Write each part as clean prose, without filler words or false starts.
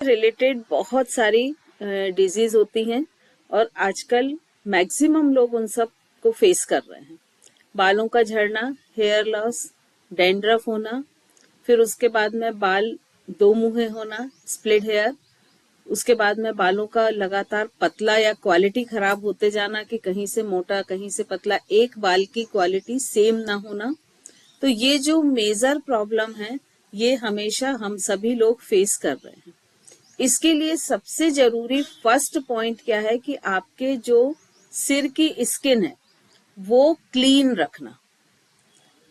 Related बहुत सारी disease होती हैं और आजकल मैक्सिमम लोग उन सब को फेस कर रहे हैं। बालों का झड़ना, हेयर लॉस, डैंड्रफ होना, फिर उसके बाद में बाल दो मुहे होना, स्प्लिट हेयर, उसके बाद में बालों का लगातार पतला या क्वालिटी खराब होते जाना कि कहीं से मोटा कहीं से पतला, एक बाल की क्वालिटी सेम ना होना। तो ये जो मेजर प्रॉब्लम है ये हमेशा हम सभी लोग फेस कर रहे हैं। इसके लिए सबसे जरूरी फर्स्ट पॉइंट क्या है कि आपके जो सिर की स्किन है वो क्लीन रखना,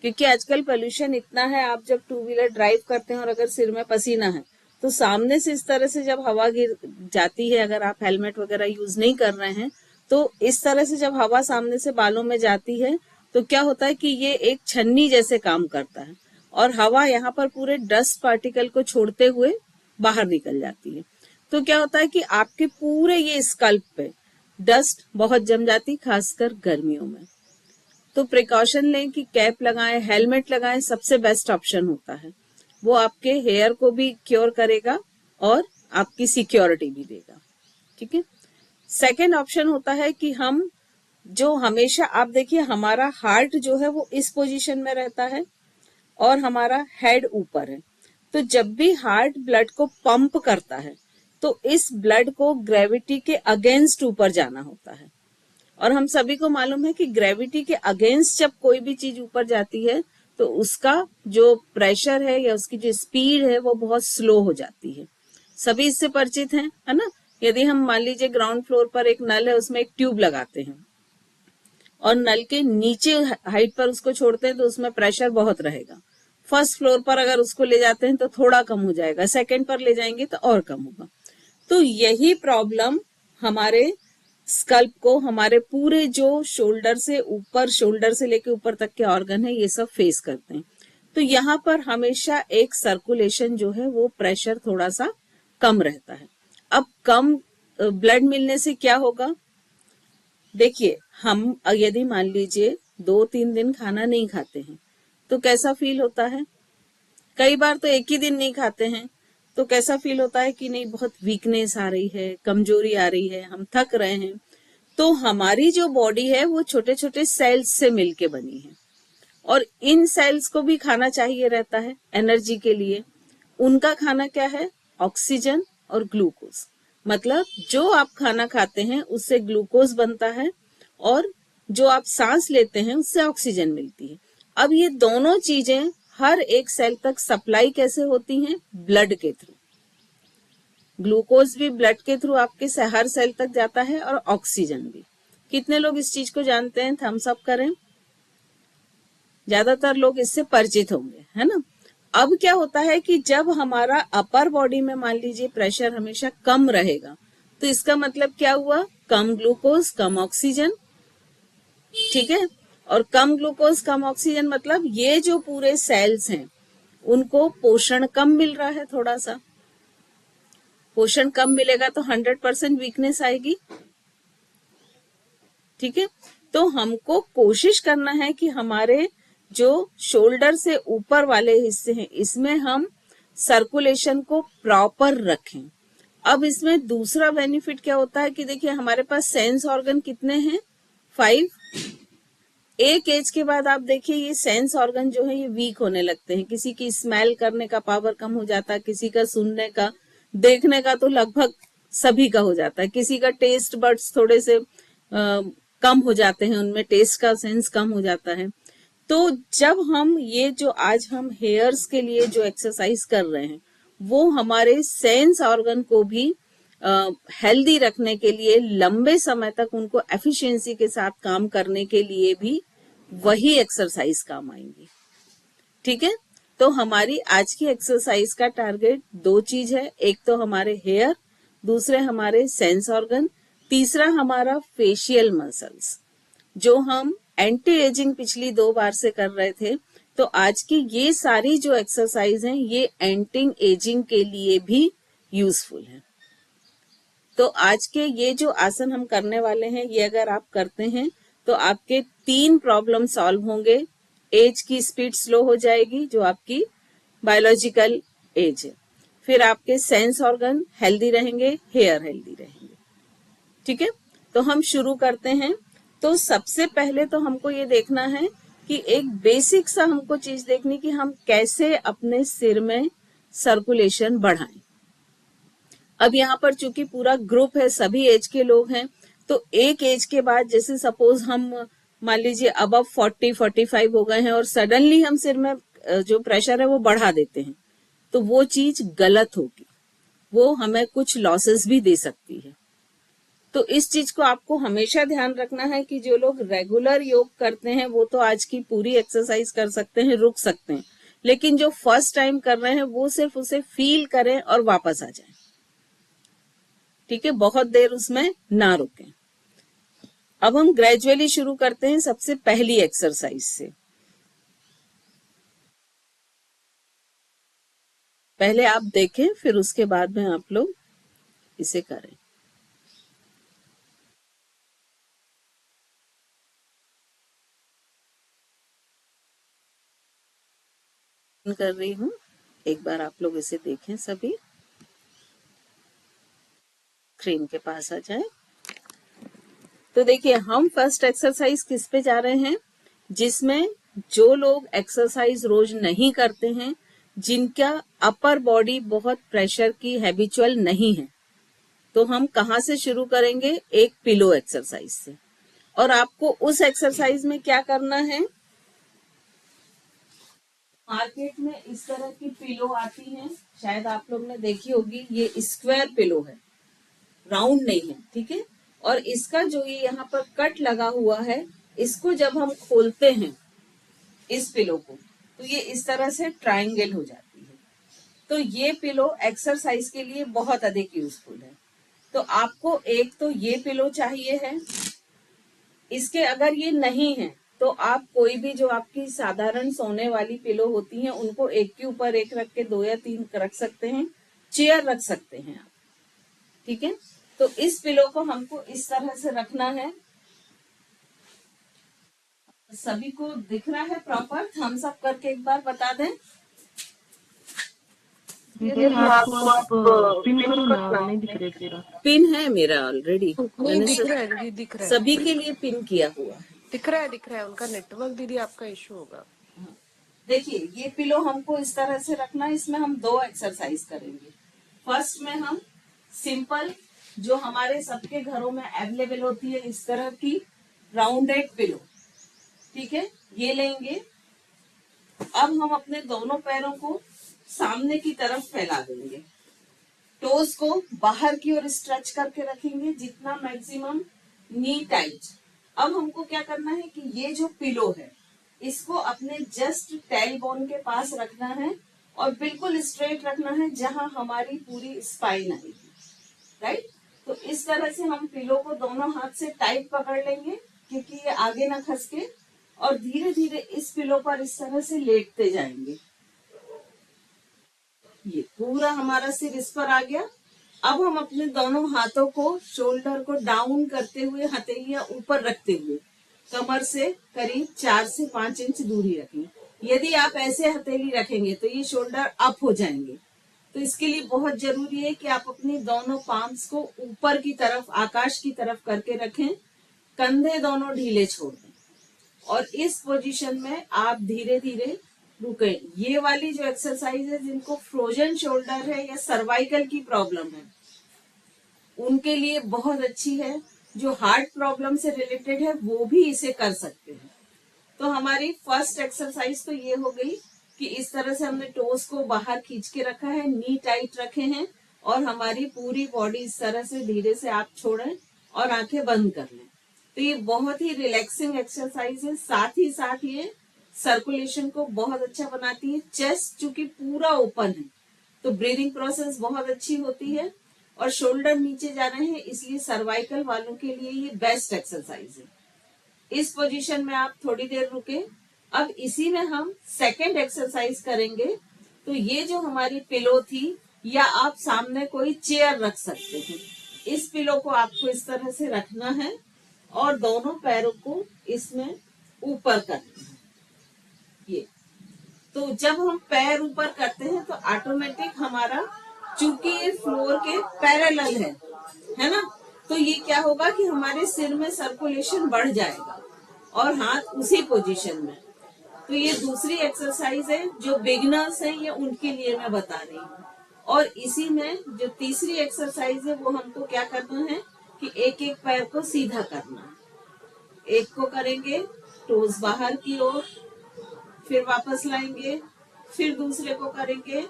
क्योंकि आजकल पोल्यूशन इतना है। आप जब टू व्हीलर ड्राइव करते हैं और अगर सिर में पसीना है तो सामने से इस तरह से जब हवा गिर जाती है, अगर आप हेलमेट वगैरह यूज नहीं कर रहे हैं तो इस तरह से जब हवा सामने से बालों में जाती है तो क्या होता है कि ये एक छन्नी जैसे काम करता है और हवा यहाँ पर पूरे डस्ट पार्टिकल को छोड़ते हुए बाहर निकल जाती है। तो क्या होता है कि आपके पूरे ये स्कल्प पे डस्ट बहुत जम जाती, खासकर गर्मियों में। तो प्रिकॉशन लें कि कैप लगाएं, हेलमेट लगाएं, सबसे बेस्ट ऑप्शन होता है। वो आपके हेयर को भी क्योर करेगा और आपकी सिक्योरिटी भी देगा। ठीक है। सेकेंड ऑप्शन होता है कि हम जो हमेशा, आप देखिए हमारा हार्ट जो है वो इस पोजीशन में रहता है और हमारा हेड ऊपर है। तो जब भी हार्ट ब्लड को पंप करता है तो इस ब्लड को ग्रेविटी के अगेंस्ट ऊपर जाना होता है। और हम सभी को मालूम है कि ग्रेविटी के अगेंस्ट जब कोई भी चीज ऊपर जाती है तो उसका जो प्रेशर है या उसकी जो स्पीड है वो बहुत स्लो हो जाती है। सभी इससे परिचित हैं, है ना। यदि हम मान लीजिए ग्राउंड फ्लोर पर एक नल है, उसमें एक ट्यूब लगाते हैं और नल के नीचे हाइट पर उसको छोड़ते हैं तो उसमें प्रेशर बहुत रहेगा। फर्स्ट फ्लोर पर अगर उसको ले जाते हैं तो थोड़ा कम हो जाएगा, सेकंड पर ले जाएंगे तो और कम होगा। तो यही प्रॉब्लम हमारे स्कल्प को, हमारे पूरे जो शोल्डर से ऊपर, शोल्डर से लेके ऊपर तक के ऑर्गन है, ये सब फेस करते हैं। तो यहाँ पर हमेशा एक सर्कुलेशन जो है वो प्रेशर थोड़ा सा कम रहता है। अब कम ब्लड मिलने से क्या होगा? देखिए, हम यदि मान लीजिए 2-3 दिन खाना नहीं खाते हैं तो कैसा फील होता है? कई बार तो एक ही दिन नहीं खाते हैं तो कैसा फील होता है कि नहीं, बहुत वीकनेस आ रही है, कमजोरी आ रही है, हम थक रहे हैं। तो हमारी जो बॉडी है वो छोटे छोटे सेल्स से मिलके बनी है और इन सेल्स को भी खाना चाहिए रहता है एनर्जी के लिए। उनका खाना क्या है? ऑक्सीजन और ग्लूकोज। मतलब जो आप खाना खाते हैं उससे ग्लूकोज बनता है और जो आप सांस लेते हैं उससे ऑक्सीजन मिलती है। अब ये दोनों चीजें हर एक सेल तक सप्लाई कैसे होती हैं? ब्लड के थ्रू। ग्लूकोज भी ब्लड के थ्रू आपके हर सेल तक जाता है और ऑक्सीजन भी। कितने लोग इस चीज को जानते हैं? थम्स अप करें। ज्यादातर लोग इससे परिचित होंगे, है ना। अब क्या होता है कि जब हमारा अपर बॉडी में मान लीजिए प्रेशर हमेशा कम रहेगा तो इसका मतलब क्या हुआ? कम ग्लूकोज, कम ऑक्सीजन। ठीक है। और कम ग्लूकोज, कम ऑक्सीजन मतलब ये जो पूरे सेल्स हैं उनको पोषण कम मिल रहा है। थोड़ा सा पोषण कम मिलेगा तो 100% वीकनेस आएगी। ठीक है। तो हमको कोशिश करना है कि हमारे जो शोल्डर से ऊपर वाले हिस्से हैं इसमें हम सर्कुलेशन को प्रॉपर रखें। अब इसमें दूसरा बेनिफिट क्या होता है कि देखिए हमारे पास सेंस ऑर्गन कितने हैं? 5। एक एज के बाद आप देखिए ये सेंस ऑर्गन जो है ये वीक होने लगते हैं। किसी की स्मेल करने का पावर कम हो जाता है, किसी का सुनने का, देखने का तो लगभग सभी का हो जाता है, किसी का टेस्ट बड्स थोड़े से कम हो जाते हैं, उनमें टेस्ट का सेंस कम हो जाता है। तो जब हम ये जो आज हम हेयर्स के लिए जो एक्सरसाइज कर रहे हैं वो हमारे सेंस ऑर्गन को भी हेल्दी रखने के लिए, लंबे समय तक उनको एफिशिएंसी के साथ काम करने के लिए भी वही एक्सरसाइज काम आएंगी। ठीक है। तो हमारी आज की एक्सरसाइज का टारगेट 2 चीज है, एक तो हमारे हेयर, दूसरे हमारे सेंस ऑर्गन, तीसरा हमारा फेशियल मसल्स जो हम एंटी एजिंग पिछली 2 बार से कर रहे थे। तो आज की ये सारी जो एक्सरसाइज हैं ये एंटी एजिंग के लिए भी यूजफुल है। तो आज के ये जो आसन हम करने वाले हैं ये अगर आप करते हैं तो आपके 3 प्रॉब्लम सॉल्व होंगे। एज की स्पीड स्लो हो जाएगी जो आपकी बायोलॉजिकल एज है। फिर आपके सेंस ऑर्गन हेल्दी रहेंगे, हेयर हेल्दी रहेंगे। ठीक है, तो हम शुरू करते हैं। तो सबसे पहले तो हमको ये देखना है कि एक बेसिक सा हमको चीज देखनी कि हम कैसे अपने सिर में सर्कुलेशन बढ़ाएं। अब यहाँ पर चूंकि पूरा ग्रुप है, सभी एज के लोग हैं, तो एक एज के बाद जैसे सपोज हम मान लीजिए अब 40-45 हो गए हैं और सडनली हम सिर में जो प्रेशर है वो बढ़ा देते हैं, तो वो चीज गलत होगी, वो हमें कुछ लॉसेस भी दे सकती है। तो इस चीज को आपको हमेशा ध्यान रखना है कि जो लोग रेगुलर योग करते हैं वो तो आज की पूरी एक्सरसाइज कर सकते हैं, रुक सकते हैं, लेकिन जो फर्स्ट टाइम कर रहे हैं वो सिर्फ उसे फील करें और वापस आ जाएं। ठीक है, बहुत देर उसमें ना रुकें। अब हम ग्रेजुअली शुरू करते हैं सबसे पहली एक्सरसाइज से। पहले आप देखें, फिर उसके बाद में आप लोग इसे करें। कर रही हूँ, एक बार आप लोग इसे देखें, सभी स्क्रीन के पास आ जाए। तो देखिए, हम फर्स्ट एक्सरसाइज किस पे जा रहे हैं, जिसमें जो लोग एक्सरसाइज रोज नहीं करते हैं, जिनका अपर बॉडी बहुत प्रेशर की हैबिचुअल नहीं है, तो हम कहाँ से शुरू करेंगे, एक पिलो एक्सरसाइज से। और आपको उस एक्सरसाइज में क्या करना है, मार्केट में इस तरह की पिलो आती हैं, शायद आप लोग ने देखी होगी, ये स्क्वायर पिलो है, राउंड नहीं है। ठीक है, और इसका जो ये यहाँ पर कट लगा हुआ है, इसको जब हम खोलते हैं इस पिलो को, तो ये इस तरह से ट्रायंगल हो जाती है। तो ये पिलो एक्सरसाइज के लिए बहुत अधिक यूजफुल है। तो आपको एक तो ये पिलो चाहिए है, इसके अगर ये नहीं है तो आप कोई भी जो आपकी साधारण सोने वाली पिलो होती हैं उनको एक के ऊपर एक रख के 2 या 3 रख सकते हैं, चेयर रख सकते हैं आप। ठीक है, तो इस पिलो को हमको इस तरह से रखना है। सभी को दिख रहा है प्रॉपर? थम्स अप करके एक बार बता दें। आपको आप पिन करो ना, नहीं दिख रहे पूरा। पिन है मेरा ऑलरेडी, मैंने दिख रहा है दीदी, दिख रहा है, सभी के लिए पिन किया हुआ है। दिख रहा है उनका नेटवर्क दीदी आपका इशू होगा। देखिए, ये पिलो हमको इस तरह से रखना है, इसमें हम 2 एक्सरसाइज करेंगे। फर्स्ट में हम सिंपल, जो हमारे सबके घरों में अवेलेबल होती है, इस तरह की राउंडेड पिलो, ठीक है, ये लेंगे। अब हम अपने दोनों पैरों को सामने की तरफ फैला देंगे, टोस को बाहर की ओर स्ट्रेच करके रखेंगे, जितना मैक्सिमम नी टाइट। अब हमको क्या करना है कि ये जो पिलो है इसको अपने जस्ट टेल बोन के पास रखना है और बिल्कुल स्ट्रेट रखना है, जहां हमारी पूरी स्पाइन आएगी। राइट, तो इस तरह से हम पिलो को दोनों हाथ से टाइट पकड़ लेंगे, क्योंकि ये आगे ना खसके, और धीरे धीरे इस पिलो पर इस तरह से लेटते जाएंगे। ये पूरा हमारा सिर इस पर आ गया। अब हम अपने दोनों हाथों को शोल्डर को डाउन करते हुए, हथेलियां ऊपर रखते हुए, कमर से करीब 4 से 5 इंच दूरी रखें। यदि आप ऐसे हथेली रखेंगे तो ये शोल्डर अप हो जाएंगे, तो इसके लिए बहुत जरूरी है कि आप अपनी दोनों पाम्स को ऊपर की तरफ, आकाश की तरफ करके रखें, कंधे दोनों ढीले छोड़ दें, और इस पोजीशन में आप धीरे धीरे रुके। ये वाली जो एक्सरसाइज है, जिनको फ्रोजन शोल्डर है या सर्वाइकल की प्रॉब्लम है, उनके लिए बहुत अच्छी है। जो हार्ट प्रॉब्लम से रिलेटेड है वो भी इसे कर सकते हैं। तो हमारी फर्स्ट एक्सरसाइज तो ये हो गई कि इस तरह से हमने टोस को बाहर खींच के रखा है, नी टाइट रखे हैं, और हमारी पूरी बॉडी इस तरह से धीरे से आप छोड़ें और आंखें बंद कर लें। तो ये बहुत ही रिलैक्सिंग एक्सरसाइज है, साथ ही साथ ये सर्कुलेशन को बहुत अच्छा बनाती है। चेस्ट चूंकि पूरा ओपन है तो ब्रीदिंग प्रोसेस बहुत अच्छी होती है, और शोल्डर नीचे जा रहे हैं, इसलिए सर्वाइकल वालों के लिए ये बेस्ट एक्सरसाइज है। इस पोजीशन में आप थोड़ी देर रुके। अब इसी में हम सेकेंड एक्सरसाइज करेंगे। तो ये जो हमारी पिलो थी, या आप सामने कोई चेयर रख सकते हैं, इस पिलो को आपको इस तरह से रखना है और दोनों पैरों को इसमें ऊपर करना है। ये तो जब हम पैर ऊपर करते हैं तो ऑटोमेटिक हमारा चूंकि ये फ्लोर के पैरेलल है ना, तो ये क्या होगा कि हमारे सिर में सर्कुलेशन बढ़ जाएगा और हाथ उसी पोजीशन में। तो ये दूसरी एक्सरसाइज है जो बिगिनर्स हैं, ये उनके लिए मैं बता रही हूँ। और इसी में जो तीसरी एक्सरसाइज है वो हमको क्या करना है कि एक एक पैर को सीधा करना है। एक को करेंगे टोज बाहर की ओर, फिर वापस लाएंगे, फिर दूसरे को करेंगे।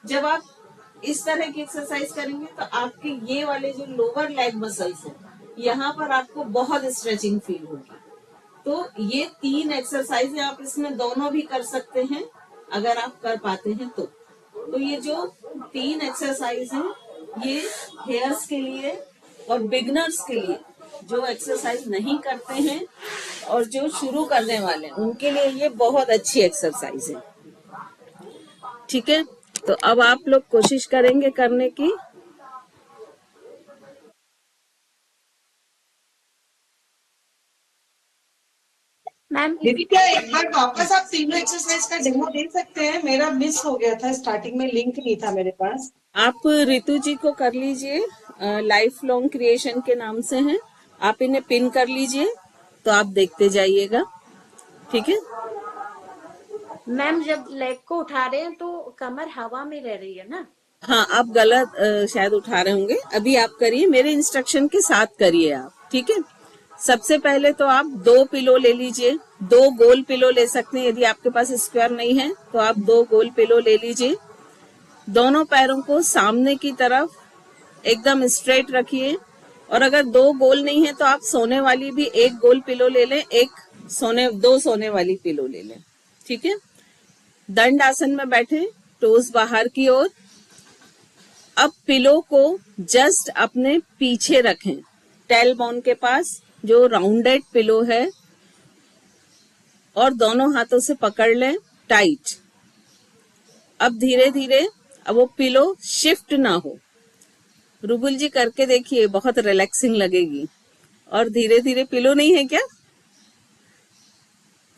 जब आप इस तरह की एक्सरसाइज करेंगे तो आपके ये वाले जो लोअर लेग मसल्स हैं, यहाँ पर आपको बहुत स्ट्रेचिंग फील होगी। तो ये 3 एक्सरसाइज आप इसमें दोनों भी कर सकते हैं अगर आप कर पाते हैं तो ये जो 3 एक्सरसाइज हैं ये हेयर्स के लिए और बिगनर्स के लिए, जो एक्सरसाइज नहीं करते हैं और जो शुरू करने वाले हैं उनके लिए ये बहुत अच्छी एक्सरसाइज है। ठीक है, तो अब आप लोग कोशिश करेंगे करने की। मैम दीदी क्या एक बार वापस आप तीनों एक्सरसाइज का डेमो दे सकते हैं? मेरा मिस हो गया था, स्टार्टिंग में लिंक नहीं था मेरे पास। आप रितु जी को कर लीजिए, लाइफ लॉन्ग क्रिएशन के नाम से हैं, आप इन्हें पिन कर लीजिए तो आप देखते जाइएगा। ठीक है, मैम जब लेग को उठा रहे हैं तो कमर हवा में रह रही है ना? हाँ आप गलत शायद उठा रहे होंगे। अभी आप करिए, मेरे इंस्ट्रक्शन के साथ करिए आप। ठीक है, सबसे पहले तो आप 2 पिलो ले लीजिए, 2 गोल पिलो ले सकते हैं। यदि आपके पास स्क्वायर नहीं है तो आप 2 गोल पिलो ले लीजिए। दोनों पैरों को सामने की तरफ एकदम स्ट्रेट रखिए। और अगर 2 गोल नहीं है तो आप सोने वाली भी 1 गोल पिलो ले लें, 2 सोने वाली पिलो ले लें। ठीक है, दंड आसन में बैठे, टोस बाहर की ओर। अब पिलो को जस्ट अपने पीछे रखें, टेल बोन के पास जो राउंडेड पिलो है, और दोनों हाथों से पकड़ लें टाइट। अब धीरे धीरे, अब वो पिलो शिफ्ट ना हो। रुबुल जी करके देखिए, बहुत रिलैक्सिंग लगेगी। और धीरे धीरे, पिलो नहीं है क्या,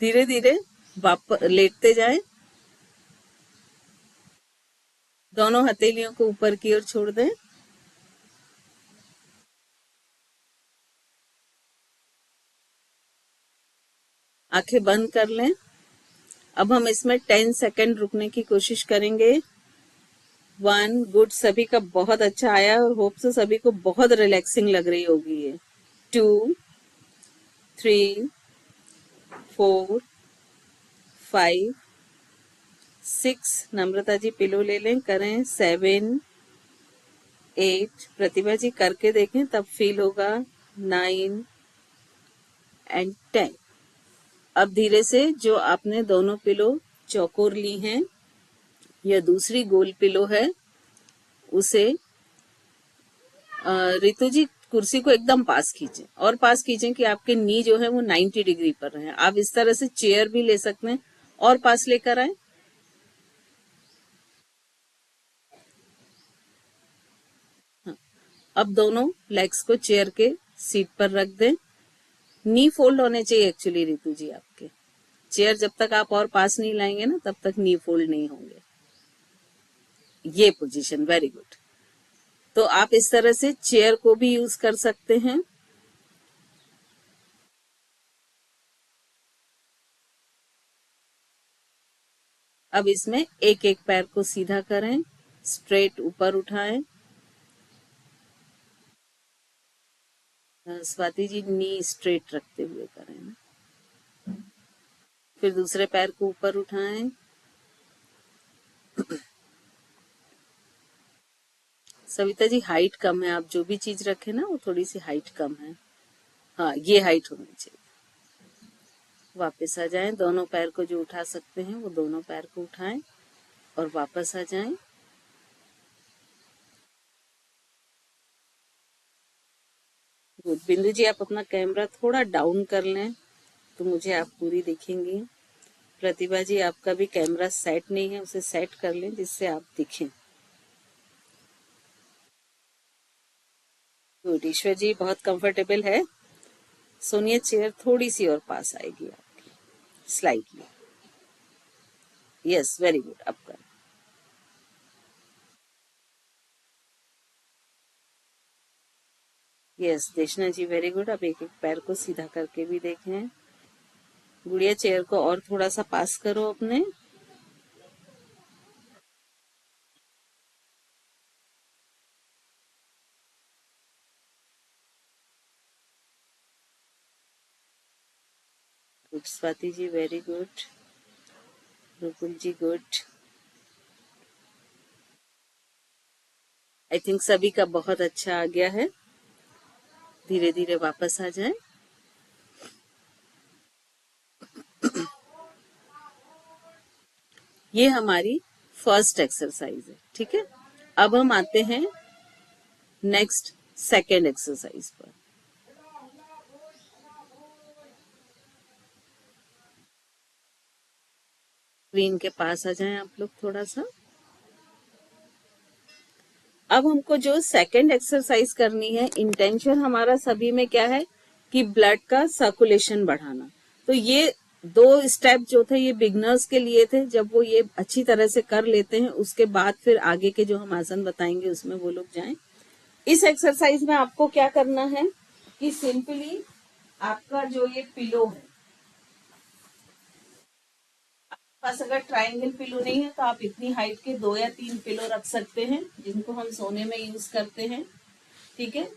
धीरे धीरे वापस लेटते जाएं। दोनों हथेलियों को ऊपर की ओर छोड़ दें। आंखें बंद कर लें। अब हम इसमें 10 सेकेंड रुकने की कोशिश करेंगे। 1 गुड, सभी का बहुत अच्छा आया और होप से सभी को बहुत रिलैक्सिंग लग रही होगी ये। 2 3 4 5 6, नम्रता जी पिलो ले लें, करें 7 8, प्रतिभा जी करके देखें तब फील होगा, 9 एंड 10। अब धीरे से जो आपने दोनों पिलो चौकोर ली हैं, यह दूसरी गोल पिलो है, उसे रितु जी कुर्सी को एकदम पास खींचें, और पास खींचें कि आपके नी जो है वो 90 डिग्री पर रहे। आप इस तरह से चेयर भी ले सकते हैं, और पास लेकर आए। हाँ, अब दोनों लेग्स को चेयर के सीट पर रख दें। नी फोल्ड होने चाहिए एक्चुअली रितु जी आपके। चेयर जब तक आप और पास नहीं लाएंगे ना, तब तक नी फोल्ड नहीं होंगे। ये पोजीशन, वेरी गुड। तो आप इस तरह से चेयर को भी यूज कर सकते हैं। अब इसमें एक एक पैर को सीधा करें, स्ट्रेट ऊपर उठाएं। स्वाति जी नी स्ट्रेट रखते हुए करें ना। फिर दूसरे पैर को ऊपर उठाएं। सविता जी हाइट कम है, आप जो भी चीज रखें ना वो थोड़ी सी हाइट कम है। हाँ, ये हाइट होनी चाहिए। वापस आ जाएं, दोनों पैर को जो उठा सकते हैं वो दोनों पैर को उठाएं और वापस आ जाएं। गुड। बिंदु जी आप अपना कैमरा थोड़ा डाउन कर लें तो मुझे आप पूरी दिखेंगी। प्रतिभा जी आपका भी कैमरा सेट नहीं है, उसे सेट कर लें जिससे आप दिखें। गुड। ईश्वर जी बहुत कंफर्टेबल है। सोनिया चेयर थोड़ी सी और पास आएगी आपकी, स्लाइटली। Yes, very good. अब कर यस देशना जी, वेरी गुड। अब एक एक पैर को सीधा करके भी देखें। गुड़िया चेयर को और थोड़ा सा पास करो अपने। Good Swati ji, very good. Rukul ji, good. I think सभी का बहुत अच्छा आ गया है। धीरे धीरे वापस आ जाएं। ये हमारी फर्स्ट एक्सरसाइज है, ठीक है। अब हम आते हैं नेक्स्ट सेकेंड एक्सरसाइज पर। स्क्रीन के पास आ जाएं आप लोग थोड़ा सा। अब हमको जो सेकेंड एक्सरसाइज करनी है, इंटेंशन हमारा सभी में क्या है कि ब्लड का सर्कुलेशन बढ़ाना। तो ये दो स्टेप जो थे ये बिगनर्स के लिए थे। जब वो ये अच्छी तरह से कर लेते हैं उसके बाद फिर आगे के जो हम आसन बताएंगे उसमें वो लोग जाएं। इस एक्सरसाइज में आपको क्या करना है कि सिंपली आपका जो ये पिलो है, पास अगर ट्रायंगल पिलो नहीं है तो आप इतनी हाइट के 2 या 3 पिलो रख सकते हैं, जिनको हम सोने में यूज करते हैं, ठीक है।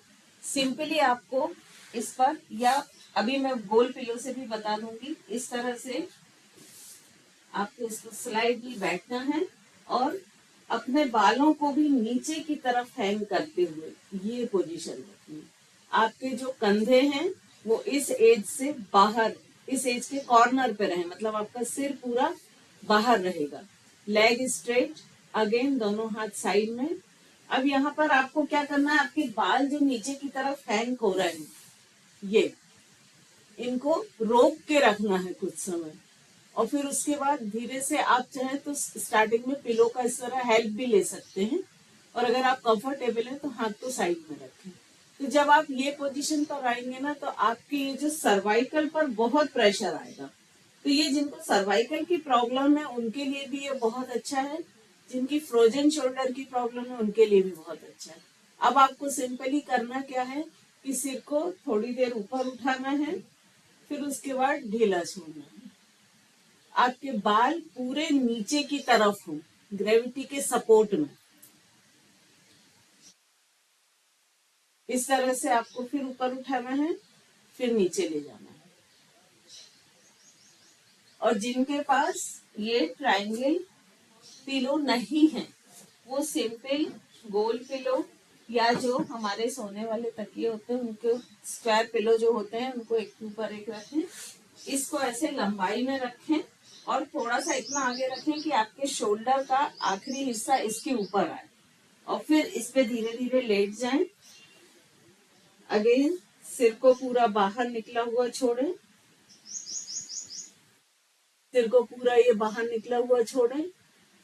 सिंपली आपको इस पर, या अभी मैं गोल पिलो से भी बता दूंगी, इस तरह से आपको इस पर स्लाइडली बैठना है और अपने बालों को भी नीचे की तरफ हैंग करते हुए ये पोजीशन रखनी है। आपके जो कंधे हैं वो इस एज से बाहर, इस एज के कॉर्नर पे रहे, मतलब आपका सिर पूरा बाहर रहेगा। लेग स्ट्रेट, अगेन दोनों हाथ साइड में। अब यहाँ पर आपको क्या करना है, आपके बाल जो नीचे की तरफ हैंग हो रहे हैं ये, इनको रोक के रखना है कुछ समय, और फिर उसके बाद धीरे से आप चाहें तो स्टार्टिंग में पिलो का इस तरह हेल्प भी ले सकते हैं, और अगर आप कंफर्टेबल हैं तो हाथ को साइड में रखें। तो जब आप ये पोजीशन पर आएंगे ना तो आपके ये जो सर्वाइकल पर बहुत प्रेशर आएगा। तो ये जिनको सर्वाइकल की प्रॉब्लम है उनके लिए भी ये बहुत अच्छा है, जिनकी फ्रोजन शोल्डर की प्रॉब्लम है उनके लिए भी बहुत अच्छा है। अब आपको सिंपली करना क्या है कि सिर को थोड़ी देर ऊपर उठाना है, फिर उसके बाद ढीला छोड़ना है। आपके बाल पूरे नीचे की तरफ हो, ग्रेविटी के सपोर्ट में। इस तरह से आपको फिर ऊपर उठाना है, फिर नीचे ले जाना है। और जिनके पास ये ट्रायंगल पिलो नहीं है वो सिंपल गोल पिलो, या जो हमारे सोने वाले तकिए होते हैं उनके स्क्वायर पिलो जो होते हैं उनको एक के ऊपर एक रखें। इसको ऐसे लंबाई में रखें और थोड़ा सा इतना आगे रखें कि आपके शोल्डर का आखिरी हिस्सा इसके ऊपर आए, और फिर इस पे धीरे धीरे लेट जाएं। अगेन सिर को पूरा बाहर निकला हुआ छोड़ें, सिर को पूरा ये बाहर निकला हुआ छोड़ें,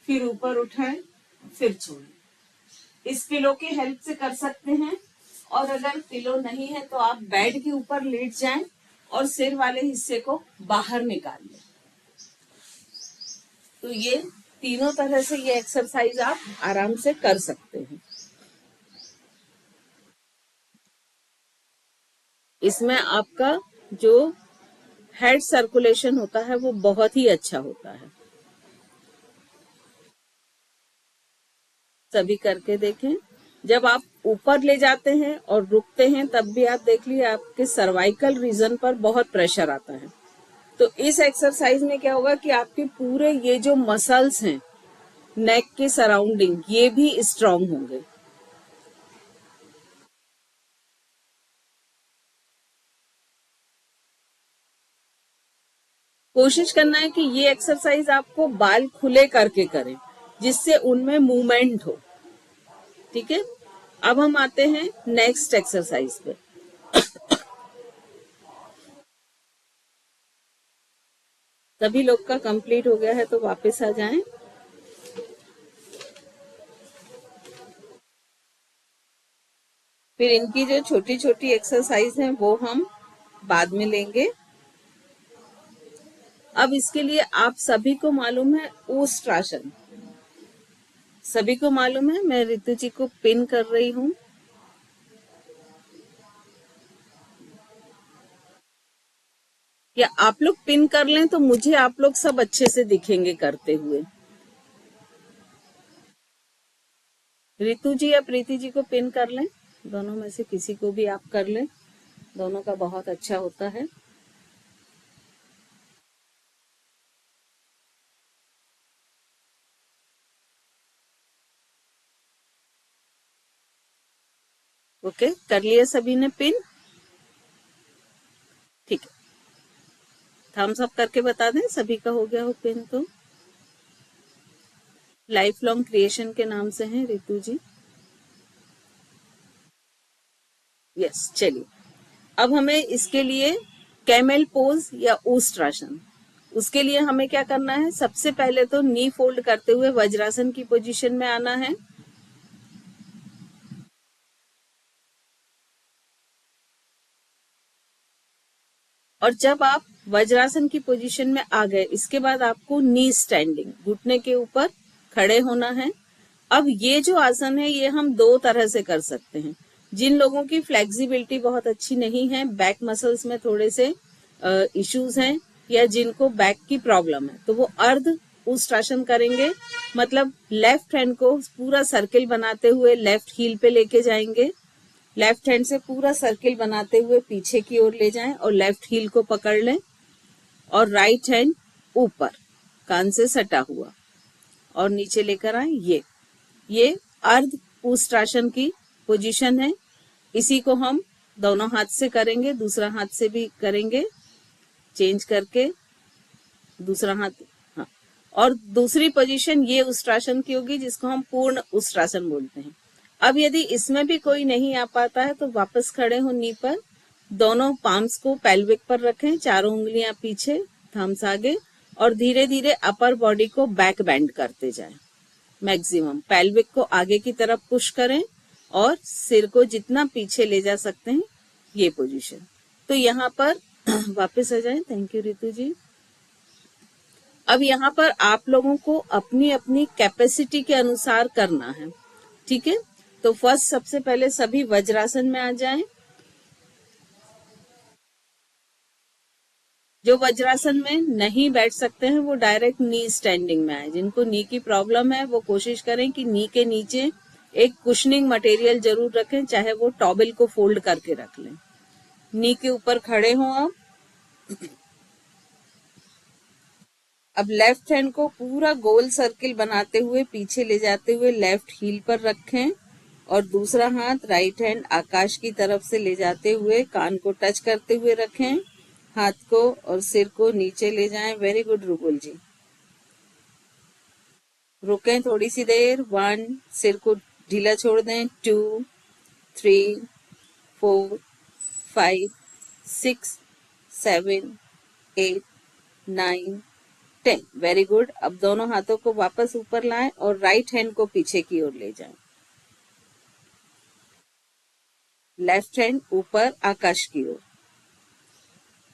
फिर ऊपर उठाएं, फिर छोड़ें। इस पिलो की हेल्प से कर सकते हैं, और अगर पिलो नहीं है तो आप बेड के ऊपर लेट जाएं और सिर वाले हिस्से को बाहर निकाल लें। तो ये तीनों तरह से ये एक्सरसाइज आप आराम से कर सकते हैं। इसमें आपका जो हेड सर्कुलेशन होता है वो बहुत ही अच्छा होता है। सभी करके देखें। जब आप ऊपर ले जाते हैं और रुकते हैं तब भी आप देख लीजिए आपके सर्वाइकल रीजन पर बहुत प्रेशर आता है। तो इस एक्सरसाइज में क्या होगा कि आपके पूरे ये जो मसल्स हैं नेक के सराउंडिंग ये भी स्ट्रांग होंगे। कोशिश करना है कि ये एक्सरसाइज आपको बाल खुले करके करें जिससे उनमें मूवमेंट हो, ठीक है। अब हम आते हैं नेक्स्ट एक्सरसाइज पे। सभी लोग का कंप्लीट हो गया है तो वापस आ जाएं। फिर इनकी जो छोटी छोटी एक्सरसाइज हैं वो हम बाद में लेंगे। अब इसके लिए आप सभी को मालूम है ऊष्ट्रासन, सभी को मालूम है। मैं रितु जी को पिन कर रही हूँ। या आप लोग पिन कर लें तो मुझे आप लोग सब अच्छे से दिखेंगे करते हुए। रितु जी या प्रीति जी को पिन कर लें, दोनों में से किसी को भी आप कर लें, दोनों का बहुत अच्छा होता है। ओके, कर लिया सभी ने पिन? ठीक है, थम्स अप करके बता दें सभी का हो गया हो पिन तो। लाइफ लॉन्ग क्रिएशन के नाम से हैं रितु जी। यस, चलिए अब हमें इसके लिए कैमल पोज या ऊष्ट्रासन, उसके लिए हमें क्या करना है, सबसे पहले तो नी फोल्ड करते हुए वज्रासन की पोजीशन में आना है। और जब आप वज्रासन की पोजीशन में आ गए, इसके बाद आपको नी स्टैंडिंग, घुटने के ऊपर खड़े होना है। अब ये जो आसन है ये हम दो तरह से कर सकते हैं। जिन लोगों की फ्लेक्सिबिलिटी बहुत अच्छी नहीं है, बैक मसल्स में थोड़े से इश्यूज हैं, या जिनको बैक की प्रॉब्लम है, तो वो अर्ध ऊष्ट्रासन करेंगे। मतलब लेफ्ट हैंड को पूरा सर्किल बनाते हुए लेफ्ट हील पे लेके जाएंगे, लेफ्ट हैंड से पूरा सर्किल बनाते हुए पीछे की ओर ले जाएं और लेफ्ट हील को पकड़ लें, और राइट हैंड ऊपर कान से सटा हुआ और नीचे लेकर आए। ये अर्ध ऊष्ट्रासन की पोजीशन है। इसी को हम दोनों हाथ से करेंगे, दूसरा हाथ से भी करेंगे, चेंज करके दूसरा हाथ। हाँ, और दूसरी पोजीशन ये ऊष्ट्रासन की होगी जिसको हम पूर्ण ऊष्ट्रासन बोलते हैं। अब यदि इसमें भी कोई नहीं आ पाता है तो वापस खड़े हो नी पर, दोनों पाम्स को पेल्विक पर रखें, चारों उंगलियां पीछे, थम्स आगे, और धीरे धीरे अपर बॉडी को बैक बेंड करते जाएं। मैक्सिमम पेल्विक को आगे की तरफ पुश करें और सिर को जितना पीछे ले जा सकते हैं, ये पोजीशन। तो यहाँ पर वापस आ जाएं। थैंक यू रितु जी। अब यहाँ पर आप लोगों को अपनी अपनी कैपेसिटी के अनुसार करना है, ठीक है। तो फर्स्ट सबसे पहले सभी वज्रासन में आ जाएं। जो वज्रासन में नहीं बैठ सकते हैं वो डायरेक्ट नी स्टैंडिंग में आए। जिनको नी की प्रॉब्लम है वो कोशिश करें कि नी के नीचे एक कुशनिंग मटेरियल जरूर रखें, चाहे वो टॉवेल को फोल्ड करके रख लें। नी के ऊपर खड़े हों आप। अब लेफ्ट हैंड को पूरा गोल सर्किल बनाते हुए पीछे ले जाते हुए लेफ्ट हील पर रखें, और दूसरा हाथ राइट हैंड आकाश की तरफ से ले जाते हुए कान को टच करते हुए रखें। हाथ को और सिर को नीचे ले जाएं। वेरी गुड रुबुल जी। रुकें थोड़ी सी देर। 1, सिर को ढीला छोड़ दें। 2, 3, 4, 5, 6, 7, 8, 9, 10। Very good. अब दोनों हाथों को वापस ऊपर लाएं और राइट हैंड को पीछे की ओर ले जाएं। लेफ्ट हैंड ऊपर आकाश की ओर।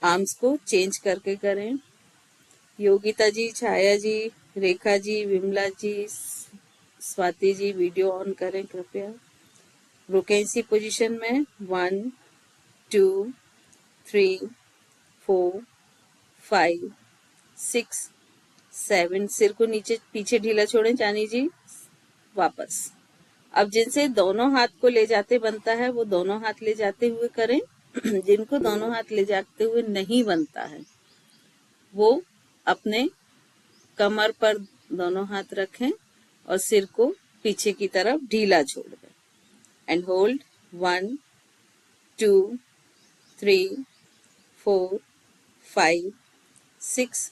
आर्म्स को चेंज करके करें। योगिता जी, छाया जी, रेखा जी, विमला जी, स्वाति जी, वीडियो ऑन करें कृपया। रुकें इसी पोजीशन में। 1, 2, 3, 4, 5, 6, 7। सिर को नीचे पीछे ढीला छोड़ें चानी जी। वापस। अब जिनसे दोनों हाथ को ले जाते बनता है वो दोनों हाथ ले जाते हुए करें। जिनको दोनों हाथ ले जाते हुए नहीं बनता है वो अपने कमर पर दोनों हाथ रखें और सिर को पीछे की तरफ ढीला छोड़ दें। And hold. 1, 2, 3, 4, 5, 6,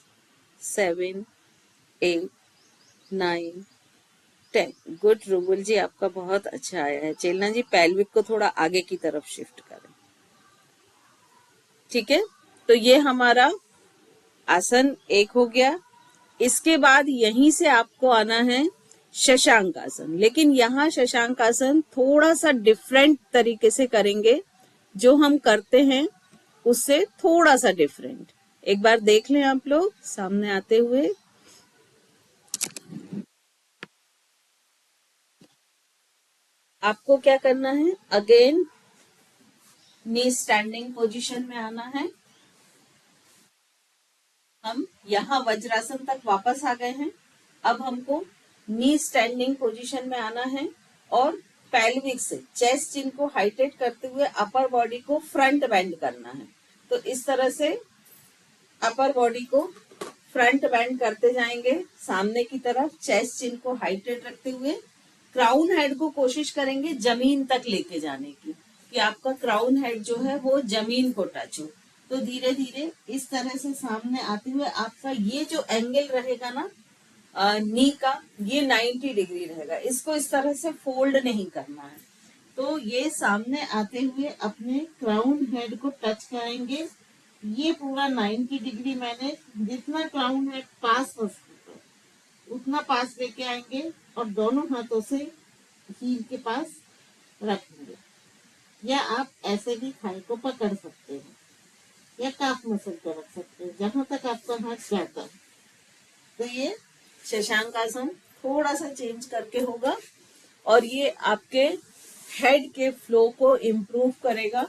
7, 8, 9, 10। गुड रुबुल जी, आपका बहुत अच्छा आया है। चेलना जी, पेल्विक को थोड़ा आगे की तरफ शिफ्ट करें। ठीक है, तो ये हमारा आसन एक हो गया। इसके बाद यहीं से आपको आना है शशांक आसन। लेकिन यहाँ शशांक आसन थोड़ा सा डिफरेंट तरीके से करेंगे, जो हम करते हैं उससे थोड़ा सा डिफरेंट। एक बार देख लें आप लोग सामने आते हुए। आपको क्या करना है, अगेन नी स्टैंडिंग पोजीशन में आना है। हम यहाँ वज्रासन तक वापस आ गए हैं। अब हमको नी स्टैंडिंग पोजीशन में आना है और पेल्विक से चेस्ट चिन को हाइटेट करते हुए अपर बॉडी को फ्रंट बेंड करना है। तो इस तरह से अपर बॉडी को फ्रंट बेंड करते जाएंगे सामने की तरफ, चेस्ट चिन को हाइटेट रखते हुए। क्राउन हेड को कोशिश करेंगे जमीन तक लेके जाने की, कि आपका क्राउन हेड जो है वो जमीन को टच हो। तो धीरे धीरे इस तरह से सामने आते हुए आपका ये जो एंगल रहेगा ना नी का, ये 90 डिग्री रहेगा। इसको इस तरह से फोल्ड नहीं करना है। तो ये सामने आते हुए अपने क्राउन हेड को टच करेंगे। ये पूरा 90 डिग्री मैंने जितना क्राउन हेड पास हो सकता उतना पास लेके आएंगे और दोनों हाथों से हील के पास रखेंगे, या आप ऐसे भी थाई को पकड़ सकते हैं या काफ मसल पर रख सकते हैं, जहां तक आपका हाथ जाता है। तो ये शशांक आसन थोड़ा सा चेंज करके होगा और ये आपके हेड के फ्लो को इम्प्रूव करेगा,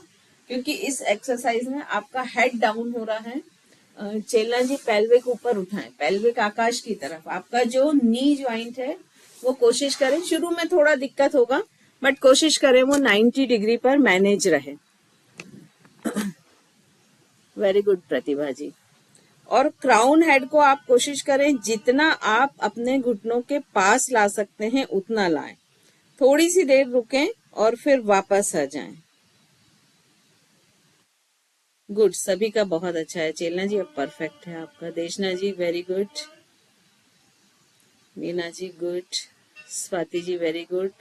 क्योंकि इस एक्सरसाइज में आपका हेड डाउन हो रहा है। चेला जी पेल्विक ऊपर उठाएं, पेल्विक आकाश की तरफ। आपका जो नी ज्वाइंट है वो कोशिश करें, शुरू में थोड़ा दिक्कत होगा बट कोशिश करें वो 90 डिग्री पर मैनेज रहे। वेरी गुड प्रतिभा जी। और क्राउन हेड को आप कोशिश करें जितना आप अपने घुटनों के पास ला सकते हैं उतना लाएं। थोड़ी सी देर रुकें और फिर वापस आ जाएं। गुड, सभी का बहुत अच्छा है। चेलना जी अब परफेक्ट है आपका। देशना जी very good. Meena ji good. Swati ji very good.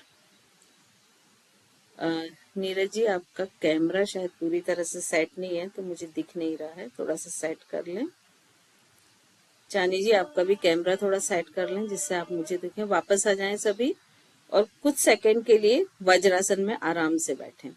Neeraj ji आपका कैमरा शायद पूरी तरह से सेट नहीं है, तो मुझे दिख नहीं रहा है, थोड़ा सा सेट कर लें। चानी जी आपका भी कैमरा थोड़ा सेट कर लें जिससे आप मुझे दिखें। वापस आ जाएं सभी और कुछ सेकंड के लिए वज्रासन में आराम से बैठें।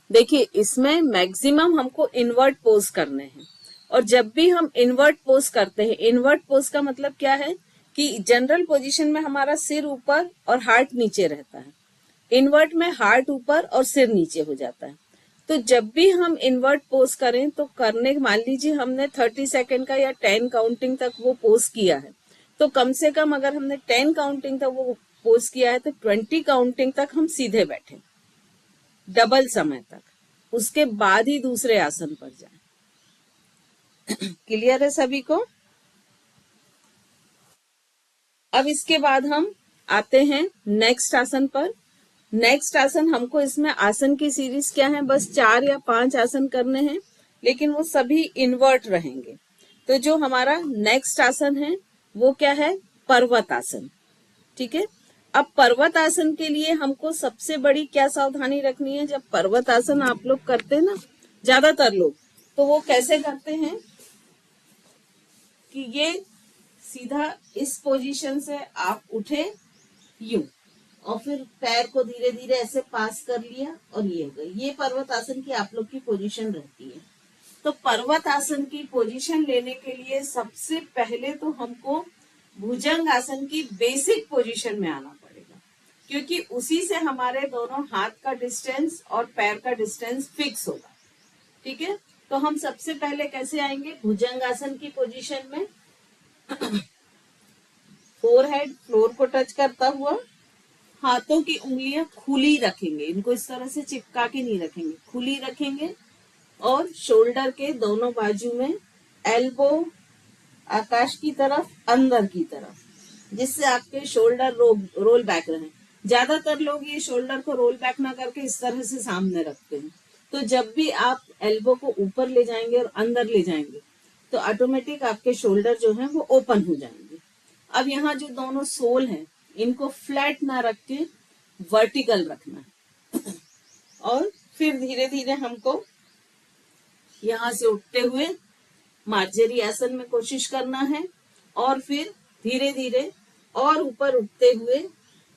देखिए इसमें मैक्सिमम हमको इन्वर्ट पोज करने हैं, और जब भी हम इन्वर्ट पोज करते हैं, इन्वर्ट पोज का मतलब क्या है कि जनरल पोजीशन में हमारा सिर ऊपर और हार्ट नीचे रहता है, इन्वर्ट में हार्ट ऊपर और सिर नीचे हो जाता है। तो जब भी हम इन्वर्ट पोज करें तो करने, मान लीजिए हमने 30 सेकंड का या 10 काउंटिंग तक वो पोज किया है, तो कम से कम अगर हमने 10 काउंटिंग तक वो पोज किया है तो 20 काउंटिंग तक हम सीधे बैठे डबल समय तक, उसके बाद ही दूसरे आसन पर जाएं। क्लियर है सभी को? अब इसके बाद हम आते हैं नेक्स्ट आसन पर। नेक्स्ट आसन हमको, इसमें आसन की सीरीज क्या है, बस 4 या 5 आसन करने हैं, लेकिन वो सभी इन्वर्ट रहेंगे। तो जो हमारा नेक्स्ट आसन है वो क्या है, पर्वत आसन। ठीक है। अब पर्वत आसन के लिए हमको सबसे बड़ी क्या सावधानी रखनी है, जब पर्वत आसन आप लोग करते हैं ना, ज्यादातर लोग तो वो कैसे करते हैं कि ये सीधा इस पोजीशन से आप उठे यूं और फिर पैर को धीरे धीरे ऐसे पास कर लिया और ये हो गई। ये पर्वत आसन की आप लोग की पोजीशन रहती है। तो पर्वत आसन की पोजीशन लेने के लिए सबसे पहले तो हमको भुजंग आसन की बेसिक पोजीशन में आना पड़ेगा, क्योंकि उसी से हमारे दोनों हाथ का डिस्टेंस और पैर का डिस्टेंस फिक्स होगा। ठीक है। तो हम सबसे पहले कैसे आएंगे, भुजंग आसन की पोजीशन में फोरहेड फ्लोर को टच करता हुआ, हाथों की उंगलियां खुली रखेंगे, इनको इस तरह से चिपका के नहीं रखेंगे, खुली रखेंगे, और शोल्डर के दोनों बाजू में एल्बो आकाश की तरफ, अंदर की तरफ, जिससे आपके शोल्डर रोल बैक रहे। ज्यादातर लोग ये शोल्डर को रोल बैक ना करके इस तरह से सामने रखते हैं। तो जब भी आप एल्बो को ऊपर ले जाएंगे और अंदर ले जाएंगे तो ऑटोमेटिक आपके शोल्डर जो है वो ओपन हो जाएंगे। अब यहाँ जो दोनों सोल हैं इनको फ्लैट ना रख के वर्टिकल रखना है, और फिर धीरे धीरे हमको यहाँ से उठते हुए मार्जरी आसन में कोशिश करना है, और फिर धीरे धीरे और ऊपर उठते हुए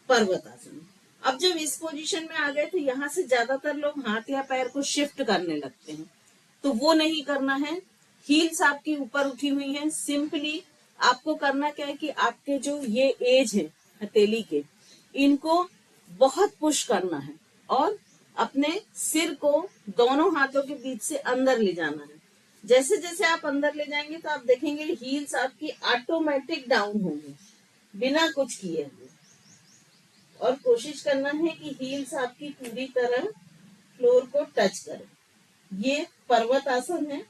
पर्वत आसन। अब जब इस पोजीशन में आ गए तो यहाँ से ज्यादातर लोग हाथ या पैर को शिफ्ट करने लगते हैं, तो वो नहीं करना है। हील्स आपकी ऊपर उठी हुई हैं, सिंपली आपको करना क्या है कि आपके जो ये एज है हथेली के, इनको बहुत पुश करना है और अपने सिर को दोनों हाथों के बीच से अंदर ले जाना है। जैसे जैसे आप अंदर ले जाएंगे तो आप देखेंगे हील्स आपकी ऑटोमेटिक डाउन होंगी बिना कुछ किए हुए। और कोशिश करना है कि हील्स आपकी पूरी तरह फ्लोर को टच करें। ये पर्वत आसन है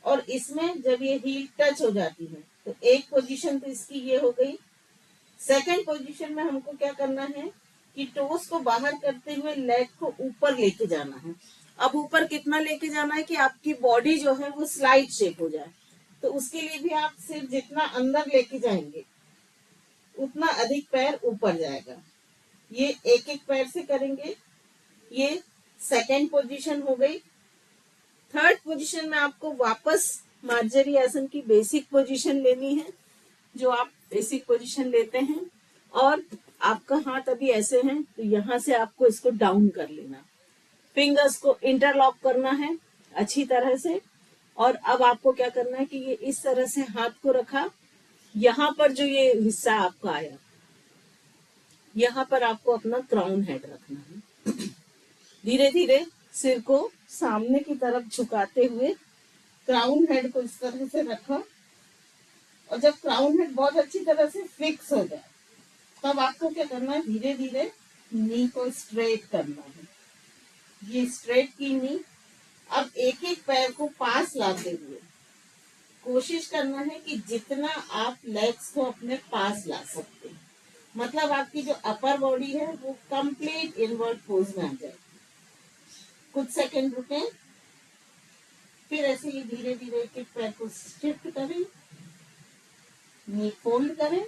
और इसमें जब ये हील टच हो जाती है तो एक पोजीशन तो इसकी ये हो गई। सेकंड पोजीशन में हमको क्या करना है कि टोस को बाहर करते हुए लेग को ऊपर लेके जाना है। अब ऊपर कितना लेके जाना है कि आपकी बॉडी जो है वो स्लाइड शेप हो जाए। तो उसके लिए भी आप सिर्फ जितना अंदर लेके जाएंगे उतना अधिक पैर ऊपर जाएगा। ये एक एक पैर से करेंगे। ये सेकंड पोजीशन हो गई। थर्ड पोजीशन में आपको वापस मार्जरी आसन की बेसिक पोजीशन लेनी है, जो आप बेसिक पोजीशन लेते हैं। और आपका हाथ अभी ऐसे है तो यहां से आपको इसको डाउन कर लेना, फिंगर्स को इंटरलॉक करना है अच्छी तरह से। और अब आपको क्या करना है कि ये इस तरह से हाथ को रखा, यहाँ पर जो ये हिस्सा आपका आया यहाँ पर आपको अपना क्राउन हेड रखना है। धीरे धीरे सिर को सामने की तरफ झुकाते हुए क्राउन हेड को इस तरह से रखा। और जब क्राउन हेड बहुत अच्छी तरह से फिक्स हो जाए तब आपको क्या करना है, धीरे धीरे नी को स्ट्रेट करना है। ये स्ट्रेट की नी। अब एक एक पैर को पास लाते हुए कोशिश करना है कि जितना आप लेग्स को अपने पास ला सकते हैं, मतलब आपकी जो अपर बॉडी है वो कंप्लीट इनवर्ट पोज में आ जाए। कुछ सेकंड रुकें, फिर ऐसे ही धीरे धीरे एक एक पैर को शिफ्ट करें, नी फोल्ड करें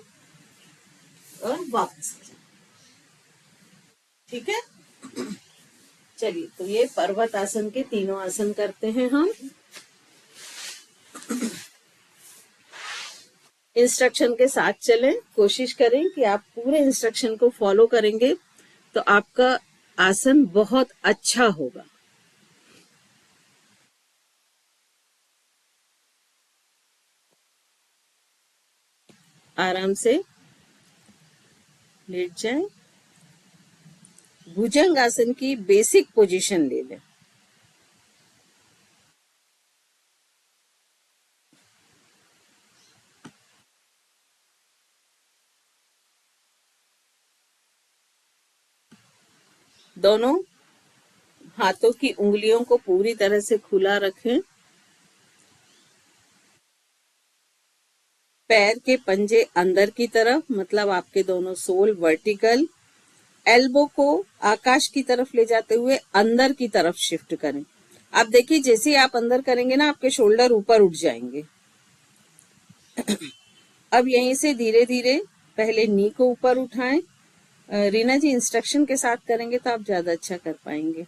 और वापस आ जाए। ठीक है, चलिए तो ये पर्वत आसन के तीनों आसन करते हैं हम। इंस्ट्रक्शन के साथ चलें, कोशिश करें कि आप पूरे इंस्ट्रक्शन को फॉलो करेंगे तो आपका आसन बहुत अच्छा होगा। आराम से लेट जाएं, भुजंग आसन की बेसिक पोजीशन ले लें। दोनों हाथों की उंगलियों को पूरी तरह से खुला रखें। पैर के पंजे अंदर की तरफ, मतलब आपके दोनों सोल वर्टिकल। एल्बो को आकाश की तरफ ले जाते हुए अंदर की तरफ शिफ्ट करें। आप देखिए जैसे ही आप अंदर करेंगे ना आपके शोल्डर ऊपर उठ जाएंगे। अब यहीं से धीरे धीरे पहले नी को ऊपर उठाएं। रीना जी इंस्ट्रक्शन के साथ करेंगे तो आप ज्यादा अच्छा कर पाएंगे।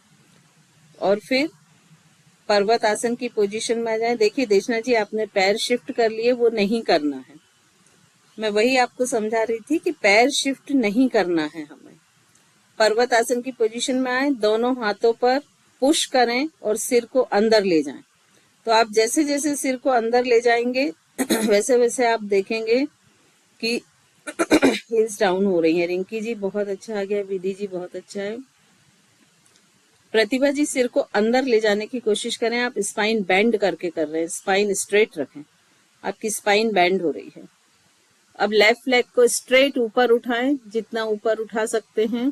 और फिर पर्वत आसन की पोजीशन में आ जाएं। देखिए देशना जी आपने पैर शिफ्ट कर लिए, वो नहीं करना है। मैं वही आपको समझा रही थी कि पैर शिफ्ट नहीं करना है हमें। पर्वत आसन की पोजीशन में आए, दोनों हाथों पर पुश करें और सिर को अंदर ले जाएं। तो आप जैसे जैसे सिर को अंदर ले जाएंगे वैसे वैसे आप देखेंगे कि हिल्स डाउन हो रही है। रिंकी जी बहुत अच्छा आ गया, विधि जी बहुत अच्छा है। प्रतिभा जी सिर को अंदर ले जाने की कोशिश करें। आप स्पाइन बेंड करके कर रहे हैं, स्पाइन स्ट्रेट रखें, आपकी स्पाइन बेंड हो रही है। अब लेफ्ट लेग को स्ट्रेट ऊपर उठाएं, जितना ऊपर उठा सकते हैं।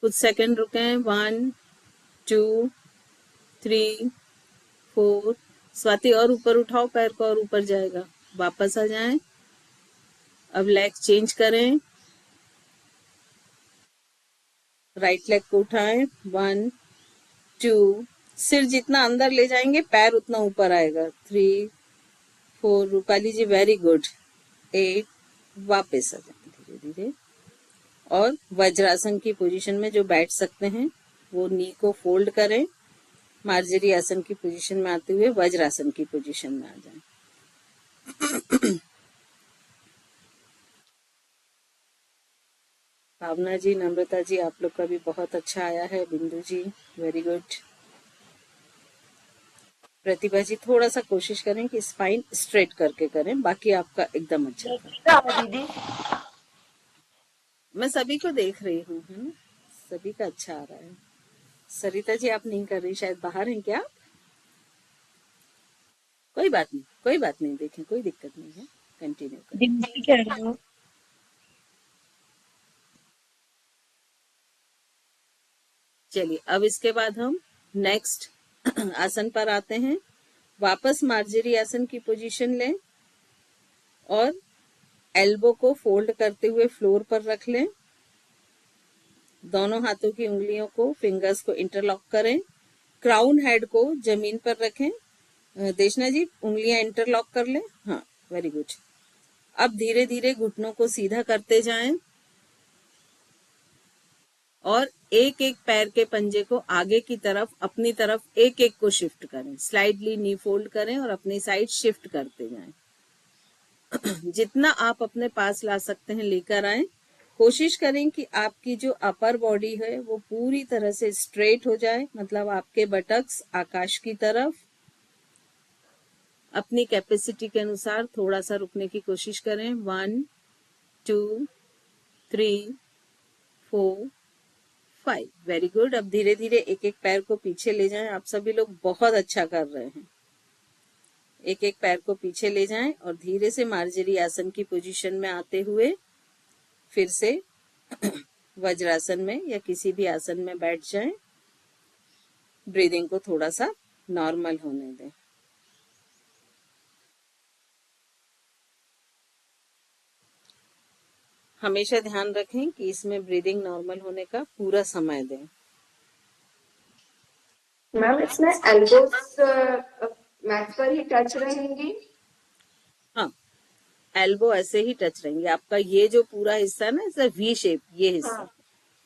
कुछ सेकंड रुकें। 1 2 3 4। स्वाति और ऊपर उठाओ, पैर को और ऊपर जाएगा। वापस आ जाएं। अब लेग चेंज करें, राइट लेग को उठाएं। 1 2। सिर जितना अंदर ले जाएंगे पैर उतना ऊपर आएगा। 3 4। रूपाली जी वेरी गुड। 8। वापस आ जाएं धीरे धीरे। और वज्रासन की पोजीशन में जो बैठ सकते हैं वो नी को फोल्ड करें। मार्जरी आसन की पोजीशन में आते हुए वज्रासन की पोजीशन में आ जाएं। भावना जी, नम्रता जी, आप लोग का भी बहुत अच्छा आया है। बिंदु जी वेरी गुड। प्रतिभा जी थोड़ा सा कोशिश करें कि स्पाइन स्ट्रेट करके करें, बाकी आपका एकदम अच्छा था। दीदी मैं सभी को देख रही हूँ, है ना, सभी का अच्छा आ रहा है। सरिता जी आप नहीं कर रही, शायद बाहर हैं क्या? कोई बात नहीं, कोई बात नहीं, देखें कोई दिक्कत नहीं है, कंटिन्यू करें। डिम्पल कह रहे हो? चलिए अब इसके बाद हम नेक्स्ट आसन पर आते हैं। वापस मार्जरी आसन की पोजीशन लें और एल्बो को फोल्ड करते हुए फ्लोर पर रख लें। दोनों हाथों की उंगलियों को, फिंगर्स को इंटरलॉक करें। क्राउन हेड को जमीन पर रखें। देशना जी उंगलियां इंटरलॉक कर लें। हाँ, वेरी गुड। अब धीरे धीरे घुटनों को सीधा करते जाएं और एक एक पैर के पंजे को आगे की तरफ, अपनी तरफ एक एक को शिफ्ट करें। स्लाइडली नी फोल्ड करें और अपनी साइड शिफ्ट करते जाएं। जितना आप अपने पास ला सकते हैं लेकर आए। कोशिश करें कि आपकी जो अपर बॉडी है वो पूरी तरह से स्ट्रेट हो जाए, मतलब आपके बटक्स आकाश की तरफ। अपनी कैपेसिटी के अनुसार थोड़ा सा रुकने की कोशिश करें। 1 2 3 4 5। Very good. अब धीरे धीरे एक एक पैर को पीछे ले जाएं। आप सभी लोग बहुत अच्छा कर रहे हैं। एक एक पैर को पीछे ले जाएं और धीरे से मार्जरी आसन की पोजीशन में आते हुए फिर से वज्रासन में या किसी भी आसन में बैठ जाएं। ब्रीदिंग को थोड़ा सा नॉर्मल होने दें। हमेशा ध्यान रखें कि इसमें ब्रीदिंग नॉर्मल होने का पूरा समय दें। मैम इसमें एल्बोस मैट पर ही टच रहेंगी? हाँ, एल्बो ऐसे ही टच रहेंगे। आपका ये जो पूरा हिस्सा है ना, ऐसा वी शेप, ये हिस्सा, हाँ,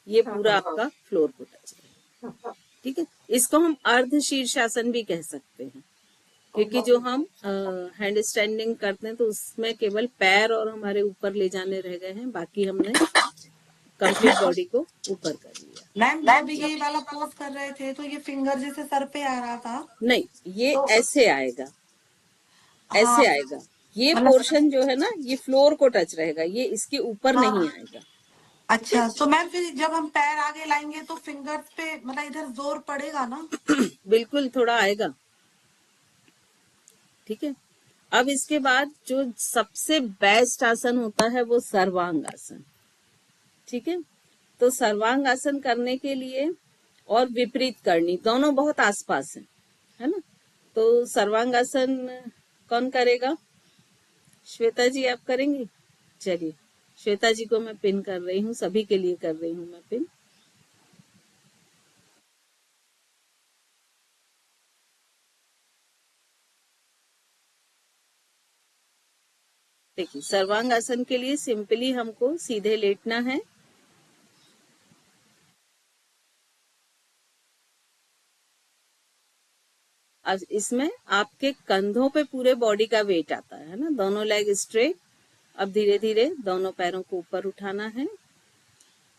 ये पूरा आपका फ्लोर को टच रहेगा। ठीक है, इसको हम अर्ध शीर्षासन भी कह सकते हैं, क्योंकि जो हम हैंड स्टैंडिंग करते हैं तो उसमें केवल पैर और हमारे ऊपर ले जाने रह गए हैं, बाकी हमने कंप्लीट बॉडी को ऊपर कर लिया। मैम जब ये वाला पोज कर रहे थे तो ये फिंगर जैसे सर पे आ रहा था। नहीं, ये ऐसे आएगा, हाँ ऐसे आएगा। ये मतलब पोर्शन जो है ना, ये फ्लोर को टच रहेगा, ये इसके ऊपर नहीं हाँ आएगा। अच्छा, तो मैम फिर जब हम पैर आगे लाएंगे तो फिंगर्स पे मतलब इधर जोर पड़ेगा ना? बिल्कुल थोड़ा आएगा। ठीक है, अब इसके बाद जो सबसे बेस्ट आसन होता है वो सर्वांग आसन। ठीक है, तो सर्वांग आसन करने के लिए और विपरीत करनी, दोनों बहुत आसपास है ना। तो सर्वांग आसन कौन करेगा? श्वेता जी आप करेंगी? चलिए, श्वेता जी को मैं पिन कर रही हूँ, सभी के लिए कर रही हूँ मैं पिन। देखिए, सर्वांग आसन के लिए सिंपली हमको सीधे लेटना है। अब इसमें आपके कंधों पे पूरे बॉडी का वेट आता है ना, दोनों लेग स्ट्रेट। अब धीरे धीरे दोनों पैरों को ऊपर उठाना है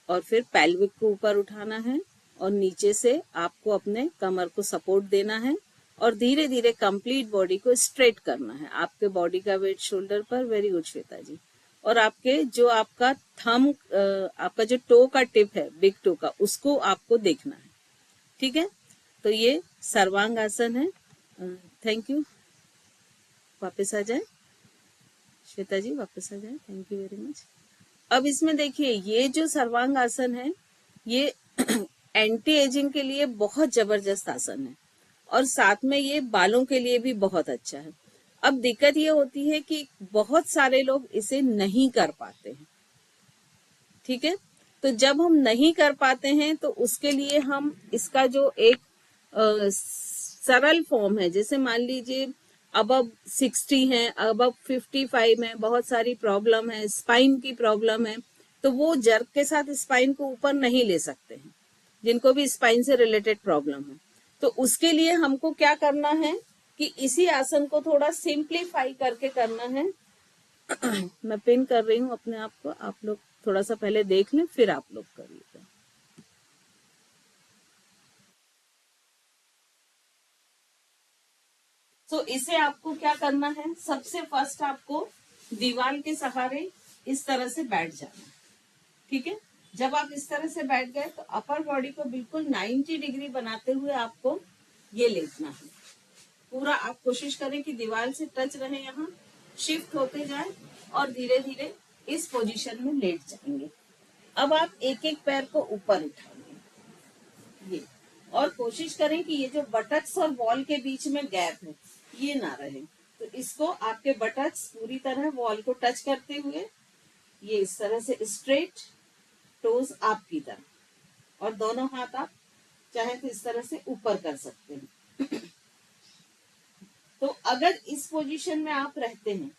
और फिर पेल्विक को ऊपर उठाना है और नीचे से आपको अपने कमर को सपोर्ट देना है और धीरे धीरे कंप्लीट बॉडी को स्ट्रेट करना है। आपके बॉडी का वेट शोल्डर पर। वेरी गुड श्वेता जी। और आपके जो आपका आपका जो टो का टिप है, बिग टो का, उसको आपको देखना है। ठीक है, तो ये सर्वांग आसन है। Thank you. वापस आ जाए श्वेता जी, वापस आ जाए। Thank you very much. अब इसमें देखिए, ये जो सर्वांग आसन है ये एंटी एजिंग के लिए बहुत जबरदस्त आसन है और साथ में ये बालों के लिए भी बहुत अच्छा है। अब दिक्कत ये होती है कि बहुत सारे लोग इसे नहीं कर पाते हैं। ठीक है, तो जब हम नहीं कर पाते हैं तो उसके लिए हम इसका जो एक सरल फॉर्म है, जैसे मान लीजिए अबव 60 है, अबव 55 है, बहुत सारी प्रॉब्लम है, स्पाइन की प्रॉब्लम है, तो वो जर्क के साथ स्पाइन को ऊपर नहीं ले सकते हैं, जिनको भी स्पाइन से रिलेटेड प्रॉब्लम है। तो उसके लिए हमको क्या करना है कि इसी आसन को थोड़ा सिंप्लीफाई करके करना है। मैं पिन कर रही हूँ अपने आप को, आप लोग थोड़ा सा पहले देख लें फिर आप लोग करिएगा। तो इसे आपको क्या करना है, सबसे फर्स्ट आपको दीवार के सहारे इस तरह से बैठ जाना है। ठीक है, जब आप इस तरह से बैठ गए तो अपर बॉडी को बिल्कुल 90 डिग्री बनाते हुए आपको ये लेटना है। पूरा आप कोशिश करें कि दीवार से टच रहे, यहाँ शिफ्ट होते जाए और धीरे धीरे इस पोजीशन में लेट जाएंगे। अब आप एक एक पैर को ऊपर उठाएंगे ये, और कोशिश करें कि ये जो बटक्स और वॉल के बीच में गैप है ये ना रहे। तो इसको आपके बटक्स पूरी तरह वॉल को टच करते हुए ये इस तरह से स्ट्रेट, टोज आपकी तरफ, और दोनों हाथ आप चाहे तो इस तरह से ऊपर कर सकते हैं। तो अगर इस पोजीशन में आप रहते हैं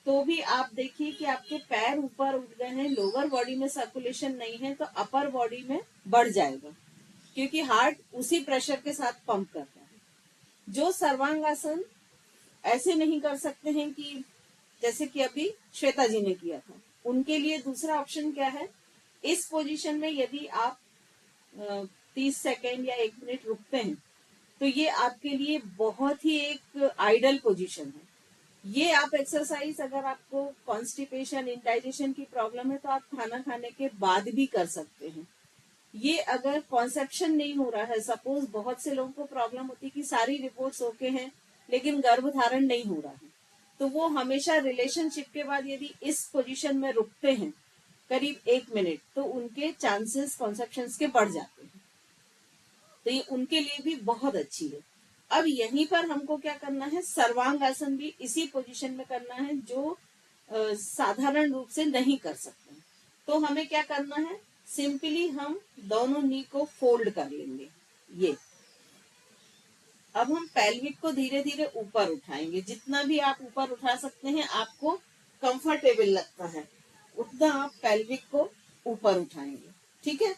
तो भी आप देखिए कि आपके पैर ऊपर उठ गए हैं, लोअर बॉडी में सर्कुलेशन नहीं है, तो अपर बॉडी में बढ़ जाएगा, क्योंकि हार्ट उसी प्रेशर के साथ पंप कर रहा है। जो सर्वांगासन ऐसे नहीं कर सकते हैं कि जैसे कि अभी श्वेता जी ने किया था, उनके लिए दूसरा ऑप्शन क्या है, इस पोजीशन में यदि आप 30 सेकेंड या 1 मिनट रुकते हैं तो ये आपके लिए बहुत ही एक आइडल पोजीशन है। ये आप एक्सरसाइज, अगर आपको कॉन्स्टिपेशन, इंडाइजेशन की प्रॉब्लम है तो आप खाना खाने के बाद भी कर सकते हैं। ये अगर कॉन्सेप्शन नहीं हो रहा है, सपोज बहुत से लोगों को प्रॉब्लम होती है कि सारी रिपोर्ट्स ओके हैं लेकिन गर्भधारण नहीं हो रहा है, तो वो हमेशा रिलेशनशिप के बाद यदि इस पोजीशन में रुकते हैं करीब 1 मिनट तो उनके चांसेस कॉन्सेप्शन के बढ़ जाते हैं। तो ये उनके लिए भी बहुत अच्छी है। अब यहीं पर हमको क्या करना है, सर्वांगासन भी इसी पोजीशन में करना है जो साधारण रूप से नहीं कर सकते। तो हमें क्या करना है, सिंपली हम दोनों नी को फोल्ड कर लेंगे ये। अब हम पेल्विक को धीरे धीरे ऊपर उठाएंगे, जितना भी आप ऊपर उठा सकते हैं, आपको कंफर्टेबल लगता है उतना आप पेल्विक को ऊपर उठाएंगे। ठीक है,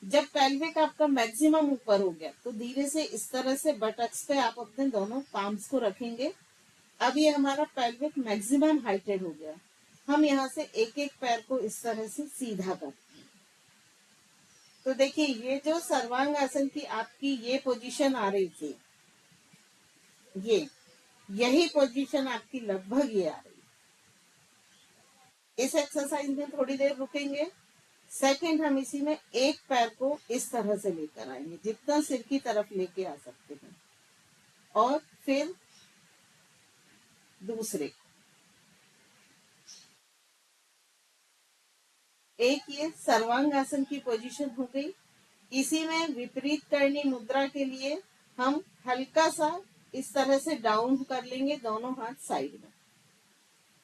जब पेल्विक आपका मैक्सिमम ऊपर हो गया तो धीरे से इस तरह से बटक्स पे आप अपने दोनों पाम्स को रखेंगे। अब ये हमारा पेल्विक मैक्सिमम हाइटेड हो गया। हम यहाँ से एक एक पैर को इस तरह से सीधा करते हैं। तो देखिए, ये जो सर्वांगासन की आपकी ये पोजीशन आ रही थी, यही पोजीशन आपकी लगभग ये आ रही है। इस एक्सरसाइज में थोड़ी देर रुकेंगे। सेकंड, हम इसी में एक पैर को इस तरह से लेकर आएंगे, जितना सिर की तरफ लेके आ सकते हैं, और फिर दूसरे को। एक ये सर्वांगासन की पोजीशन हो गई। इसी में विपरीत करनी मुद्रा के लिए हम हल्का सा इस तरह से डाउन कर लेंगे, दोनों हाथ साइड में।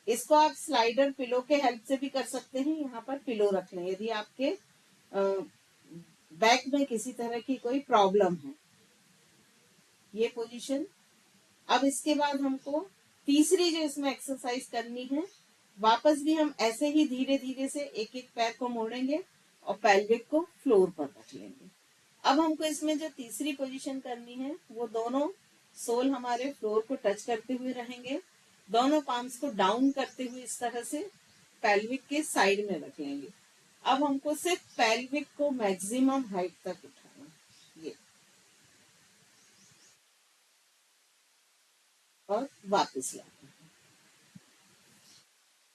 इसको आप स्लाइडर पिलो के हेल्प से भी कर सकते हैं। यहाँ पर पिलो रख लें यदि आपके बैक में किसी तरह की कोई प्रॉब्लम है। ये पोजीशन। अब इसके बाद हमको तीसरी जो इसमें एक्सरसाइज करनी है, वापस भी हम ऐसे ही धीरे धीरे से एक एक पैर को मोड़ेंगे और पेल्विक को फ्लोर पर रख लेंगे। अब हमको इसमें जो तीसरी पोजीशन करनी है, वो दोनों सोल हमारे फ्लोर को टच करते हुए रहेंगे, दोनों पाम्स को डाउन करते हुए इस तरह से पेल्विक के साइड में रख लेंगे। अब हमको सिर्फ पेल्विक को मैक्सिमम हाइट तक उठाना, ये, और वापस लाना।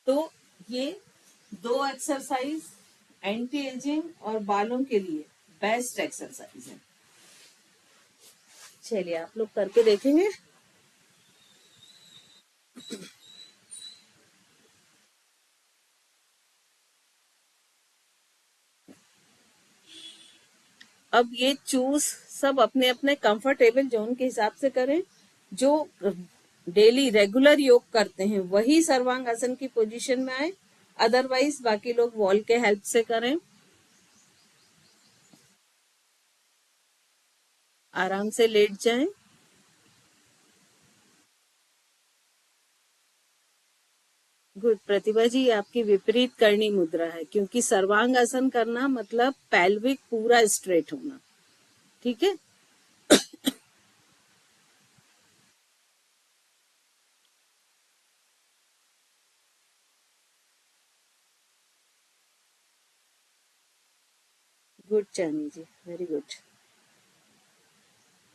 तो ये 2 एक्सरसाइज एंटी एजिंग और बालों के लिए बेस्ट एक्सरसाइज है। चलिए आप लोग करके देखेंगे। अब ये चूज सब अपने अपने कंफर्टेबल जोन के हिसाब से करें। जो डेली रेगुलर योग करते हैं वही सर्वांगासन की पोजीशन में आए, अदरवाइज बाकी लोग वॉल के हेल्प से करें। आराम से लेट जाएं। गुड प्रतिभा जी, आपकी विपरीत करनी मुद्रा है, क्योंकि सर्वांगासन करना मतलब पेल्विक पूरा स्ट्रेट होना। ठीक है, गुड चानी जी, वेरी गुड।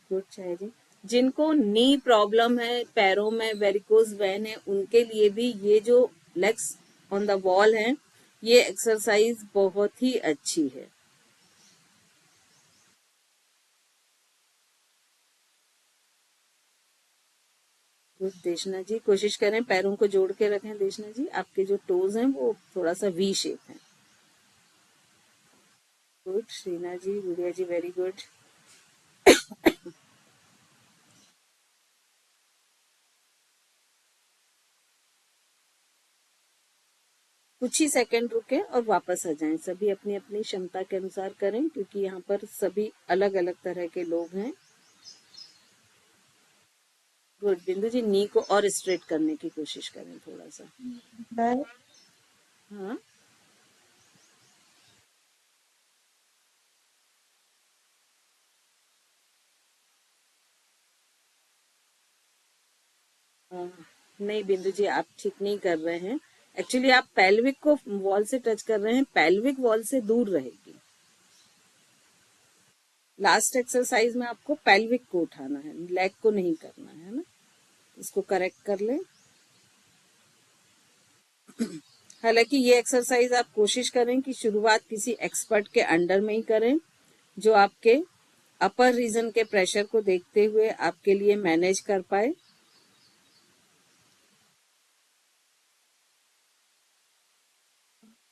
गुड चाय जी। जिनको नी प्रॉब्लम है, पैरों में वेरिकोज वेन है, उनके लिए भी ये जो लेग्स ऑन द वॉल है, ये एक्सरसाइज बहुत ही अच्छी है। गुड देशना जी, कोशिश करें पैरों को जोड़ के रखें देशना जी, आपके जो टोज हैं वो थोड़ा सा वी शेप है। गुड श्रीना जी, गुड़िया जी, वेरी गुड। कुछ ही सेकंड रुके और वापस आ जाएं। सभी अपनी अपनी क्षमता के अनुसार करें, क्योंकि यहाँ पर सभी अलग अलग तरह के लोग हैं। गुड बिंदु जी, नी को और स्ट्रेट करने की कोशिश करें थोड़ा सा। मैम हाँ नहीं बिंदु जी, आप ठीक नहीं कर रहे हैं। एक्चुअली आप पेल्विक को वॉल से टच कर रहे हैं, पेल्विक वॉल से दूर रहेगी। लास्ट एक्सरसाइज में आपको पेल्विक को उठाना है, लेग को नहीं करना है ना। इसको करेक्ट कर ले। हालांकि ये एक्सरसाइज आप कोशिश करें कि शुरुआत किसी एक्सपर्ट के अंडर में ही करें, जो आपके अपर रीजन के प्रेशर को देखते हुए आपके लिए मैनेज कर पाए।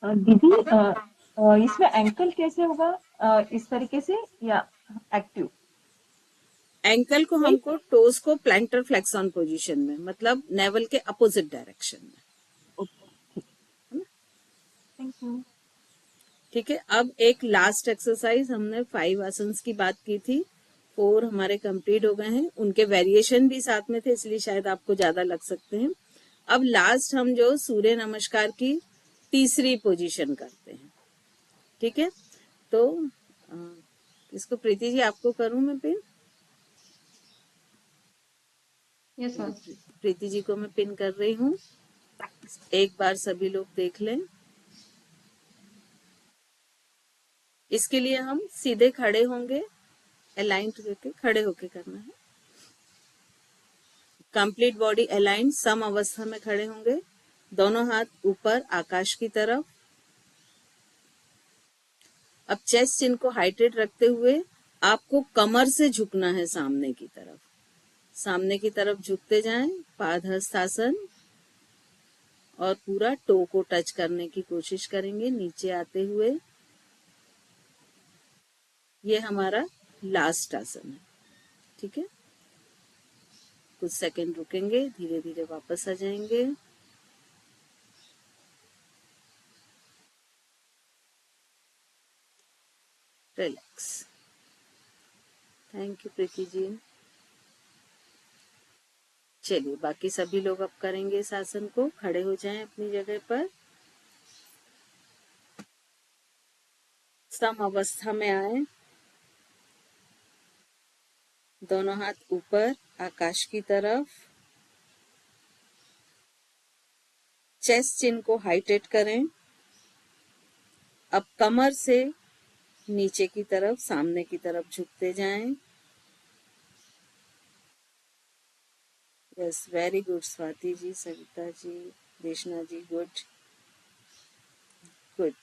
दीदी इसमें एंकल कैसे होगा, इस तरीके से या एक्टिव? एंकल को हमको टोज को प्लैंटर फ्लेक्सॉन पोजीशन में, मतलब नेवल के अपोजिट डायरेक्शन में। Thank you. ठीक है, अब एक लास्ट एक्सरसाइज, हमने 5 आसन्स की बात की थी, 4 हमारे कंप्लीट हो गए हैं। उनके वेरिएशन भी साथ में थे, इसलिए शायद आपको ज्यादा लग सकते हैं। अब लास्ट हम जो सूर्य नमस्कार की तीसरी पोजीशन करते हैं। ठीक है, तो इसको प्रीति जी आपको करूं मैं pin? Yes ma'am. Preeti ji को मैं पिन कर रही हूँ, एक बार सभी लोग देख लें। इसके लिए हम सीधे खड़े होंगे, अलाइन करके खड़े होके करना है। कंप्लीट बॉडी अलाइन, सम अवस्था में खड़े होंगे, दोनों हाथ ऊपर आकाश की तरफ। अब चेस्ट चिन को हाइटेड रखते हुए आपको कमर से झुकना है सामने की तरफ। सामने की तरफ झुकते जाएं, पादहस्तासन, और पूरा टो को टच करने की कोशिश करेंगे नीचे आते हुए। ये हमारा लास्ट आसन है। ठीक है, कुछ सेकंड रुकेंगे, धीरे धीरे वापस आ जाएंगे। Relax. Thank you Preeti ji. चलिए, बाकी सभी लोग अब करेंगे इस आसन को। खड़े हो जाएं अपनी जगह पर, सम अवस्था में आए, दोनों हाथ ऊपर आकाश की तरफ। चेस्ट चिन को हाइटेड करें। अब कमर से नीचे की तरफ, सामने की तरफ झुकते जाएं। यस, वेरी गुड स्वाति जी, सविता जी, देशना जी, गुड गुड।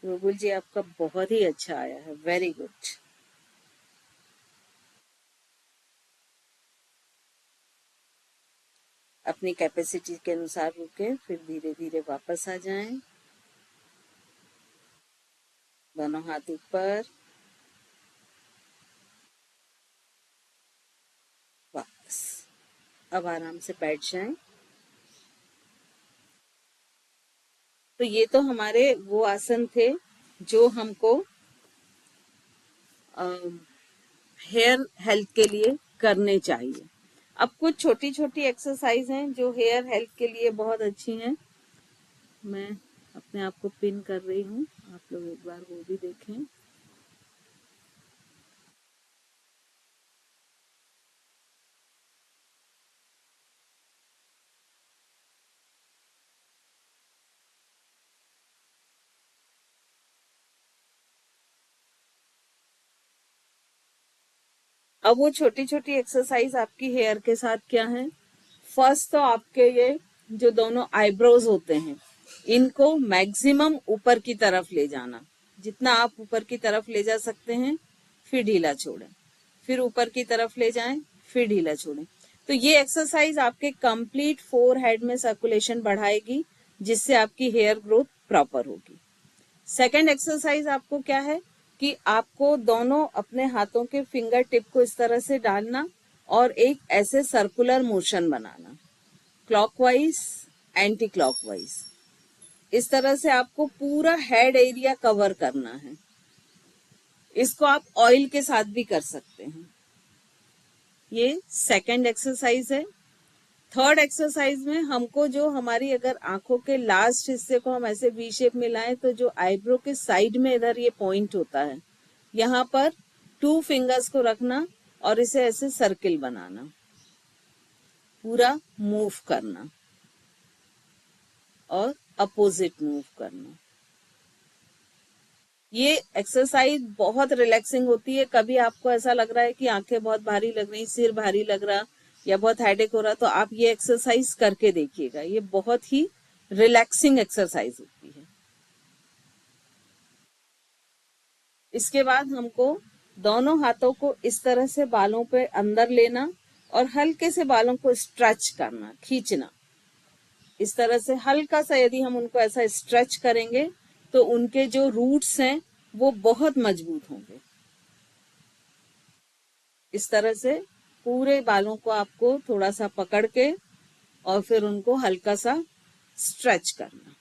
रोबुल जी, आपका बहुत ही अच्छा आया है, वेरी गुड। अपनी कैपेसिटी के अनुसार रुके, फिर धीरे धीरे वापस आ जाएं। दोनों हाथ ऊपर, वापस। अब आराम से बैठ जाएं। तो ये तो हमारे वो आसन थे जो हमको हेयर हेल्थ के लिए करने चाहिए। अब कुछ छोटी छोटी एक्सरसाइज हैं जो हेयर हेल्थ के लिए बहुत अच्छी हैं। मैं अपने आप को पिन कर रही हूँ, आप लोग एक बार वो भी देखें। अब वो छोटी छोटी एक्सरसाइज आपकी हेयर के साथ क्या है? फर्स्ट तो आपके ये जो दोनों आईब्रोज होते हैं, इनको मैक्सिमम ऊपर की तरफ ले जाना। जितना आप ऊपर की तरफ ले जा सकते हैं, फिर ढीला छोड़ें, फिर ऊपर की तरफ ले जाएं, फिर ढीला छोड़ें। तो तो ये एक्सरसाइज आपके कंप्लीट फोरहेड में सर्कुलेशन बढ़ाएगी, जिससे आपकी हेयर ग्रोथ प्रॉपर होगी। सेकंड एक्सरसाइज आपको क्या है कि आपको दोनों अपने हाथों के फिंगर टिप को इस तरह से डालना और एक ऐसे सर्कुलर मोशन बनाना, क्लॉकवाइज एंटी क्लॉकवाइज। इस तरह से आपको पूरा हेड एरिया कवर करना है। इसको आप ऑयल के साथ भी कर सकते हैं। ये सेकंड एक्सरसाइज है। थर्ड एक्सरसाइज में हमको जो हमारी अगर आंखों के लास्ट हिस्से को हम ऐसे वी शेप में लाएं तो जो आईब्रो के साइड में इधर ये पॉइंट होता है, यहाँ पर 2 फिंगर्स को रखना और इसे ऐसे सर्किल बनाना, पूरा मूव करना और अपोजिट मूव करना। ये एक्सरसाइज बहुत रिलैक्सिंग होती है। कभी आपको ऐसा लग रहा है कि आंखें बहुत भारी लग रही, सिर भारी लग रहा या बहुत हेडेक हो रहा, तो आप ये एक्सरसाइज करके देखिएगा। ये बहुत ही रिलैक्सिंग एक्सरसाइज होती है। इसके बाद हमको दोनों हाथों को इस तरह से बालों पे अंदर लेना और हल्के से बालों को स्ट्रेच करना, खींचना। इस तरह से हल्का सा यदि हम उनको ऐसा स्ट्रेच करेंगे तो उनके जो रूट्स हैं वो बहुत मजबूत होंगे। इस तरह से पूरे बालों को आपको थोड़ा सा पकड़ के और फिर उनको हल्का सा स्ट्रेच करना।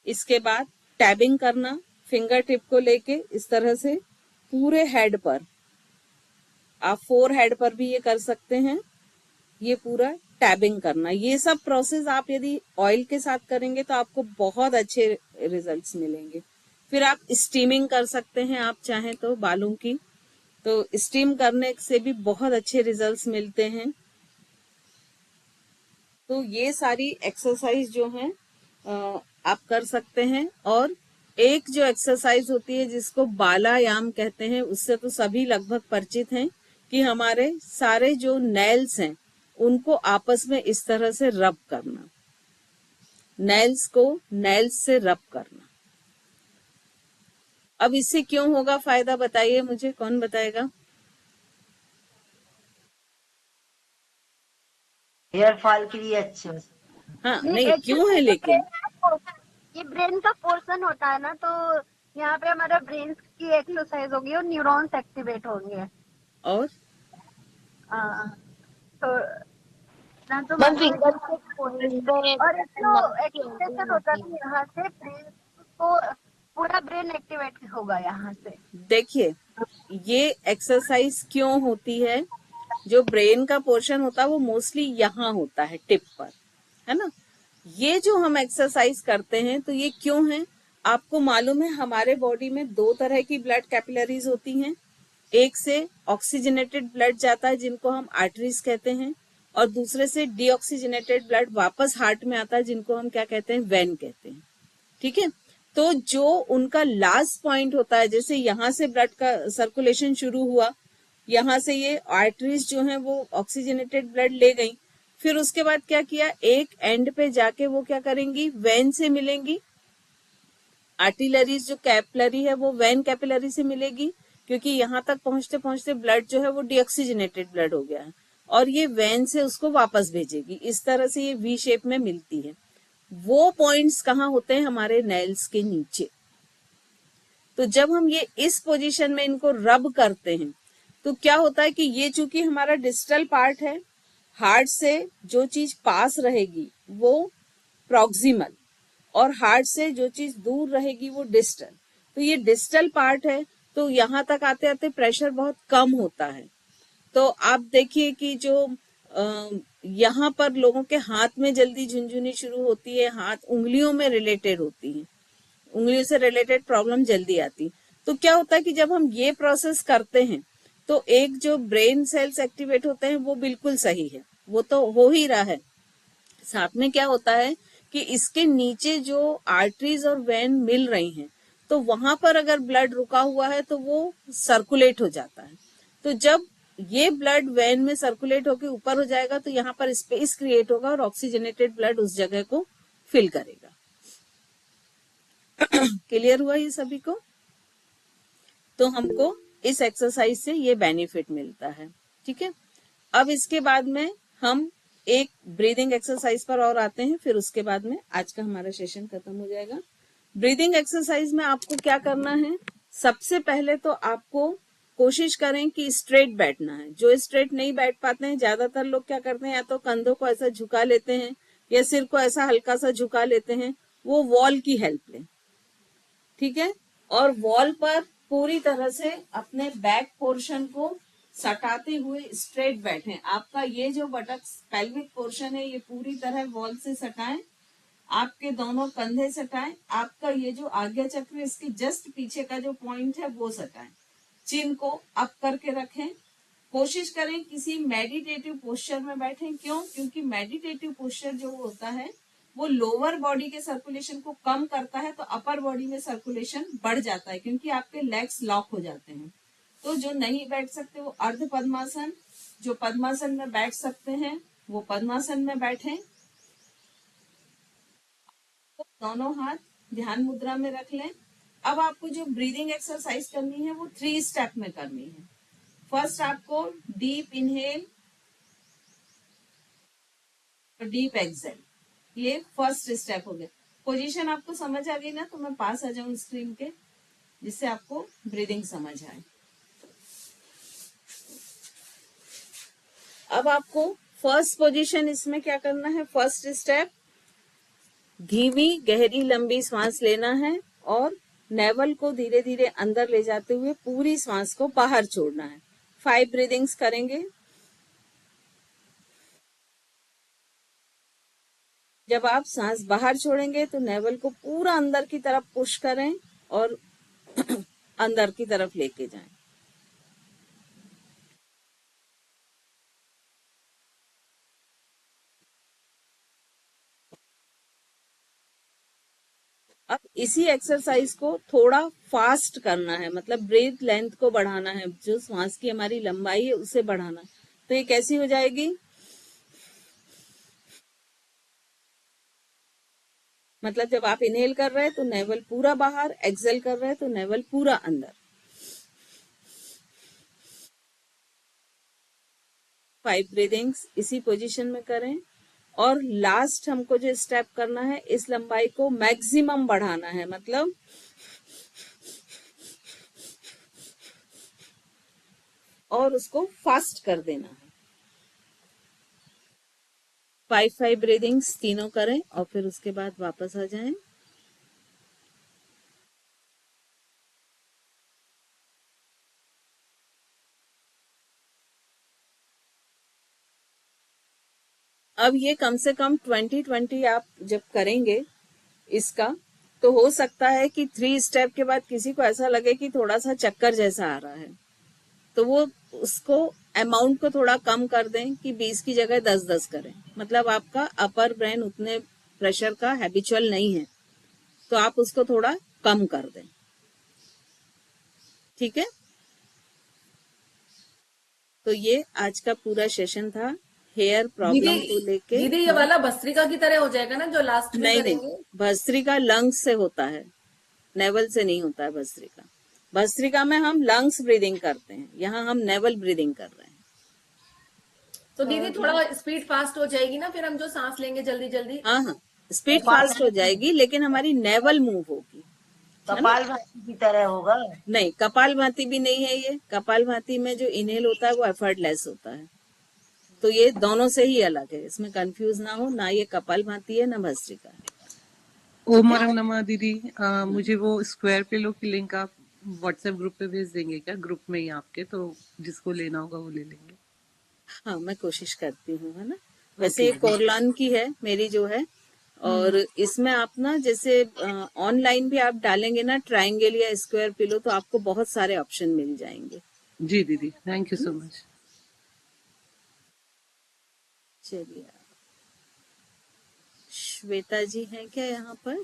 इसके बाद टैबिंग करना, फिंगर टिप को लेके इस तरह से पूरे हेड पर, आप 4 हेड पर भी ये कर सकते हैं। ये पूरा टैबिंग करना। ये सब प्रोसेस आप यदि ऑयल के साथ करेंगे तो आपको बहुत अच्छे रिजल्ट्स मिलेंगे। फिर आप स्टीमिंग कर सकते हैं, आप चाहें तो बालों की, तो स्टीम करने से भी बहुत अच्छे रिजल्ट्स मिलते हैं। तो ये सारी एक्सरसाइज जो हैं आप कर सकते हैं। और एक जो एक्सरसाइज होती है जिसको बालायाम कहते हैं, उससे तो सभी लगभग परिचित हैं कि हमारे सारे जो नेल्स हैं उनको आपस में इस तरह से रब करना, नेल्स को नेल्स से रब करना। अब इससे क्यों होगा फायदा, बताइए मुझे, कौन बताएगा? हेयर फॉल के लिए अच्छे हो। हाँ, नहीं, नहीं क्यों है लेकिन ये ब्रेन का पोर्शन होता है ना, तो यहाँ पे हमारा ब्रेन की एक्सरसाइज होगी और न्यूरॉन्स एक्टिवेट होंगे। और तो ना तो मैम मतलब फिंगर से और एक जो एक्टिवेशन होता है यहाँ से ब्रेन को, पूरा ब्रेन एक्टिवेट होगा यहाँ से। देखिए ये एक्सरसाइज क्यों होती है, जो ब्रेन का पोर्शन होता है वो मोस्टली यहाँ होता है, टिप पर, है ना। ये जो हम एक्सरसाइज करते हैं तो ये क्यों है, आपको मालूम है हमारे बॉडी में 2 तरह की ब्लड कैपिलरीज होती हैं। एक से ऑक्सीजनेटेड ब्लड जाता है जिनको हम आर्टरीज कहते हैं, और दूसरे से डीऑक्सीजनेटेड ब्लड वापस हार्ट में आता है जिनको हम क्या कहते हैं, वेन कहते हैं। ठीक है, तो जो उनका लास्ट पॉइंट होता है, जैसे यहाँ से ब्लड का सर्कुलेशन शुरू हुआ, यहाँ से ये आर्टरीज जो हैं वो ऑक्सीजनेटेड ब्लड ले गई, फिर उसके बाद क्या किया, एक एंड पे जाके वो क्या करेंगी, वेन से मिलेंगी। आर्टिलरीज जो कैपिलरी है वो वेन कैपिलरी से मिलेगी, क्योंकि यहाँ तक पहुंचते पहुंचते ब्लड जो है वो डीऑक्सीजनेटेड ब्लड हो गया है, और ये वेन से उसको वापस भेजेगी। इस तरह से ये वी शेप में मिलती है। वो पॉइंट्स कहाँ होते हैं, हमारे नेल्स के नीचे। तो जब हम ये इस पोजीशन में इनको रब करते हैं तो क्या होता है कि ये चूंकि हमारा डिस्टल पार्ट है, हार्ट से जो चीज पास रहेगी वो प्रॉक्सिमल, और हार्ट से जो चीज दूर रहेगी वो डिस्टल। तो ये डिस्टल पार्ट है, तो यहाँ तक आते आते प्रेशर बहुत कम होता है। तो आप देखिए कि जो यहाँ पर लोगों के हाथ में जल्दी झुनझुनी शुरू होती है, हाथ उंगलियों में रिलेटेड होती है, उंगलियों से रिलेटेड प्रॉब्लम जल्दी आती। तो क्या होता है कि जब हम ये प्रोसेस करते हैं तो एक जो ब्रेन सेल्स एक्टिवेट होते हैं वो बिल्कुल सही है, वो तो हो ही रहा है। साथ में क्या होता है कि इसके नीचे जो आर्टरीज और वेन मिल रही हैं, तो वहां पर अगर ब्लड रुका हुआ है तो वो सर्कुलेट हो जाता है। तो जब ये ब्लड वेन में सर्कुलेट होकर ऊपर हो जाएगा तो यहाँ पर स्पेस क्रिएट होगा और ऑक्सीजनेटेड ब्लड उस जगह को फिल करेगा। क्लियर हुआ ये सभी को? तो हमको इस एक्सरसाइज से ये बेनिफिट मिलता है। ठीक है, अब इसके बाद में हम एक ब्रीदिंग एक्सरसाइज पर और आते हैं, फिर उसके बाद में आज का हमारा सेशन खत्म हो जाएगा। ब्रीदिंग एक्सरसाइज में आपको क्या करना है, सबसे पहले तो आपको कोशिश करें कि स्ट्रेट बैठना है। जो स्ट्रेट नहीं बैठ पाते हैं, ज्यादातर लोग क्या करते हैं, या तो कंधों को ऐसा झुका लेते हैं या सिर को ऐसा हल्का सा झुका लेते हैं, वो वॉल की हेल्प लें। ठीक है, और वॉल पर पूरी तरह से अपने बैक पोर्शन को सटाते हुए स्ट्रेट बैठें। आपका ये जो बटक पेल्विक पोर्शन है, ये पूरी तरह वॉल से सटाएं। आपके दोनों कंधे सटाएं। आपका ये जो आज्ञा चक्र है, इसके जस्ट पीछे का जो पॉइंट है वो सटाएं। चिन को अप करके रखें। कोशिश करें किसी मेडिटेटिव पोस्चर में बैठें। क्यों? क्योंकि मेडिटेटिव पोस्चर जो होता है वो लोअर बॉडी के सर्कुलेशन को कम करता है, तो अपर बॉडी में सर्कुलेशन बढ़ जाता है, क्योंकि आपके लेग्स लॉक हो जाते हैं। तो जो नहीं बैठ सकते वो अर्ध पद्मासन, जो पद्मासन में बैठ सकते हैं वो पद्मासन में बैठें। तो दोनों हाथ ध्यान मुद्रा में रख लें। अब आपको जो ब्रीदिंग एक्सरसाइज करनी है वो 3 स्टेप में करनी है। फर्स्ट आपको डीप इनहेल और डीप एक्सहेल, ये फर्स्ट स्टेप हो गया। पोजीशन आपको समझ आ गई ना, तो मैं पास आ जाऊं स्क्रीन के, जिससे आपको ब्रीदिंग समझ आए। अब आपको फर्स्ट पोजीशन इसमें क्या करना है, फर्स्ट स्टेप धीमी गहरी लंबी सांस लेना है और नेवल को धीरे धीरे अंदर ले जाते हुए पूरी सांस को बाहर छोड़ना है। 5 ब्रीदिंग्स करेंगे। जब आप सांस बाहर छोड़ेंगे तो नेवल को पूरा अंदर की तरफ पुश करें और अंदर की तरफ लेके जाएं। अब इसी एक्सरसाइज को थोड़ा फास्ट करना है, मतलब ब्रीथ लेंथ को बढ़ाना है, जो सांस की हमारी लंबाई है उसे बढ़ाना। तो ये कैसी हो जाएगी, मतलब जब आप इनहेल कर रहे हैं तो नेवल पूरा बाहर, एक्सहेल कर रहे हैं तो नेवल पूरा अंदर। 5 ब्रीदिंग्स इसी पोजीशन में करें। और लास्ट हमको जो स्टेप करना है, इस लंबाई को मैक्सिमम बढ़ाना है, मतलब और उसको फास्ट कर देना है। 5 ब्रीदिंग्स तीनों करें और फिर उसके बाद वापस आ जाएं। अब ये कम से कम 20-20 आप जब करेंगे इसका, तो हो सकता है कि 3 स्टेप के बाद किसी को ऐसा लगे कि थोड़ा सा चक्कर जैसा आ रहा है, तो वो उसको अमाउंट को थोड़ा कम कर दें कि 20 की जगह 10-10 करें। मतलब आपका अपर ब्रेन उतने प्रेशर का हैबिचुअल नहीं है, तो आप उसको थोड़ा कम कर दें। ठीक है, तो ये आज का पूरा सेशन था हेयर प्रॉब्लम को लेके। दीदी ये वाला भस्त्रिका की तरह हो जाएगा ना, जो लास्ट में नहीं करेंगे? नहीं, भस्त्रिका लंग्स से होता है, नेवल से नहीं होता है भस्त्रिका। भस्त्रिका में हम लंग्स ब्रीदिंग करते हैं, यहाँ हम नेवल ब्रीदिंग कर रहे हैं। तो दीदी थोड़ा स्पीड फास्ट हो जाएगी ना, फिर हम जो सांस लेंगे जल्दी जल्दी। हाँ हाँ, स्पीड फास्ट हो जाएगी, लेकिन हमारी नेवल मूव होगी। कपालभाति की तरह होगा? नहीं, कपालभाति भी नहीं है ये। कपालभाति में जो इनहेल होता है वो एफर्टलेस होता है, तो ये दोनों से ही अलग है, इसमें कंफ्यूज ना हो। ना ये कपालभाति है ना भस्त्रिका है। ओम नमः दीदी, मुझे वो स्क्वायर पिलो की लिंक आप व्हाट्सएप ग्रुप पे भेज देंगे क्या? ग्रुप में ही आपके, तो जिसको लेना होगा वो ले लेंगे। हाँ, मैं कोशिश करती हूँ, है ना। वैसे ये कोरलान की है मेरी जो है, और इसमें आप ना जैसे ऑनलाइन भी आप डालेंगे ना ट्रायंगल या स्क्वायर पिलो, तो आपको बहुत सारे ऑप्शन मिल जाएंगे। जी दीदी, थैंक यू सो मच। चलिए, श्वेता जी हैं क्या यहाँ पर?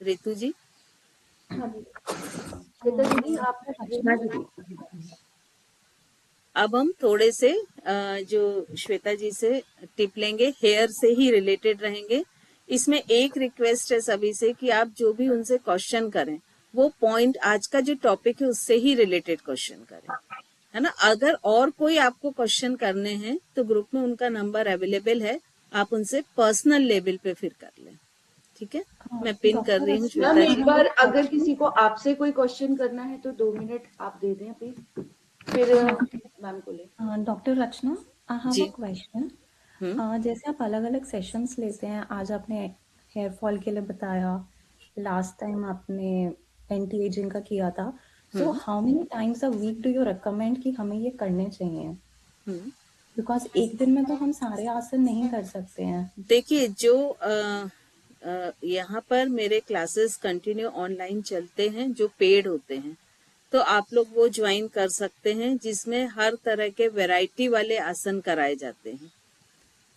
रितु जी? अब हम थोड़े से जो श्वेता जी से टिप लेंगे, हेयर से ही रिलेटेड रहेंगे। इसमें एक रिक्वेस्ट है सभी से कि आप जो भी उनसे क्वेश्चन करें वो पॉइंट आज का जो टॉपिक है उससे ही रिलेटेड क्वेश्चन करें, है ना। अगर और कोई आपको क्वेश्चन करने हैं तो ग्रुप में उनका नंबर अवेलेबल है, आप उनसे पर्सनल लेवल पे फिर कर लें, ठीक है। मैं पिन कर रही हूँ मैम श्वेता एक जी। बार अगर किसी को आपसे कोई क्वेश्चन करना है तो 2 मिनट आप दे दें प्लीज, फिर मैम को ले। डॉक्टर रचना, आई हैव जी। A question. हम्म जैसे आप अलग अलग सेशंस लेते हैं, आज आपने हेयर फॉल के लिए बताया, लास्ट टाइम आपने एंटी एजिंग का किया था, so how many times a week do you recommend कि हमें ये करने चाहिए? बिकॉज एक दिन में तो हम सारे आसन नहीं कर सकते हैं। देखिए, जो यहाँ पर मेरे क्लासेस कंटिन्यू ऑनलाइन चलते हैं जो पेड होते हैं, तो आप लोग वो ज्वाइन कर सकते हैं, जिसमें हर तरह के वैरायटी वाले आसन कराए जाते हैं।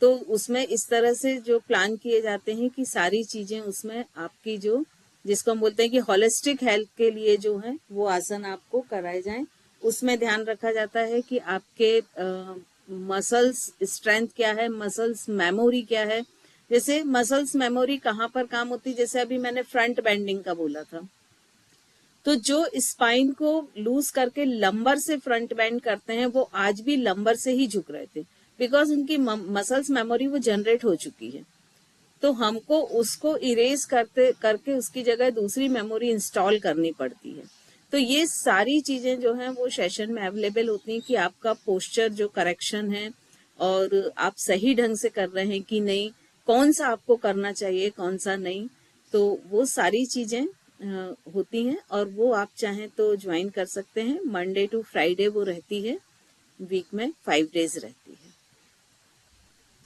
तो उसमें इस तरह से जो प्लान किए जाते हैं कि सारी चीजें उसमें आपकी जो जिसको हम बोलते हैं कि होलिस्टिक हेल्थ के लिए जो है वो आसन आपको कराए जाएं। उसमें ध्यान रखा जाता है कि आपके मसल्स स्ट्रेंथ क्या है, मसल्स मेमोरी क्या है। जैसे मसल्स मेमोरी कहाँ पर काम होती है, जैसे अभी मैंने फ्रंट बेंडिंग का बोला था, तो जो स्पाइन को लूज करके लंबर से फ्रंट बेंड करते हैं वो आज भी लंबर से ही झुक रहे थे, बिकॉज उनकी मसल्स मेमोरी वो जनरेट हो चुकी है। तो हमको उसको इरेज करके उसकी जगह दूसरी मेमोरी इंस्टॉल करनी पड़ती है। तो ये सारी चीजें जो हैं वो सेशन में अवेलेबल होती हैं कि आपका पोस्चर जो करेक्शन है और आप सही ढंग से कर रहे हैं कि नहीं, कौन सा आपको करना चाहिए कौन सा नहीं, तो वो सारी चीजें होती हैं। और वो आप चाहें तो ज्वाइन कर सकते हैं। मंडे टू फ्राइडे वो रहती है, वीक में 5 डेज रहती है।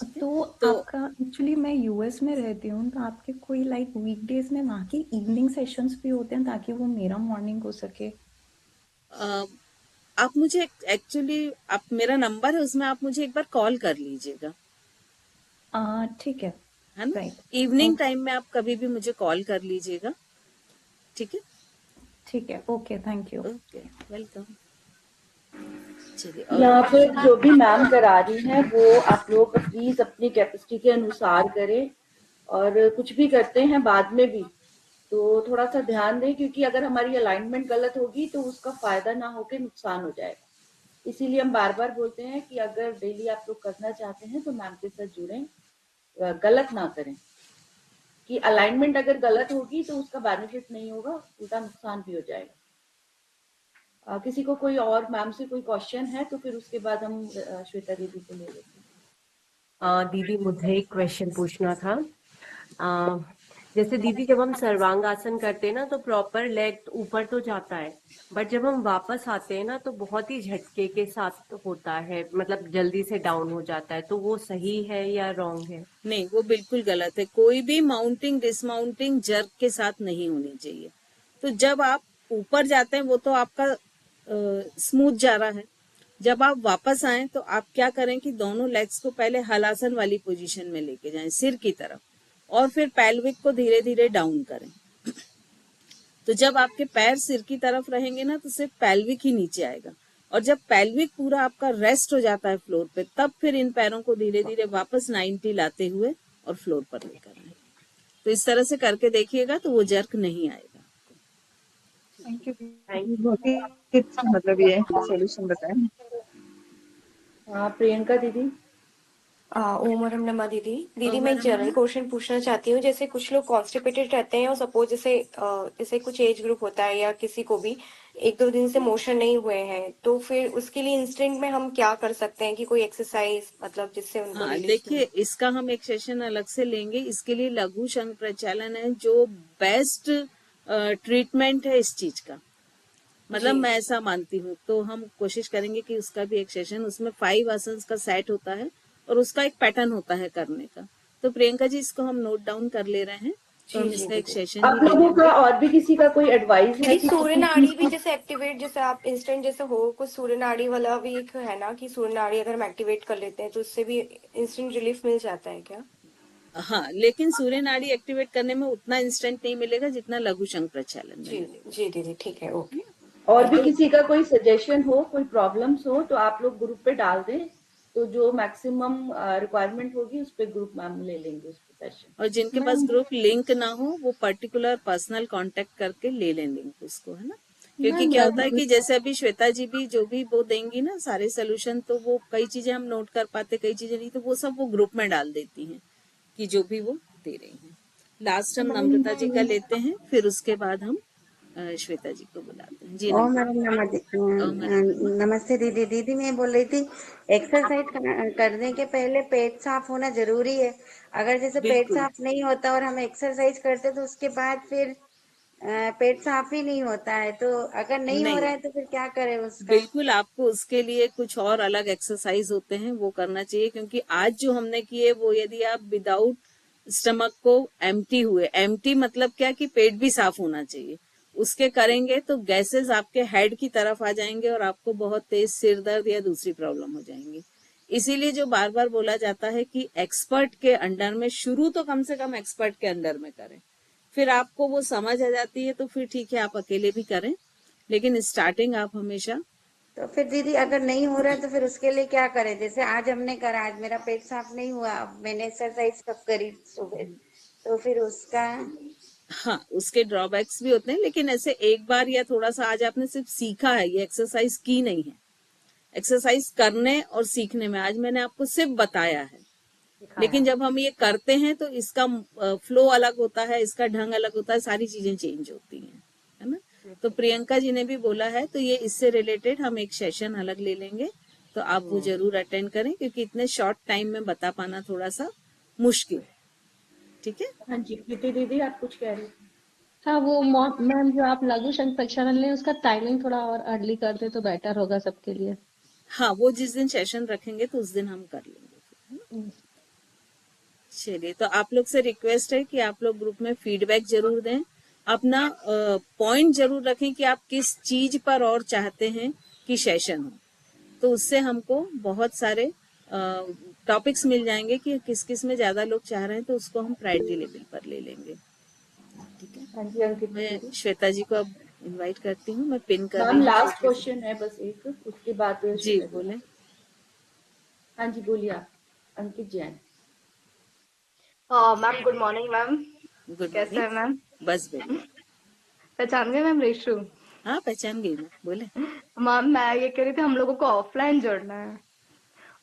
तो आपका एक्चुअली मैं यूएस में रहती हूँ, तो आपके कोई लाइक वीकडेज में वहाँ के इवनिंग सेशंस भी होते हैं ताकि वो मेरा मॉर्निंग हो सके? आप मुझे एक्चुअली आप मेरा नंबर है उसमें आप मुझे एक बार कॉल कर लीजिएगा, ठीक है है ना। राइट, इवनिंग टाइम में आप कभी भी मुझे कॉल कर लीजिएगा, ठीक है। ठीक है, okay, thank you. Okay, welcome. चलिए, यहाँ पे जो भी मैम करा रही हैं वो आप लोग प्लीज अपनी कैपेसिटी के अनुसार करें, और कुछ भी करते हैं बाद में भी तो थोड़ा सा ध्यान दें, क्योंकि अगर हमारी अलाइनमेंट गलत होगी तो उसका फायदा ना होके नुकसान हो जाएगा। इसीलिए हम बार बार बोलते हैं कि अगर डेली आप लोग करना चाहते हैं तो मैम के साथ जुड़ें, गलत ना करें, कि अलाइनमेंट अगर गलत होगी तो उसका बेनिफिट नहीं होगा, उल्टा नुकसान भी हो जाएगा। किसी को कोई और मैम से कोई क्वेश्चन है तो फिर उसके बाद हम श्वेता दीदी को ले लेते हैं। दीदी मुझे एक क्वेश्चन पूछना था। जैसे दीदी जब हम सर्वांगासन करते हैं ना तो प्रॉपर लेग ऊपर तो जाता है, बट जब हम वापस आते हैं ना तो बहुत ही झटके के साथ होता है, मतलब जल्दी से डाउन हो जाता है, तो वो सही है या रॉन्ग है? नहीं, वो बिल्कुल गलत है। कोई भी माउंटिंग डिसमाउंटिंग जर्क के साथ नहीं होनी चाहिए। तो जब आप ऊपर जाते हैं वो तो आपका स्मूथ जा रहा है। जब आप वापस आए तो आप क्या करें कि दोनों लेग्स को पहले हलासन वाली पोजीशन में लेके जाएं सिर की तरफ, और फिर पेल्विक को धीरे धीरे डाउन करें। तो जब आपके पैर सिर की तरफ रहेंगे ना तो सिर्फ पेल्विक ही नीचे आएगा, और जब पेल्विक पूरा आपका रेस्ट हो जाता है फ्लोर पे, तब फिर इन पैरों को धीरे धीरे वापस 90 लाते हुए और फ्लोर पर लेकर आए। तो इस तरह से करके देखिएगा तो वो जर्क नहीं आएगा। थैंक यू, बहुत ही अच्छा मतलब ये सॉल्यूशन बताया। हाँ प्रियंका दीदी। ओम नमा दीदी मैं एक जनरल क्वेश्चन पूछना चाहती हूँ। जैसे कुछ लोग कॉन्स्टिपेटेड रहते हैं और सपोज जैसे कुछ एज ग्रुप होता है या किसी को भी 1-2 दिन से मोशन नहीं हुए हैं, तो फिर उसके लिए इंस्टेंट में हम क्या कर सकते हैं कि कोई एक्सरसाइज मतलब जिससे उनको हाँ, देखिए इसका हम एक सेशन अलग से लेंगे। इसके लिए लघु शंख प्रचालन है जो बेस्ट ट्रीटमेंट है इस चीज का, मतलब मैं ऐसा मानती हूँ। तो हम कोशिश करेंगे कि उसका भी एक सेशन, उसमें 5 आसन्स का सेट होता है और उसका एक पैटर्न होता है करने का। तो प्रियंका जी इसको हम नोट डाउन कर ले रहे हैं, तो हम इसका एक सेशन आप लोगों का और भी किसी का कोई एडवाइस है कि सूर्य नाड़ी भी जैसे एक्टिवेट, जैसे आप इंस्टेंट जैसे हो कुछ सूर्य नाड़ी वाला भी एक है ना, कि सूर्य नाड़ी अगर हम एक्टिवेट कर लेते हैं तो उससे भी इंस्टेंट रिलीफ मिल जाता है क्या? हाँ, लेकिन सूर्य नाड़ी एक्टिवेट करने में उतना इंस्टेंट नहीं मिलेगा जितना लघु शंख प्रचालन में मिलेगा। जी दीदी ठीक है, ओके। और भी किसी का कोई सजेशन हो, कोई प्रॉब्लम्स हो तो आप लोग ग्रुप पे डाल दें, तो जो मैक्सिमम रिक्वायरमेंट होगी उस पे ग्रुप मैम ले लेंगे उस पे। सेशन। और जिनके पास ग्रुप लिंक ना हो वो पर्टिकुलर पर्सनल कांटेक्ट करके ले लें लिंक उसको, है ना। क्योंकि क्या होता है कि जैसे अभी श्वेता जी भी जो भी वो देंगी ना सारे सोल्यूशन, तो वो कई चीजें हम नोट कर पाते, कई चीजें नहीं, तो वो सब वो ग्रुप में डाल देती हैं कि जो भी वो दे रही हैं। लास्ट हम नम्रता जी का लेते हैं, फिर उसके बाद हम श्वेता जी को बुलाते हैं। जी ओ नम्रता। मैडम नमस्ते दीदी। दीदी मैं बोल रही थी एक्सरसाइज करने के पहले पेट साफ होना जरूरी है। अगर जैसे पेट बिल्कुल साफ नहीं होता और हम एक्सरसाइज करते तो उसके बाद फिर पेट साफ ही नहीं होता है, तो अगर नहीं हो नहीं, रहा है तो फिर क्या करें उसका? बिल्कुल आपको उसके लिए कुछ और अलग एक्सरसाइज होते हैं वो करना चाहिए, क्योंकि आज जो हमने किए वो यदि आप विदाउट स्टमक को एम्प्टी हुए, एम्प्टी मतलब क्या कि पेट भी साफ होना चाहिए, उसके करेंगे तो गैसेस आपके हेड की तरफ आ जाएंगे और आपको बहुत तेज सिर दर्द या दूसरी प्रॉब्लम हो जाएंगी। इसीलिए जो बार बार बोला जाता है कि एक्सपर्ट के अंडर में शुरू तो कम से कम एक्सपर्ट के अंडर में करें, फिर आपको वो समझ आ जाती है तो फिर ठीक है आप अकेले भी करें, लेकिन स्टार्टिंग आप हमेशा। तो फिर दीदी अगर नहीं हो रहा है तो फिर उसके लिए क्या करें? जैसे आज हमने करा, आज मेरा पेट साफ नहीं हुआ, अब मैंने एक्सरसाइज सब करी सुबह, तो फिर उसका हाँ, उसके ड्रॉबैक्स भी होते हैं, लेकिन ऐसे एक बार या थोड़ा सा आज आपने सिर्फ सीखा है, ये एक्सरसाइज की नहीं है। एक्सरसाइज करने और सीखने में आज मैंने आपको सिर्फ बताया है, लेकिन जब हम ये करते हैं तो इसका फ्लो अलग होता है, इसका ढंग अलग होता है, सारी चीजें चेंज होती हैं, है ना। तो प्रियंका जी ने भी बोला है, तो ये इससे रिलेटेड हम एक सेशन अलग ले लेंगे, तो आप वो जरूर अटेंड करें, क्योंकि इतने शॉर्ट टाइम में बता पाना थोड़ा सा मुश्किल है। ठीक है। हाँ जी प्रीति दीदी आप कुछ कह रही थी। हाँ वो मैम जो आप लघु शंख प्रक्षालन लें उसका टाइमिंग थोड़ा और अर्ली कर दे तो बेटर होगा सबके लिए। हाँ, वो जिस दिन सेशन रखेंगे तो उस दिन हम कर लेंगे। चलिए, तो आप लोग से रिक्वेस्ट है कि आप लोग ग्रुप में फीडबैक जरूर दें, अपना पॉइंट जरूर रखें कि आप किस चीज पर और चाहते हैं कि सेशन हो, तो उससे हमको बहुत सारे टॉपिक्स मिल जाएंगे कि किस किस में ज्यादा लोग चाह रहे हैं, तो उसको हम प्रायोरिटी लेवल पर ले लेंगे। ठीक है। हाँ जी अंकित मैं श्वेता जी को अब इनवाइट करती हूँ, मैं पिन कर रही मैम हूँ। लास्ट क्वेश्चन है बस एक, उसके बाद जी बोले। हाँ जी बोलिए आप। Ankit Jain. Ma'am good morning ma'am. Good कैसे हैं मैम? बस बढ़िया। पहचान गए मैम रेशु? हाँ पहचान गई मैं, बोले। मैम मैं ये कह रही थी हम लोगों को ऑफलाइन जुड़ना है,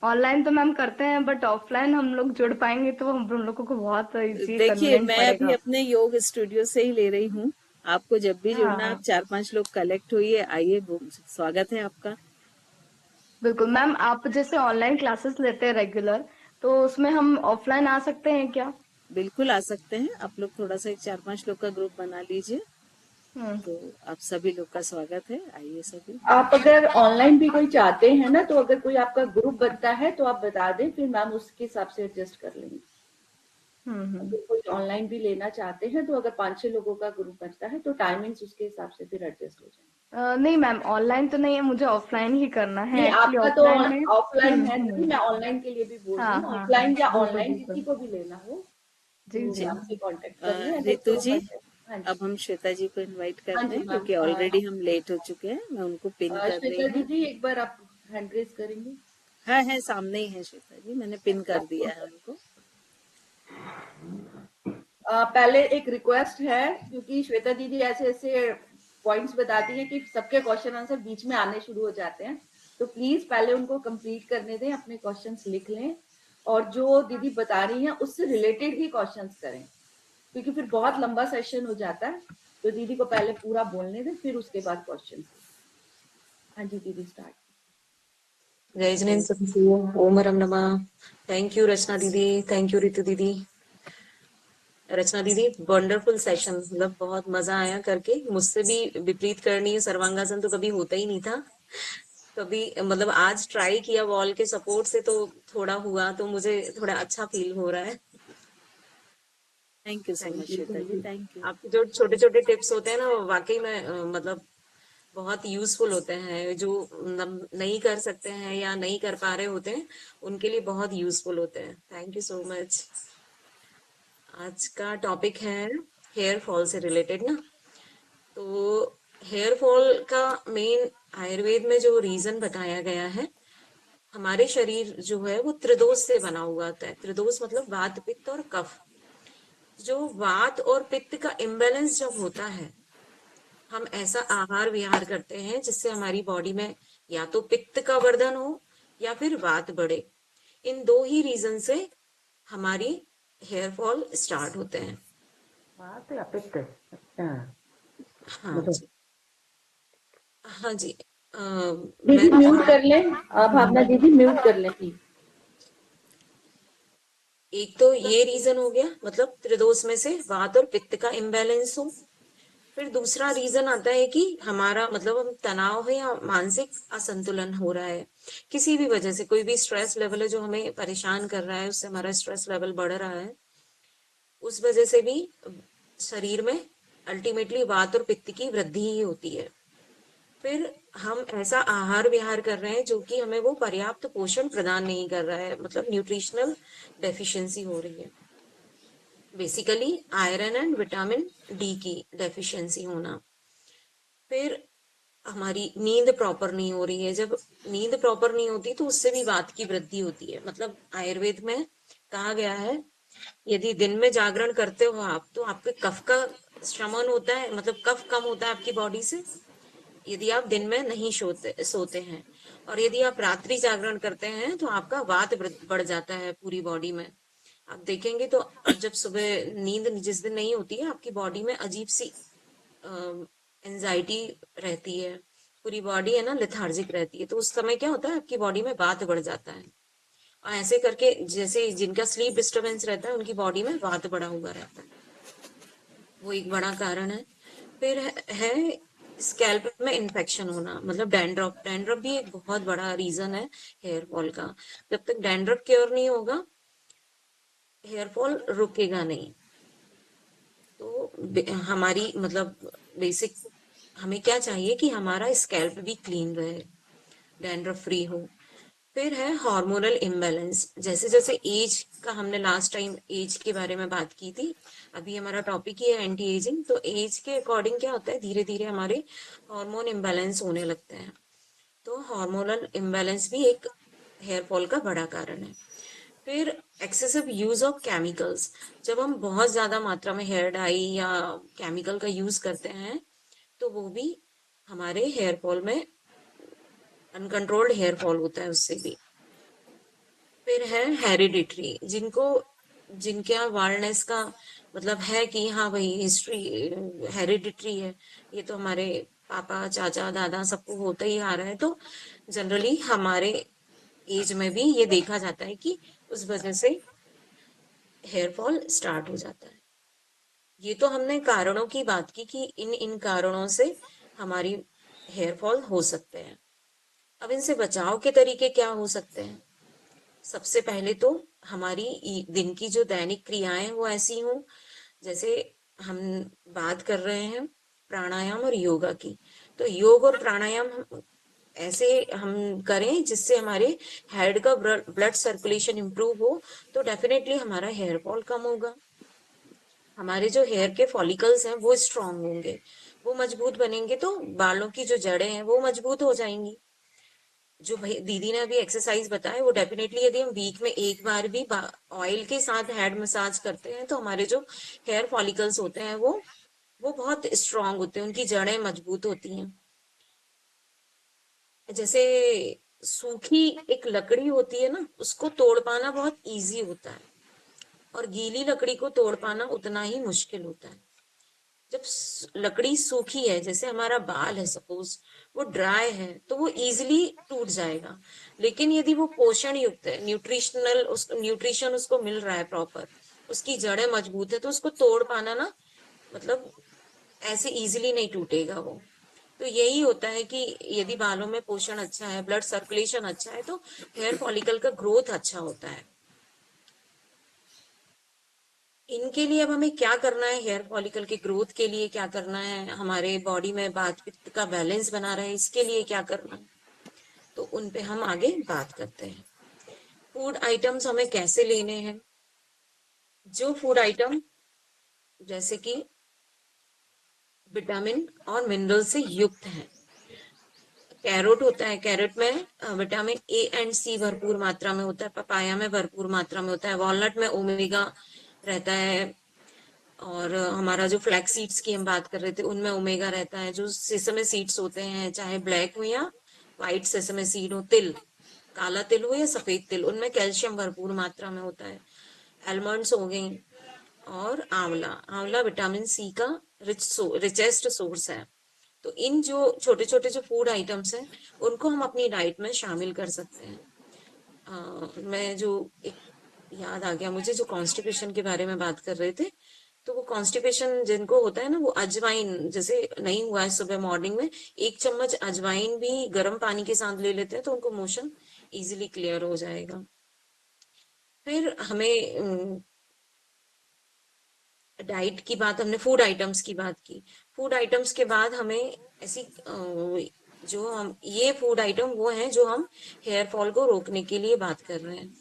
ऑनलाइन तो मैम करते हैं बट ऑफलाइन हम लोग जुड़ पाएंगे तो हम लोगों को बहुत इजी देखिए कन्वीनियंट मैं पड़ेगा। अभी अपने योग स्टूडियो से ही ले रही हूँ, आपको जब भी जुड़ना हाँ आप 4-5 लोग कलेक्ट होइए, आइए, स्वागत है आपका। बिल्कुल मैम। आप जैसे ऑनलाइन क्लासेस लेते हैं रेगुलर, तो उसमें हम ऑफलाइन आ सकते हैं क्या? बिल्कुल आ सकते हैं, आप लोग थोड़ा सा एक 4-5 लोग का ग्रुप बना लीजिए, तो आप सभी लोग का स्वागत है, आइए सभी। आप अगर ऑनलाइन भी कोई चाहते हैं ना, तो अगर कोई आपका ग्रुप बनता है तो आप बता दें, फिर मैम उसके हिसाब से एडजस्ट कर लेंगे। अगर कोई ऑनलाइन भी लेना चाहते हैं तो अगर 5-6 लोगों का ग्रुप बनता है तो टाइमिंग्स उसके हिसाब से फिर एडजस्ट हो जाएंगे। नहीं मैम ऑनलाइन तो नहीं है, मुझे ऑफलाइन ही करना है। नहीं एक्चुअली आपका तो ऑफलाइन में ऑफलाइन है, नहीं मैं ऑनलाइन के लिए भी बोल रही हूँ, ऑफलाइन या बिल्कुल ऑनलाइन बिल्कुल किसी को भी लेना हो जी तो जी। आपसे कांटेक्ट कर लें। रितु जी, हाँ जी अब हम श्वेता जी को इनवाइट हाँ करते जी हैं, मैम। क्योंकि ऑलरेडी हम लेट हो चुके हैं, मैं उनको पिन कर रही श्वेता हूँ। दीदी एक बार आप हैंड रेज करेंगे? है सामने ही है श्वेता जी, मैंने पिन कर दिया है उनको। पहले एक रिक्वेस्ट है, क्योंकि श्वेता दीदी ऐसे ऐसे पॉइंट्स बताती है कि सबके क्वेश्चन आंसर बीच में आने शुरू हो जाते हैं, तो प्लीज पहले उनको कंप्लीट करने दें, अपने क्वेश्चंस लिख लें और जो दीदी बता रही हैं उससे रिलेटेड ही क्वेश्चंस करें, क्योंकि फिर बहुत लंबा सेशन हो जाता है, तो दीदी को पहले पूरा बोलने दें, फिर उसके बाद क्वेश्चन। हाँ जी दीदी स्टार्ट। जय जिनेन्द्र सदगुरु, ओम हरम नमः। थैंक यू रचना दीदी, थैंक यू रितु दीदी। रचना दीदी वंडरफुल सेशन, मतलब बहुत मजा आया करके, मुझसे भी विपरीत करनी है सर्वांगासन तो कभी होता ही नहीं था, कभी मतलब आज ट्राई किया वॉल के सपोर्ट से तो थोड़ा हुआ, तो मुझे थोड़ा अच्छा फील हो रहा है। Thank you so much Shweta ji, thank you. आपके जो छोटे छोटे टिप्स होते हैं ना, वाकई में मतलब बहुत यूजफुल होते हैं, जो नहीं कर सकते हैं या नहीं कर पा रहे होते हैं उनके लिए बहुत यूजफुल होते हैं। Thank you so much. आज का टॉपिक है हेयर फॉल से रिलेटेड ना, तो हेयर फॉल का मेन आयुर्वेद में जो रीजन बताया गया है, हमारे शरीर जो है वो त्रिदोष से बना हुआ होता है। त्रिदोष मतलब वात पित्त और कफ। जो वात और पित्त का इम्बैलेंस जब होता है, हम ऐसा आहार विहार करते हैं जिससे हमारी बॉडी में या तो पित्त का वर्धन हो या फिर वात बढ़े। इन दो ही रीजन से हमारी हेयर फॉल स्टार्ट होते हैं। बात या पित्त? अच्छा, हाँ जी, हाँ जी। दीदी मैं म्यूट कर लें, भावना दीदी म्यूट कर लें प्लीज। एक तो ये रीजन हो गया, मतलब त्रिदोष में से वात और पित्त का इम्बैलेंस हो। फिर दूसरा रीजन आता है कि हमारा मतलब हम तनाव है या मानसिक असंतुलन हो रहा है, किसी भी वजह से कोई भी स्ट्रेस लेवल है जो हमें परेशान कर रहा है, उससे हमारा स्ट्रेस लेवल बढ़ रहा है, उस वजह से भी शरीर में अल्टीमेटली वात और पित्त की वृद्धि ही होती है। फिर हम ऐसा आहार विहार कर रहे हैं जो कि हमें वो पर्याप्त पोषण प्रदान नहीं कर रहा है, मतलब न्यूट्रिशनल डेफिशिएंसी हो रही है। Basically iron and vitamin D की डेफिशिएंसी होना। फिर हमारी नींद प्रॉपर नहीं हो रही है, जब नींद प्रॉपर नहीं होती तो उससे भी वात की वृद्धि होती है। मतलब आयुर्वेद में कहा गया है, यदि दिन में जागरण करते हो आप तो आपके कफ का शमन होता है, मतलब कफ कम होता है आपकी बॉडी से, यदि आप दिन में नहीं सोते हैं। और यदि आप रात्रि जागरण करते हैं तो आपका वात बढ़ जाता है पूरी बॉडी में। आप देखेंगे तो जब सुबह नींद जिस दिन नहीं होती है, आपकी बॉडी में अजीब सी एंजाइटी रहती है, पूरी बॉडी है ना लेथार्जिक रहती है। तो उस समय क्या होता है, आपकी बॉडी में वात बढ़ जाता है। और ऐसे करके जैसे जिनका स्लीप डिस्टरबेंस रहता है उनकी बॉडी में वात बढ़ा हुआ रहता है, वो एक बड़ा कारण है। फिर है स्कैल्प में इन्फेक्शन होना, मतलब डैंड्रफ। डैंड्रफ भी एक बहुत बड़ा रीजन है हेयर फॉल का। जब तक डैंड्रफ क्योर नहीं होगा, हेयर फॉल रुकेगा नहीं। तो हमारी मतलब बेसिक हमें क्या चाहिए कि हमारा स्कैल्प भी क्लीन रहे, डैंड्रफ फ्री हो। फिर है हार्मोनल इम्बैलेंस। जैसे जैसे एज का हमने लास्ट टाइम एज के बारे में बात की थी, अभी हमारा टॉपिक ही है एंटी एजिंग। तो एज के अकॉर्डिंग क्या होता है, धीरे धीरे हमारे हार्मोन इम्बैलेंस होने लगते हैं। तो हार्मोनल इम्बैलेंस भी एक हेयर फॉल का बड़ा कारण है। फिर एक्सेसिव यूज ऑफ केमिकल्स। जब हम बहुत ज्यादा मात्रा में हेयर डाई या केमिकल का यूज करते हैं तो वो भी हमारे हेयर फॉल में अनकंट्रोल्ड हेयर फॉल होता है उससे भी। फिर है हेरिडिटरी, जिनके यहाँ वाल्डनेस का मतलब है कि हाँ भाई हिस्ट्री हेरिडिटरी है, ये तो हमारे पापा चाचा दादा सबको होता ही आ रहा है, तो जनरली हमारे एज में भी ये देखा जाता है कि उस वजह से हेयर फॉल स्टार्ट हो जाता है। ये तो हमने कारणों की बात की कि इन इन कारणों से हमारी हेयर फॉल हो सकते हैं। अब इनसे बचाव के तरीके क्या हो सकते हैं? सबसे पहले तो हमारी दिन की जो दैनिक क्रियाएं वो ऐसी हों, जैसे हम बात कर रहे हैं प्राणायाम और योगा की, तो योग और प्राणायाम ऐसे हम करें जिससे हमारे हेड का ब्लड सर्कुलेशन इंप्रूव हो, तो डेफिनेटली हमारा हेयर फॉल कम होगा। हमारे जो हेयर के फॉलिकल्स हैं वो स्ट्रांग होंगे, वो मजबूत बनेंगे, तो बालों की जो जड़ें हैं वो मजबूत हो जाएंगी। जो भाई दीदी ने अभी एक्सरसाइज बताया वो डेफिनेटली यदि हम वीक में एक बार भी ऑयल के साथ हेड मसाज करते हैं तो हमारे जो हेयर फॉलिकल्स होते हैं वो बहुत स्ट्रांग होते हैं, उनकी जड़ें मजबूत होती हैं। जैसे सूखी एक लकड़ी होती है ना, उसको तोड़ पाना बहुत इजी होता है, और गीली लकड़ी को तोड़ पाना उतना ही मुश्किल होता है। जब लकड़ी सूखी है, जैसे हमारा बाल है सपोज, वो ड्राई है तो वो इजीली टूट जाएगा। लेकिन यदि वो पोषण युक्त है, न्यूट्रिशन उसको मिल रहा है प्रॉपर, उसकी जड़ें मजबूत है, तो उसको तोड़ पाना ना मतलब ऐसे इजीली नहीं टूटेगा वो। तो यही होता है कि यदि बालों में पोषण अच्छा है, ब्लड सर्कुलेशन अच्छा है, तो हेयर फॉलिकल का ग्रोथ अच्छा होता है। इनके लिए अब हमें क्या करना है, हेयर फॉलिकल के ग्रोथ के लिए क्या करना है, हमारे बॉडी में वात पित्त का बैलेंस बना रहे इसके लिए क्या करना है, तो उन पे हम आगे बात करते हैं। फूड आइटम्स हमें कैसे लेने हैं? जो फूड आइटम जैसे कि विटामिन और मिनरल से युक्त है, कैरोट होता है, कैरेट में विटामिन ए एंड सी भरपूर मात्रा में होता है, पपाया में भरपूर मात्रा में होता है, वॉलनट में ओमेगा रहता है, और हमारा जो फ्लैक्स सीड्स की हम बात कर रहे थे उनमें ओमेगा रहता है। जो सेसमे सीड्स होते हैं, चाहे ब्लैक हो या व्हाइट सेसमे सीड हो, तिल, काला तिल हो या सफेद तिल, उनमें कैल्शियम भरपूर मात्रा में होता है। आलमंड्स हो गई, और आंवला, आंवला विटामिन सी का रिचेस्ट सोर्स है। तो इन जो छोटे छोटे जो फूड आइटम्स हैं उनको हम अपनी डाइट में शामिल कर सकते हैं। मैं जो एक याद आ गया मुझे, जो कॉन्स्टिपेशन के बारे में बात कर रहे थे, तो वो कॉन्स्टिपेशन जिनको होता है ना, वो अजवाइन, जैसे नहीं हुआ है सुबह मॉर्निंग में, 1 चम्मच अजवाइन भी गर्म पानी के साथ ले लेते हैं तो उनको मोशन इजीली क्लियर हो जाएगा। फिर हमें डाइट की बात, हमने फूड आइटम्स की बात की। फूड आइटम्स के बाद हमें ऐसी जो हम ये फूड आइटम वो हैं जो हम हेयर फॉल को रोकने के लिए बात कर रहे हैं।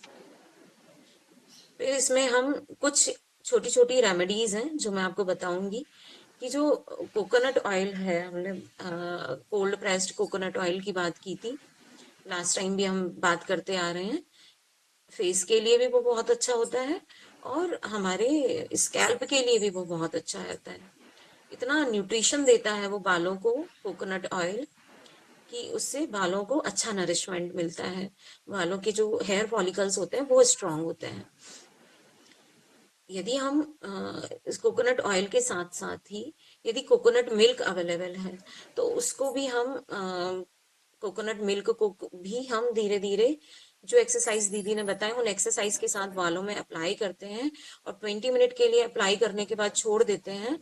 फिर इसमें हम कुछ छोटी छोटी रेमेडीज हैं जो मैं आपको बताऊंगी, कि जो कोकोनट ऑयल है, हमने कोल्ड प्रेस्ड कोकोनट ऑयल की बात की थी लास्ट टाइम भी, हम बात करते आ रहे हैं। फेस के लिए भी वो बहुत अच्छा होता है और हमारे स्कैल्प के लिए भी वो बहुत अच्छा रहता है। इतना न्यूट्रिशन देता है वो बालों को कोकोनट ऑयल, कि उससे बालों को अच्छा नरिशमेंट मिलता है। बालों के जो हेयर फॉलिकल्स होते हैं वो स्ट्रांग होते हैं। यदि हम इस कोकोनट ऑयल के साथ साथ ही यदि कोकोनट मिल्क अवेलेबल है तो उसको भी हम कोकोनट मिल्क को भी हम धीरे धीरे, जो एक्सरसाइज दीदी ने बताया उन एक्सरसाइज के साथ बालों में अप्लाई करते हैं, और 20 मिनट के लिए अप्लाई करने के बाद छोड़ देते हैं,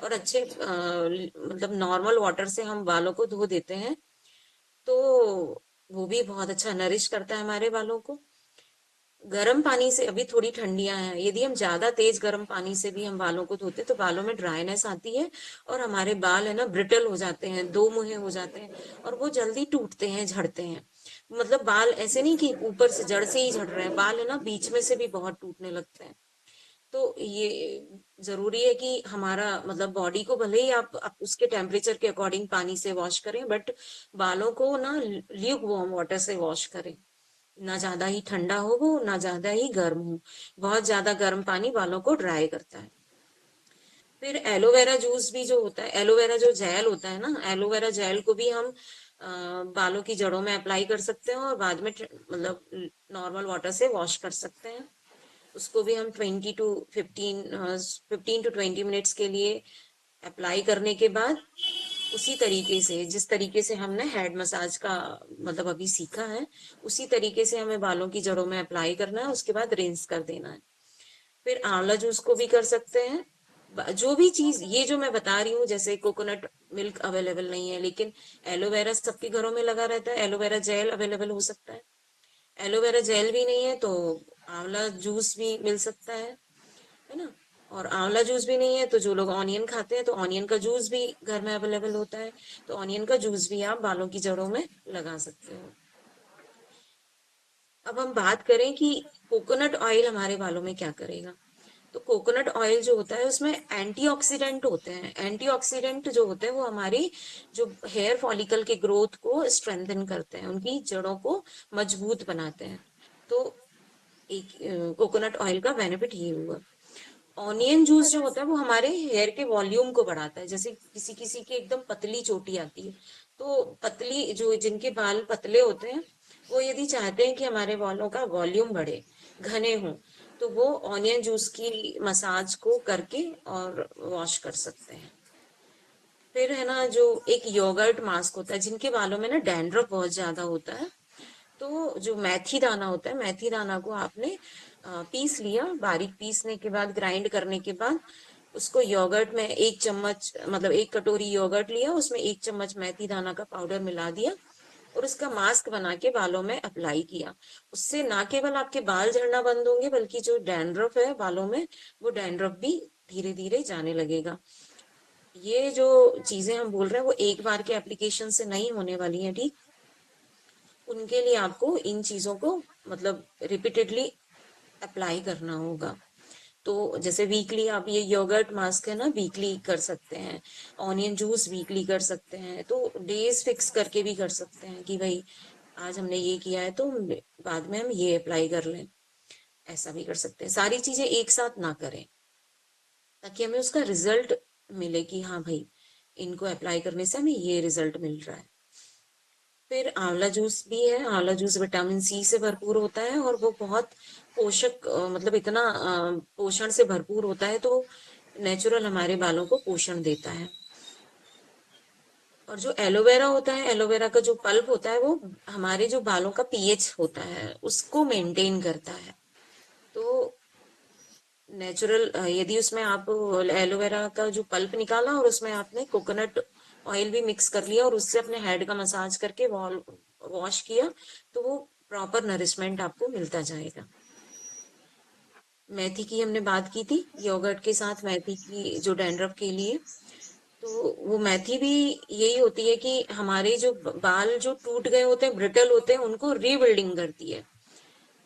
और अच्छे मतलब नॉर्मल वाटर से हम बालों को धो देते हैं, तो वो भी बहुत अच्छा नरिश करता है हमारे बालों को। गर्म पानी से, अभी थोड़ी ठंडियां हैं, यदि हम ज्यादा तेज गर्म पानी से भी हम बालों को धोते तो बालों में ड्राइनेस आती है और हमारे बाल है ना ब्रिटल हो जाते हैं, दो मुहे हो जाते हैं, और वो जल्दी टूटते हैं, झड़ते हैं। मतलब बाल ऐसे नहीं कि ऊपर से जड़ से ही झड़ रहे हैं, बाल है ना बीच में से भी बहुत टूटने लगते हैं। तो ये जरूरी है कि हमारा मतलब बॉडी को भले ही आप उसके टेम्परेचर के अकॉर्डिंग पानी से वॉश करें, बट बालों को ना ल्यूक वार्म वाटर से वॉश करें। ना ज्यादा ही ठंडा हो वो, ना ज्यादा ही गर्म हो। बहुत ज्यादा गर्म पानी बालों को ड्राई करता है। फिर एलोवेरा जूस भी जो होता है, एलोवेरा जो जेल होता है ना, एलोवेरा जेल को भी हम बालों की जड़ों में अप्लाई कर सकते हैं और बाद में मतलब नॉर्मल वाटर से वॉश कर सकते हैं। उसको भी हम 15 to 20 मिनट्स के लिए अप्लाई करने के बाद, उसी तरीके से जिस तरीके से हमने हेड मसाज का मतलब अभी सीखा है, उसी तरीके से हमें बालों की जड़ों में अप्लाई करना है, उसके बाद रिंस कर देना है। फिर आंवला जूस को भी कर सकते हैं। जो भी चीज ये जो मैं बता रही हूँ, जैसे कोकोनट मिल्क अवेलेबल नहीं है, लेकिन एलोवेरा सबके घरों में लगा रहता है, एलोवेरा जेल अवेलेबल हो सकता है। एलोवेरा जेल भी नहीं है तो आंवला जूस भी मिल सकता है ना। और आंवला जूस भी नहीं है तो जो लोग ऑनियन खाते हैं तो ऑनियन का जूस भी घर में अवेलेबल होता है, तो ऑनियन का जूस भी आप बालों की जड़ों में लगा सकते हो। अब हम बात करें कि कोकोनट ऑयल हमारे बालों में क्या करेगा। तो कोकोनट ऑयल जो होता है उसमें एंटीऑक्सीडेंट होते हैं। एंटीऑक्सीडेंट जो होते हैं वो हमारी जो हेयर फॉलिकल के ग्रोथ को स्ट्रेंथन करते हैं, उनकी जड़ों को मजबूत बनाते हैं। तो एक कोकोनट ऑयल का बेनिफिट ये हुआ। ऑनियन जूस जो होता है वो हमारे हेयर के वॉल्यूम को बढ़ाता है। जैसे किसी किसी की एकदम पतली चोटी आती है, तो पतली जो जिनके बाल पतले होते हैं वो यदि चाहते हैं कि हमारे बालों का वॉल्यूम बढ़े, घने हों, तो वो ऑनियन जूस की मसाज को करके और वॉश कर सकते हैं। फिर है ना जो एक योगर्ट मास्क होता है, जिनके बालों में ना डैंड्रफ बहुत ज्यादा होता है, तो जो मेथी दाना होता है, मेथी दाना को आपने पीस लिया, बारीक पीसने के बाद ग्राइंड करने के बाद उसको योगर्ट में 1 चम्मच मतलब 1 कटोरी योगर्ट लिया, उसमें 1 चम्मच मेथी दाना का पाउडर मिला दिया और उसका मास्क बना के बालों में अप्लाई किया। उससे ना केवल आपके बाल झड़ना बंद होंगे, बल्कि जो डैंड्रफ है बालों में, वो डैंड्रफ भी धीरे धीरे जाने लगेगा। ये जो चीजें हम बोल रहे हैं वो एक बार के एप्लीकेशन से नहीं होने वाली है, ठीक। उनके लिए आपको इन चीजों को मतलब रिपीटेडली अप्लाई करना होगा। तो जैसे वीकली आप ये योगर्ट मास्क है ना वीकली कर सकते हैं, ऑनियन जूस वीकली कर सकते हैं, तो डेज फिक्स करके भी कर सकते हैं कि भाई आज हमने ये किया है तो बाद में हम ये अप्लाई कर लें। ऐसा भी कर सकते हैं, सारी चीजें एक साथ ना करें। ताकि हमें उसका रिजल्ट मिले कि हाँ भाई इनको अप्लाई करने से हमें ये रिजल्ट मिल रहा है। फिर आंवला जूस भी है। आंवला जूस विटामिन सी से भरपूर होता है और वो बहुत पोषक मतलब इतना पोषण से भरपूर होता है, तो नेचुरल हमारे बालों को पोषण देता है। और जो एलोवेरा होता है, एलोवेरा का जो पल्प होता है वो हमारे जो बालों का पीएच होता है उसको मेंटेन करता है। तो नेचुरल यदि उसमें आप एलोवेरा का जो पल्प निकाला और उसमें आपने कोकोनट ऑयल भी मिक्स कर लिया और उससे अपने हेड का मसाज करके वॉश किया, तो वो प्रॉपर नरिशमेंट आपको मिलता जाएगा। मेथी की हमने बात की थी, योगर्ट के साथ मेथी की जो डैंड्रफ के लिए, तो वो मेथी भी यही होती है कि हमारे जो बाल जो टूट गए होते हैं, ब्रिटल होते हैं, उनको रीबिल्डिंग करती है।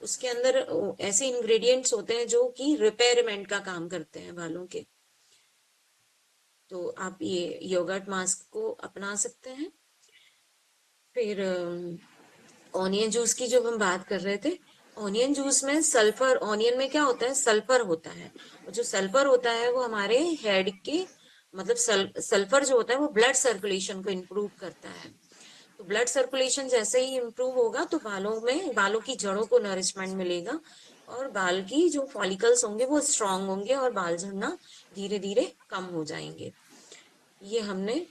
उसके अंदर ऐसे इंग्रेडिएंट्स होते हैं जो कि रिपेयरमेंट का काम करते हैं बालों के। तो आप ये योगर्ट मास्क को अपना सकते हैं। फिर ऑनियन जूस की जो हम बात कर रहे थे, ऑनियन जूस में सल्फर, ऑनियन में क्या होता है, सल्फर होता है। और जो सल्फर होता है वो हमारे हेड के मतलब सल्फर जो होता है वो ब्लड सर्कुलेशन को इम्प्रूव करता है। तो ब्लड सर्कुलेशन जैसे ही इम्प्रूव होगा तो बालों की जड़ों को नरिशमेंट मिलेगा और बाल की जो फॉलिकल्स होंगे वो स्ट्रांग होंगे और बाल झड़ना धीरे धीरे कम हो जाएंगे। ये हमने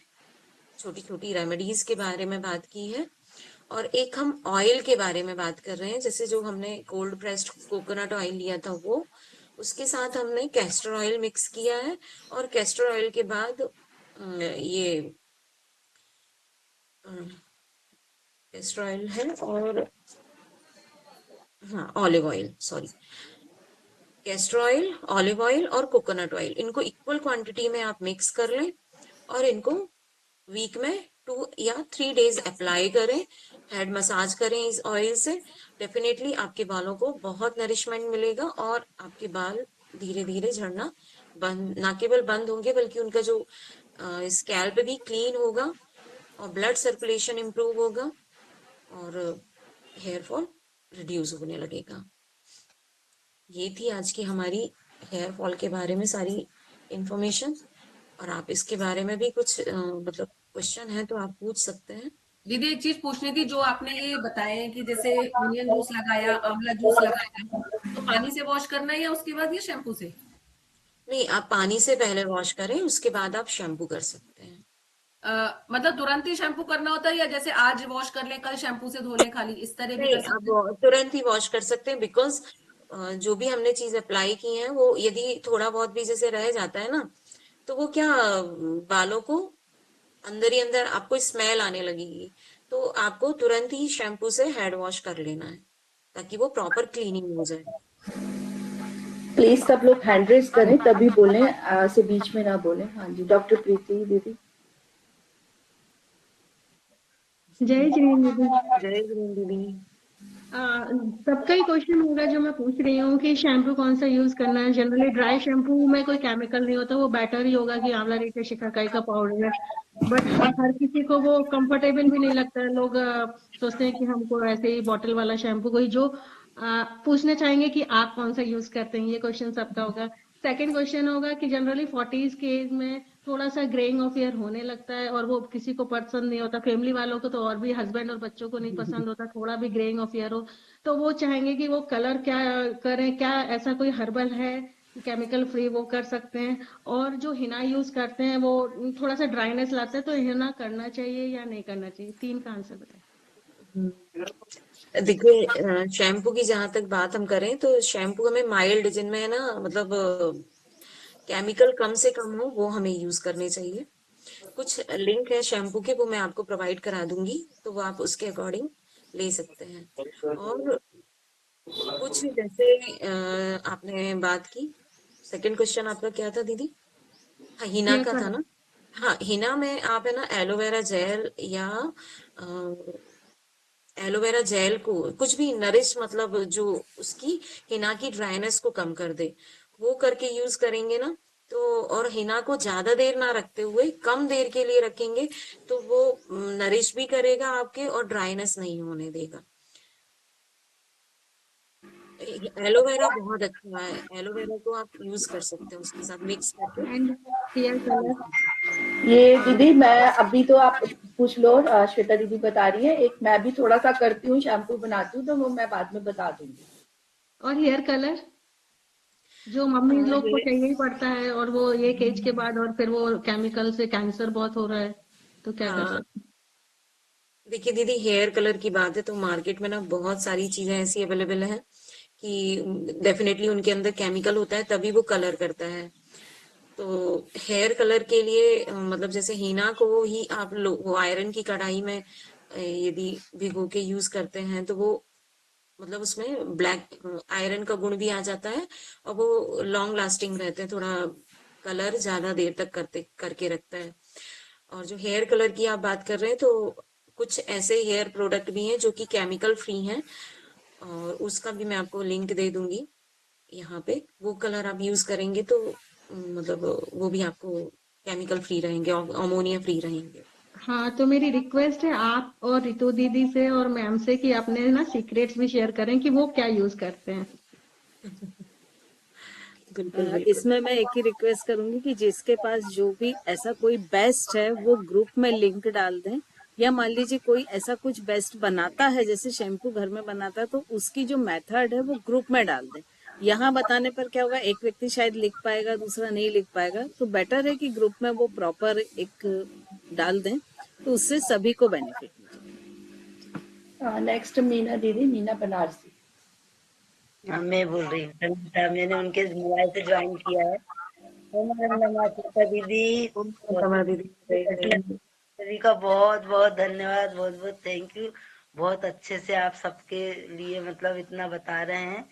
छोटी छोटी रेमेडीज के बारे में बात की है। और एक हम ऑयल के बारे में बात कर रहे हैं, जैसे जो हमने कोल्ड प्रेस्ड कोकोनट ऑयल लिया था वो, उसके साथ हमने कैस्टर ऑयल मिक्स किया है और कैस्टर ऑयल के बाद ये कैस्टर ऑयल है और हाँ olive oil, sorry, castor oil, olive oil और कोकोनट ऑयल, इनको इक्वल क्वांटिटी में आप मिक्स कर लें और इनको वीक में 2 या 3 डेज अप्लाई करें, हेड मसाज करें इस ऑयल से। डेफिनेटली आपके बालों को बहुत नरिशमेंट मिलेगा और आपके बाल धीरे धीरे झड़ना बंद, ना केवल बंद होंगे बल्कि उनका जो स्कैल्प भी क्लीन होगा और ब्लड सर्कुलेशन इंप्रूव होगा और हेयर फॉल रिड्यूस होने लगेगा। ये थी आज की हमारी हेयर फॉल के बारे में सारी इंफॉर्मेशन। और आप इसके बारे में भी कुछ मतलब क्वेश्चन है तो आप पूछ सकते हैं। दीदी एक चीज पूछनी थी, जो आपने ये बताया कि जैसे ऑनियन जूस लगाया, आंवला जूस लगाया, तो पानी से वॉश करना है या उसके बाद या शैम्पू से? नहीं, आप पानी से पहले वॉश करें, उसके बाद आप शैम्पू कर सकते हैं। मतलब तुरंत ही शैम्पू करना होता है या जैसे आज वॉश कर लें कल शैम्पू से धो लें खाली, इस तरह भी नहीं, कर सकते हैं? आप तुरंत ही वॉश कर सकते हैं, बिकॉज जो भी हमने चीज अप्लाई की है वो यदि थोड़ा बहुत भी जैसे रह जाता है ना, तो वो क्या बालों को अंदर ही अंदर आपको स्मेल आने लगेगी। तो आपको तुरंत ही शैम्पू से हेड वॉश कर लेना है ताकि वो प्रॉपर क्लीनिंग हो जाए। प्लीज सब लोग हैंड रेज करें तभी बोलें, ऐसे बीच में ना बोलें। हाँ जी, डॉक्टर प्रीति दीदी। जय श्री दीदी। जय गुरु दीदी। सबका ही क्वेश्चन होगा जो मैं पूछ रही हूँ कि शैम्पू कौन सा यूज करना है। जनरली ड्राई शैम्पू में कोई केमिकल नहीं होता, वो बेटर ही होगा कि आंवला रेशा शिकाकाई का पाउडर है। बट हर किसी को वो कंफर्टेबल भी नहीं लगता है। लोग सोचते हैं कि हमको ऐसे ही बॉटल वाला शैम्पू, कोई जो पूछना चाहेंगे कि आप कौन सा यूज करते हैं, ये क्वेश्चन सबका होगा। सेकंड क्वेश्चन होगा कि जनरली 40s के एज में थोड़ा सा ग्रेइंग ऑफ हेयर होने लगता है और वो किसी को पसंद नहीं होता, फैमिली वालों को तो और भी, हस्बैंड और बच्चों को नहीं पसंद होता थोड़ा भी ग्रेइंग ऑफ हेयर हो। तो वो चाहेंगे कि वो कलर क्या करें, क्या ऐसा कोई हर्बल है केमिकल फ्री वो कर सकते हैं। और जो हिना यूज करते हैं वो थोड़ा सा ड्राइनेस लाता है, तो हिना करना चाहिए या नहीं करना चाहिए? 3 का आंसर बताएं। देखिए, शैम्पू की जहां तक बात हम करें तो शैम्पू हमें माइल्ड, जिनमें है ना मतलब केमिकल कम से कम हो, वो हमें यूज करने चाहिए। कुछ लिंक है शैम्पू के, वो मैं आपको प्रोवाइड करा दूंगी, तो वो आप उसके अकॉर्डिंग ले सकते हैं। और कुछ जैसे आपने बात की, सेकंड क्वेश्चन आपका क्या था दीदी? हाँ, हिना का था ना। हाँ, हिना में आप है ना एलोवेरा जेल या एलोवेरा जेल को कुछ भी नरिश, मतलब जो उसकी हिना की ड्राइनेस को कम कर दे, वो करके यूज करेंगे ना, तो और हिना को ज्यादा देर ना रखते हुए कम देर के लिए रखेंगे तो वो नरिश भी करेगा आपके और ड्राइनेस नहीं होने देगा। एलोवेरा बहुत अच्छा है, एलोवेरा को आप यूज कर सकते हैं उसके साथ मिक्स करके। And hair colour. ये दीदी मैं अभी तो आप पूछ लो, श्वेता दीदी बता रही है, एक मैं भी थोड़ा सा करती हूँ, शैम्पू बनाती हूँ, तो वो मैं बाद में बता दूंगी। और हेयर कलर जो मम्मी लोग को ये चाहिए ही पड़ता है, और वो एक एज के बाद और फिर वो केमिकल से कैंसर बहुत हो रहा है, तो क्या कर हाँ, सकते देखिए दीदी, हेयर कलर की बात है तो मार्केट में ना बहुत सारी चीजें ऐसी अवेलेबल है कि डेफिनेटली उनके अंदर केमिकल होता है तभी वो कलर करता है। तो हेयर कलर के लिए मतलब जैसे हीना को ही आप वो आयरन की कढ़ाई में यदि भिगो के यूज करते हैं तो वो मतलब उसमें ब्लैक आयरन का गुण भी आ जाता है और वो लॉन्ग लास्टिंग रहते हैं, थोड़ा कलर ज्यादा देर तक करके रखता है। और जो हेयर कलर की आप बात कर रहे हैं तो कुछ ऐसे हेयर प्रोडक्ट भी हैं जो कि केमिकल फ्री हैं, और उसका भी मैं आपको लिंक दे दूंगी यहाँ पे। वो कलर आप यूज करेंगे तो मतलब वो भी आपको केमिकल फ्री रहेंगे और अमोनिया फ्री रहेंगे। हाँ, तो मेरी रिक्वेस्ट है आप और रितु दीदी से और मैम से कि अपने ना सीक्रेट्स भी शेयर करें कि वो क्या यूज करते हैं। बिल्कुल बिल्कुल। इसमें मैं एक ही रिक्वेस्ट करूंगी कि जिसके पास जो भी ऐसा कोई बेस्ट है वो ग्रुप में लिंक डाल दें, या मान लीजिए कोई ऐसा कुछ बेस्ट बनाता है जैसे शैम्पू घर में बनाता है तो उसकी जो मेथड है वो ग्रुप में डाल दें। यहाँ बताने पर क्या होगा, एक व्यक्ति शायद लिख पाएगा दूसरा नहीं लिख पाएगा, तो बेटर है कि ग्रुप में वो प्रॉपर एक डाल दें, तो उससे सभी को बेनिफिट मिले। नेक्स्ट मीना दीदी, मीना बनारसी। हाँ, मैं बोल रही हूँ संगीता, मैंने उनके मोबाइल से ज्वाइन किया है। नमस्ते दीदी, दीदी सभी का बहुत बहुत धन्यवाद, बहुत बहुत थैंक यू। बहुत अच्छे से आप सबके लिए मतलब इतना बता रहे हैं।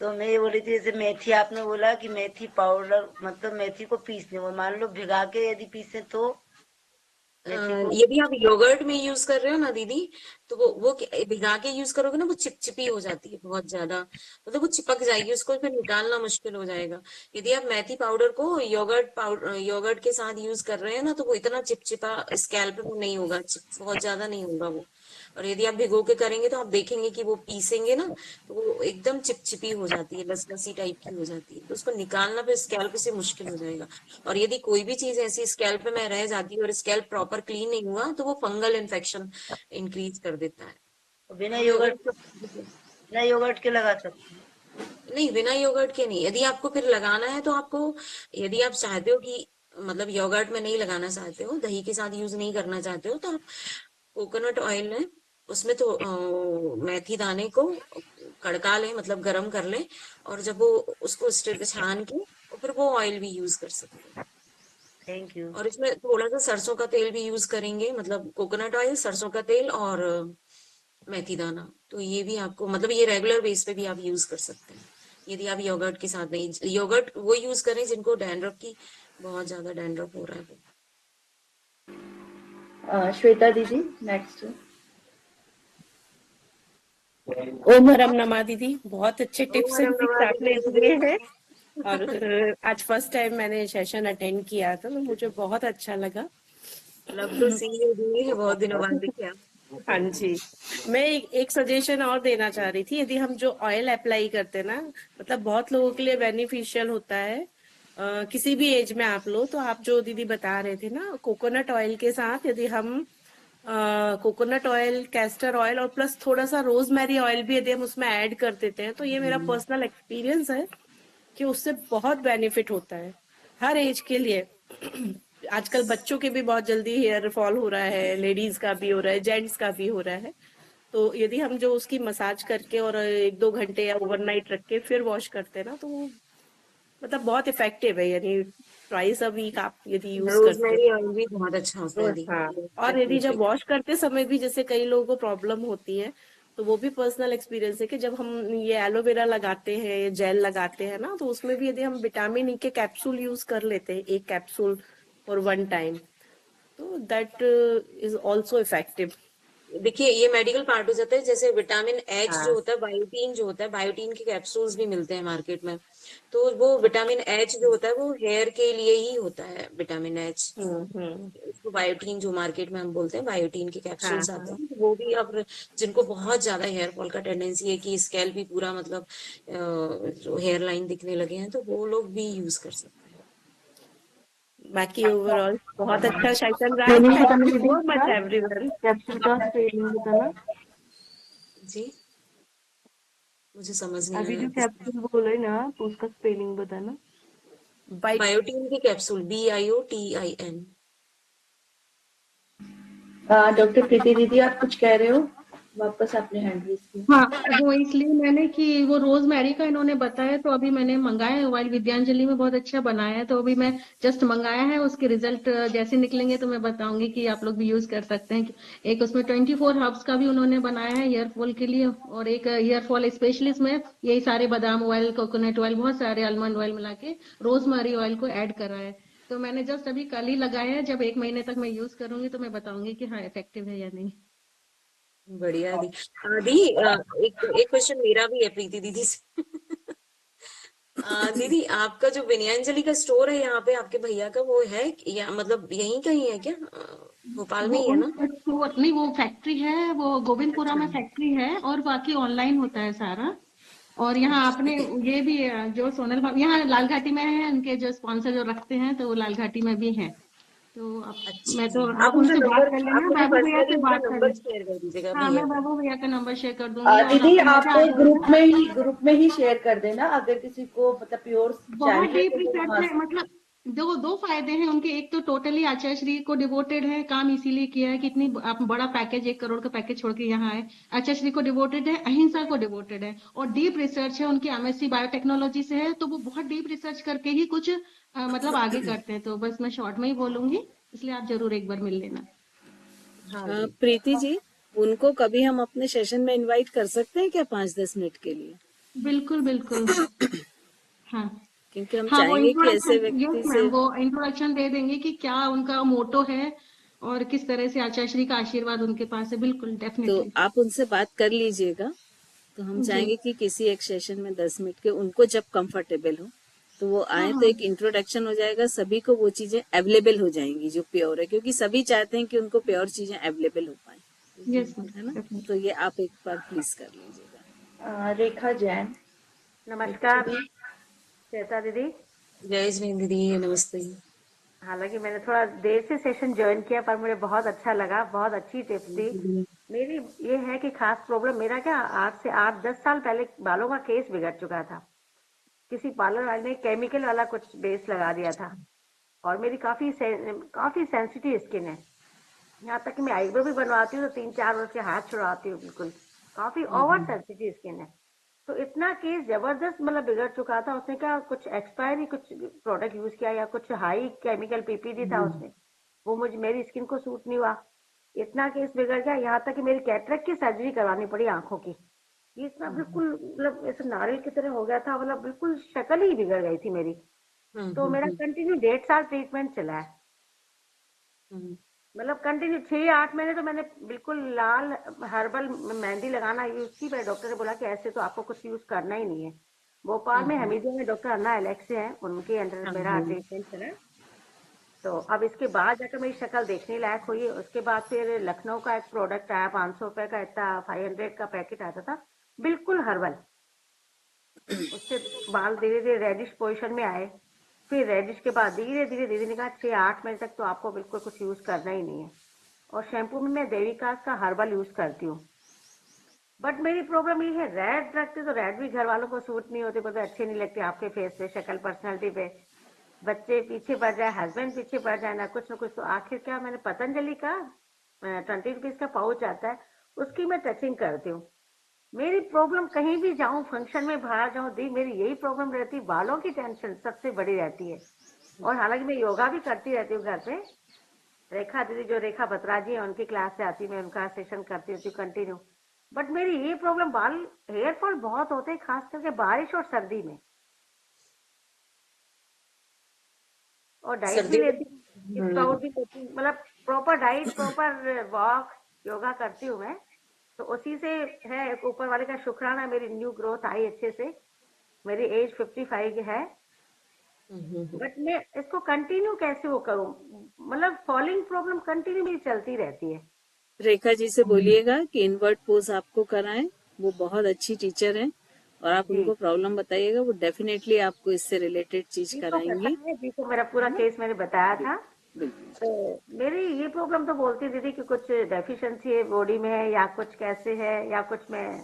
तो मैं ये बोल रही थी, जैसे मेथी आपने बोला कि मेथी पाउडर, मतलब मेथी को पीसने, वो मान लो भिगा के यदि पीसे तो मेथी को। यदि आप योगर्ट में यूज कर रहे हो ना दीदी, तो वो भिगा के यूज करोगे ना, वो चिपचिपी हो जाती है बहुत ज्यादा, मतलब वो चिपक जाएगी, उसको फिर निकालना मुश्किल हो जाएगा। यदि आप मेथी पाउडर को योगर्ट के साथ यूज कर रहे हैं ना, तो वो इतना चिपचिपा स्कैल्प पे नहीं होगा, बहुत ज्यादा नहीं होगा वो। और यदि आप भिगो के करेंगे तो आप देखेंगे कि वो पीसेंगे ना, तो वो एकदम चिपचिपी हो जाती है, लसलसी टाइप की हो जाती है, तो उसको निकालना फिर स्कैल्प से मुश्किल हो जाएगा। और यदि कोई भी चीज ऐसी स्कैल्प में रह जाती है और स्कैल्प प्रॉपर क्लीन नहीं हुआ तो वो फंगल इन्फेक्शन इंक्रीज कर देता है। बिना तो योगर्ट के लगा सकते हैं? नहीं, बिना योगर्ट के नहीं। यदि आपको फिर लगाना है तो आपको, यदि आप चाहते हो कि मतलब योगर्ट में नहीं लगाना चाहते हो, दही के साथ यूज नहीं करना चाहते हो, तो आप कोकोनट ऑयल है उसमें तो मेथी दाने को कड़का लें, मतलब गरम कर लें, और जब वो उसको छान के और फिर वो ऑयल भी यूज कर सकते हैं। Thank you. और इसमें थोड़ा सा सरसों का तेल भी यूज करेंगे, मतलब कोकोनट ऑयल, सरसों का तेल और मेथी दाना। तो ये भी आपको मतलब ये रेगुलर बेस पे भी आप यूज कर सकते हैं, यदि आप योगर्ट के साथ नहीं। योगर्ट वो यूज करें जिनको डैंड्रफ की बहुत ज्यादा डैंड्रफ हो रहा है वो। श्वेता दीदी नेक्स्ट। ओम हरम नमा दीदी, बहुत अच्छे टिप्स एंड ट्रिक्स आपने दिए हैं, और आज फर्स्ट टाइम मैंने सेशन अटेंड किया था तो मुझे बहुत अच्छा लगा। लव टू सी यू दीदी, बहुत दिनों बाद दिखे आप। हाँ जी, मैं एक सजेशन और देना चाह रही थी। यदि हम जो ऑयल अप्लाई करते हैं ना, मतलब बहुत लोगों के लिए बेनिफिशियल होता है, किसी भी एज में आप लो, तो आप जो दीदी बता रहे थे ना, कोकोनट ऑयल के साथ यदि हम कोकोनट ऑयल, कैस्टर ऑयल और प्लस थोड़ा सा रोजमेरी ऑयल भी यदि हम उसमें ऐड कर देते हैं, तो ये मेरा पर्सनल एक्सपीरियंस है कि उससे बहुत बेनिफिट होता है हर एज के लिए। आजकल बच्चों के भी बहुत जल्दी हेयर फॉल हो रहा है, लेडीज का भी हो रहा है, जेंट्स का भी हो रहा है। तो यदि हम जो उसकी मसाज करके और 1-2 घंटे या ओवरनाइट रख के फिर वॉश करते हैं ना, तो वो मतलब बहुत इफेक्टिव है। यानी ट्वाइस अ वीक आप यदि यूज करते रोजमेरी ऑयल भी बहुत अच्छा होता है हाँ, दीदी। और यदि जब वॉश करते समय भी जैसे कई लोगों को प्रॉब्लम होती है, तो वो भी पर्सनल एक्सपीरियंस है कि जब हम ये एलोवेरा लगाते हैं, ये जेल लगाते हैं ना, तो उसमें भी यदि हम विटामिन ई के कैप्सूल यूज कर लेते हैं, एक कैप्सूल फॉर 1 टाइम, तो दैट इज ऑल्सो इफेक्टिव। देखिए ये मेडिकल पार्ट हो जाता है, जैसे विटामिन एच जो हाँ होता है, बायोटीन जो होता है, बायोटीन के कैप्सूल्स भी मिलते हैं मार्केट में। तो वो विटामिन एच जो होता है वो हेयर के लिए ही होता है, विटामिन एच। हम्म। उसको बायोटीन जो मार्केट में हम बोलते हैं, बायोटीन के हाँ कैप्सूल्स आते हाँ। हैं। तो वो भी अब जिनको बहुत ज्यादा हेयर फॉल का टेंडेंसी है कि स्कैल्प भी पूरा मतलब जो हेयर लाइन दिखने लगे हैं, तो वो लोग भी यूज कर सकते हैं। बाकी ओवरऑल बहुत अच्छा सेशन रहा। स्पेलिंग थैंक बताना यू दीदी सो इसका, मच एवरीवन। कैप्सूल का स्पेलिंग बताना। जी, मुझे समझ नहीं अभी आया जो किसका। कैप्सूल बोले ना तो उसका स्पेलिंग बताना। बायोटीन के कैप्सूल, BIOTIN। डॉक्टर प्रीति दीदी आप कुछ कह रहे हो? वापस आपने हैंड रेज किया। हाँ, वो इसलिए मैंने कि वो रोजमेरी का इन्होंने बताया तो अभी मैंने मंगाया है। वाइल विद्यांजलि में बहुत अच्छा बनाया है, तो अभी मैं जस्ट मंगाया है। उसके रिजल्ट जैसे निकलेंगे तो मैं बताऊंगी कि आप लोग भी यूज कर सकते हैं। एक उसमें 24 हर्ब्स का भी उन्होंने बनाया है ईयर फॉल के लिए, और एक ईयर फॉल स्पेशलिस्ट में यही सारे बादाम ऑयल, कोकोनट ऑयल, बहुत सारे आलमंड ऑयल मिला के रोजमेरी ऑयल को ऐड करा है। तो मैंने जस्ट अभी कल ही लगाया है। जब 1 महीने तक मैं यूज करूंगी तो मैं बताऊंगी कि हाँ इफेक्टिव है या नहीं। बढ़िया दी। दी, एक एक क्वेश्चन मेरा भी है प्रीति दीदी से। दीदी, आपका जो विनयांजलि का स्टोर है यहाँ पे, आपके भैया का, वो है या मतलब यहीं कहीं है क्या? भोपाल में वो ही है ना? उनका स्टोर नहीं, वो फैक्ट्री है, वो गोविंदपुरा अच्छा में फैक्ट्री है, और बाकी ऑनलाइन होता है सारा। और यहाँ आपने ये भी जो सोनल भाभी यहाँ लाल घाटी में है, उनके जो स्पॉन्सर जो रखते हैं तो वो लाल घाटी में भी हैं। तो मैं तो अच्छा, आप उनका उनसे बात नंबर, कर आप लेना, मुझे बाबू भैया पर्सनली से उनका बात कर नंबर लेना। शेयर कर दीजिएगा हाँ, मैं भैया का। बाबू भैया का नंबर शेयर कर दूंगी, और दीदी आपको आप मजा आ जाएगा। ग्रुप में ही शेयर कर देना, अगर किसी को मतलब प्योर बहुत चाहिए डीप तो वो रिसर्च वहां है, मतलब दो फायदे हैं उनके। एक तो टोटली आचार्य श्री को डिवोटेड है, काम इसीलिए किया है कि इतनी आप बड़ा पैकेज 1 करोड़ का पैकेज छोड़ के यहाँ आए। आचार्य श्री को डिवोटेड है, अहिंसा को डिवोटेड है, और डीप रिसर्च है उनकी। MSc बायोटेक्नोलॉजी से है, तो वो बहुत डीप रिसर्च करके ही कुछ मतलब आगे करते हैं। तो बस मैं शॉर्ट में ही बोलूंगी, इसलिए आप जरूर एक बार मिल लेना। हाँ जी। प्रीति जी, उनको कभी हम अपने सेशन में इनवाइट कर सकते हैं क्या 5-10 मिनट के लिए? बिल्कुल बिल्कुल। हाँ क्योंकि हम हाँ, वो चाहेंगे कि ऐसे इंट्रोडक्शन, व्यक्ति यस से। मैम, वो इंट्रोडक्शन दे देंगे कि क्या उनका मोटो है और किस तरह से आचार्य श्री का आशीर्वाद उनके पास है। बिल्कुल, तो डेफिनेटली। आप उनसे बात कर लीजिएगा। तो हम जी चाहेंगे कि किसी एक सेशन में 10 मिनट के, उनको जब कंफर्टेबल हो तो वो हाँ आए, तो हाँ, एक इंट्रोडक्शन हो जाएगा, सभी को वो चीजें अवेलेबल हो जाएंगी जो प्योर है, क्योंकि सभी चाहते हैं कि उनको प्योर चीजें अवेलेबल हो पाए, यस मैम, है ना? डेफिनेटली। तो ये आप एक बार प्लीज कर लीजिएगा। रेखा जैन। रेखा नमस्कार जी। श्वेता दीदी। जय जमीन दीदी, नमस्ते। हालांकि मैंने थोड़ा देर से सेशन ज्वाइन किया, पर मुझे बहुत अच्छा लगा, बहुत अच्छी टिप्स थी। मेरी ये है कि खास प्रॉब्लम मेरा क्या, आज से 8-10 साल पहले बालों का केस बिगड़ चुका था। किसी पार्लर वाले ने केमिकल वाला कुछ बेस लगा दिया था, और मेरी काफी सेंसिटिव स्किन है। यहाँ तक कि मैं आईब्रो भी बनवाती हूँ तो 3-4 वर्ष के हाथ छुड़वाती हूँ, बिल्कुल काफी ओवर सेंसिटिव स्किन है। तो इतना केस जबरदस्त मतलब बिगड़ चुका था। उसने क्या कुछ एक्सपायरी कुछ प्रोडक्ट यूज किया, या कुछ हाई केमिकल पीपीडी था उसमें, वो मेरी स्किन को सूट नहीं हुआ। इतना केस बिगड़ गया, यहाँ तक कि मेरी कैटरेक्ट की सर्जरी करवानी पड़ी आंखों की। ये इतना बिल्कुल मतलब ऐसे नारियल की तरह हो गया था, मतलब बिल्कुल शक्ल ही बिगड़ गई थी मेरी। तो मेरा कंटिन्यू 1.5 साल ट्रीटमेंट चला है, मतलब कंटिन्यू 6-8 महीने तो मैंने बिल्कुल लाल हर्बल मेहंदी लगाना यूज की, पर डॉक्टर ने बोला कि ऐसे तो आपको कुछ यूज करना ही नहीं है। भोपाल में हमीदिया में डॉक्टर अन्ना एलेक्स है, उनके अंडर मेरा ट्रीटमेंट चला। तो अब इसके बाद जाकर मेरी शक्ल देखने लायक हुई। उसके बाद फिर लखनऊ का एक प्रोडक्ट आया, 500 रुपए का, इतना 500 का पैकेट आता था, बिल्कुल हर्बल। उससे बाल धीरे धीरे रेडिश पोजिशन में आए। फिर रेडिश के बाद धीरे धीरे दीदी ने कहा 6-8 महीने तक तो आपको बिल्कुल कुछ यूज करना ही नहीं है। और शैम्पू में मैं देविकास का हर्बल यूज करती हूँ। बट मेरी प्रॉब्लम ये है, रेड रखते तो रेड भी घर वालों को सूट नहीं होते, बोलते अच्छे नहीं लगते आपके फेस पे, शक्ल पर्सनैलिटी पे। बच्चे पीछे पड़ जाए, हस्बैंड पीछे पड़ जाए, ना कुछ तो आखिर क्या, मैंने पतंजलि का 20 रुपीज का पाउच आता है, उसकी मैं टचिंग करती हूँ। मेरी प्रॉब्लम कहीं भी जाऊं, फंक्शन में बाहर जाऊं दी, मेरी यही प्रॉब्लम रहती है, बालों की टेंशन सबसे बड़ी रहती है। और हालांकि मैं योगा भी करती रहती हूँ घर पे। रेखा दीदी, जो रेखा बत्रा जी है, उनकी क्लास से आती, मैं उनका सेशन करती रहती हूँ कंटिन्यू। बट मेरी ये प्रॉब्लम, बाल हेयर फॉल बहुत होते हैं, खास करके बारिश और सर्दी में। और डाइट भी सर्दियों लेती हूँ, स्काउट भी लेती हूँ, मतलब proper diet, proper walk, yoga करती हूँ मैं, तो उसी से है, ऊपर वाले का शुक्राना, मेरी न्यू ग्रोथ आई अच्छे से। मेरी एज 55 है, बट मैं इसको कंटिन्यू कैसे वो करूँ, मतलब फॉलिंग प्रॉब्लम कंटिन्यू मेरी चलती रहती है। रेखा जी से बोलिएगा कि इनवर्ट पोज आपको कराएं, वो बहुत अच्छी टीचर हैं, और आप जी उनको प्रॉब्लम बताइएगा, वो डेफिनेटली आपको इससे रिलेटेड चीज जी, तो कराएंगी। पता है जी, तो मेरा पूरा केस मैंने बताया था। बिल्कुल। तो मेरी ये प्रॉब्लम तो बोलती दीदी कि कुछ डेफिशिएंसी है बॉडी में है, या कुछ कैसे है, या कुछ मैं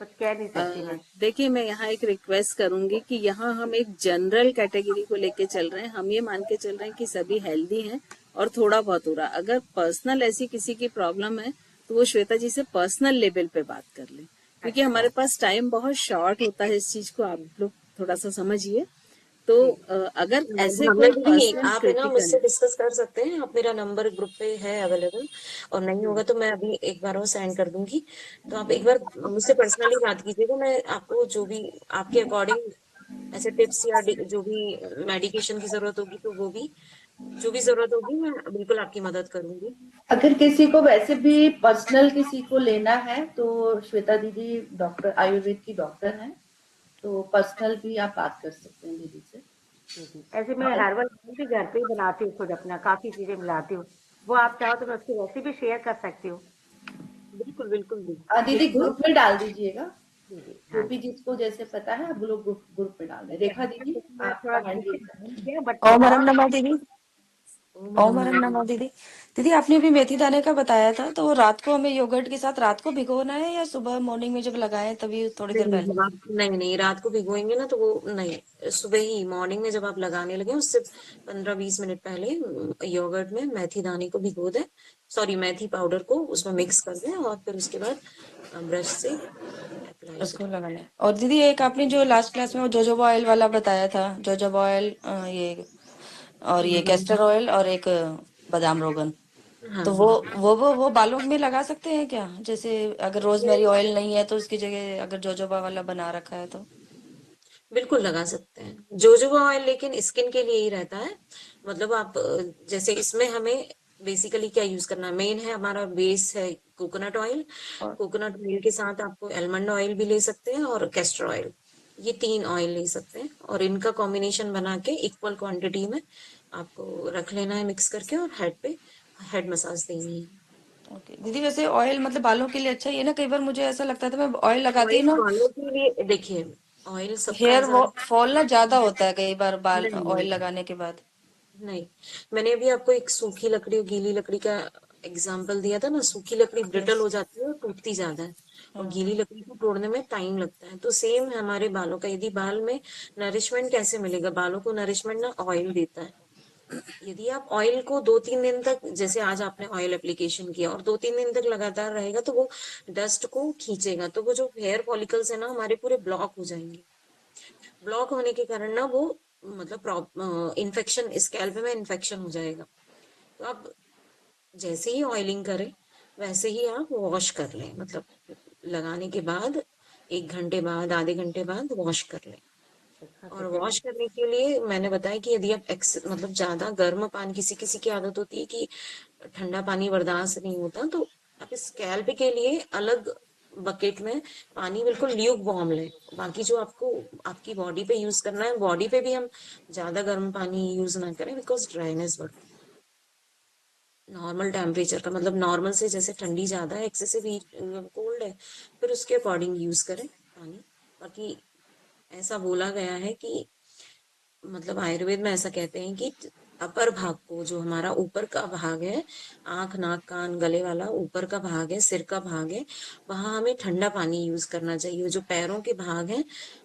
कुछ कह नहीं सकती मैं। देखिए, मैं यहाँ एक रिक्वेस्ट करूंगी कि यहाँ हम एक जनरल कैटेगरी को लेके चल रहे हैं, हम ये मान के चल रहे हैं कि सभी हेल्दी हैं और थोड़ा बहुत हो रहा। अगर पर्सनल ऐसी किसी की प्रॉब्लम है तो वो श्वेता जी से पर्सनल लेवल पे बात कर लें, क्योंकि हमारे पास टाइम बहुत शॉर्ट होता है। इस चीज को आप लोग थोड़ा सा समझिए। तो अगर ऐसे हमें कोई भी पर्सनल आप है ना क्रिटिकल मुझसे है, डिस्कस कर सकते हैं, आप मेरा नंबर ग्रुप पे है अवेलेबल, और नहीं होगा तो मैं अभी एक बार वो सेंड कर दूंगी। तो आप एक बार मुझसे पर्सनली बात कीजिएगा, मैं आपको जो भी आपके अकॉर्डिंग ऐसे टिप्स या जो भी मेडिकेशन की जरूरत होगी तो वो भी, जो भी जरूरत होगी मैं बिल्कुल आपकी मदद करूंगी। अगर किसी को वैसे भी पर्सनल किसी को लेना है तो श्वेता दीदी डॉक्टर, आयुर्वेद की डॉक्टर हैं, तो पर्सनल भी आप बात कर सकते हैं दीदी से। ऐसे मैं हर्बल भी घर पे ही बनाती हूँ खुद अपना, काफी चीजें मिलाती हूँ। वो आप चाहो तो मैं उसकी रेसिपी शेयर कर सकती हूँ। बिल्कुल बिल्कुल दीदी लिखिए। ग्रुप में डाल दीजिएगा, जो हाँ भी जिसको जैसे पता है आप लोग ग्रुप में डाल दें। रेखा दीदी मैं आपका थोड़ा हैंडल करें। किया, बट ओम हरम बहुत नमः दीदी। ओम हरम नमः दीदी। दीदी आपने अभी मेथी दाने का बताया था, तो वो रात को हमें योगर्ट के साथ रात को भिगोना है या सुबह मॉर्निंग में जब लगाएं तभी थोड़ी देर पहले? नहीं, रात को भिगोएंगे ना तो वो नहीं, सुबह ही मॉर्निंग में जब आप लगाने लगे उससे 15-20 मिनट पहले योगर्ट में मेथी दाने को भिगो दें, सॉरी मेथी पाउडर को उसमें मिक्स कर दें, और फिर उसके बाद ब्रश से अप्लाई उसको करें। लगाना है। और दीदी एक आपने जो लास्ट क्लास में वो जोजोबा ऑयल वाला बताया था, जोजोबा ऑयल, ये और ये कैस्टर ऑयल और एक बादाम रोगन, हाँ तो वो बालों में लगा सकते हैं क्या? जैसे अगर रोजमेरी ऑयल नहीं है तो उसकी जगह अगर जोजोबा वाला बना रखा है तो? बिल्कुल लगा सकते हैं जोजोबा ऑयल, लेकिन स्किन के लिए ही रहता है। मतलब आप जैसे इसमें हमें बेसिकली क्या यूज करना है, मेन है हमारा बेस है कोकोनट ऑयल। कोकोनट ऑयल के साथ आपको आलमंड ऑयल भी ले सकते हैं और कैस्टर ऑयल, ये 3 ऑयल ले सकते हैं, और इनका कॉम्बिनेशन बना के इक्वल क्वांटिटी में आपको रख लेना है मिक्स करके, और हेड पे हेड मसाज देनी है। ओके दीदी, वैसे ऑयल मतलब बालों के लिए अच्छा ही है ना? कई बार मुझे ऐसा लगता था मैं ऑयल लगाती हूँ ऑयल ना, बालों के लिए देखिए, ऑयल सबका हेयर ऐसा फॉल ना ज्यादा होता है कई बार बाल नहीं, ऑयल लगाने के बाद। नहीं, मैंने अभी आपको एक सूखी लकड़ी और गीली लकड़ी का एग्जाम्पल दिया था ना। सूखी लकड़ी ब्रिटल हो जाती है और टूटती ज्यादा है, और गीली लकड़ी को तोड़ने में टाइम लगता है। तो सेम है हमारे बालों का, यदि बाल में नरिशमेंट कैसे मिलेगा, बालों को नरिशमेंट ना ऑयल देता है। यदि आप ऑयल को 2-3 दिन तक, जैसे आज आपने ऑयल एप्लीकेशन किया और 2-3 दिन तक लगातार रहेगा, तो वो डस्ट को खींचेगा, तो वो जो हेयर फॉलिकल्स है ना हमारे पूरे ब्लॉक हो जाएंगे। ब्लॉक होने के कारण ना वो मतलब इन्फेक्शन, स्कैल्प में इन्फेक्शन हो जाएगा। तो आप जैसे ही ऑयलिंग करें वैसे ही आप वॉश कर लें, मतलब लगाने के बाद 1 घंटे बाद, आधे घंटे बाद वॉश कर लें। और वॉश करने के लिए मैंने बताया कि यदि आप मतलब ज्यादा गर्म पानी, किसी किसी की आदत होती है कि ठंडा पानी बर्दाश्त नहीं होता, तो आप स्कैल्प के लिए अलग बकेट में पानी बिल्कुल ल्यूक वार्म लें। बाकी जो आपको आपकी बॉडी पे यूज करना है, बॉडी पे भी हम ज्यादा गर्म पानी यूज ना करें, बिकॉज ड्राइनेस बढ़ती है। नॉर्मल टेम्परेचर का मतलब नॉर्मल से, जैसे ठंडी ज्यादा है, एक्सेसिव कोल्ड है, फिर उसके अकॉर्डिंग यूज करें पानी। बाकी ऐसा बोला गया है कि मतलब आयुर्वेद में ऐसा कहते हैं कि अपर भाग को, जो हमारा ऊपर का भाग है, आंख नाक कान गले वाला ऊपर का भाग है, सिर का भाग है, वहां हमें ठंडा पानी यूज करना चाहिए। जो पैरों के भाग है,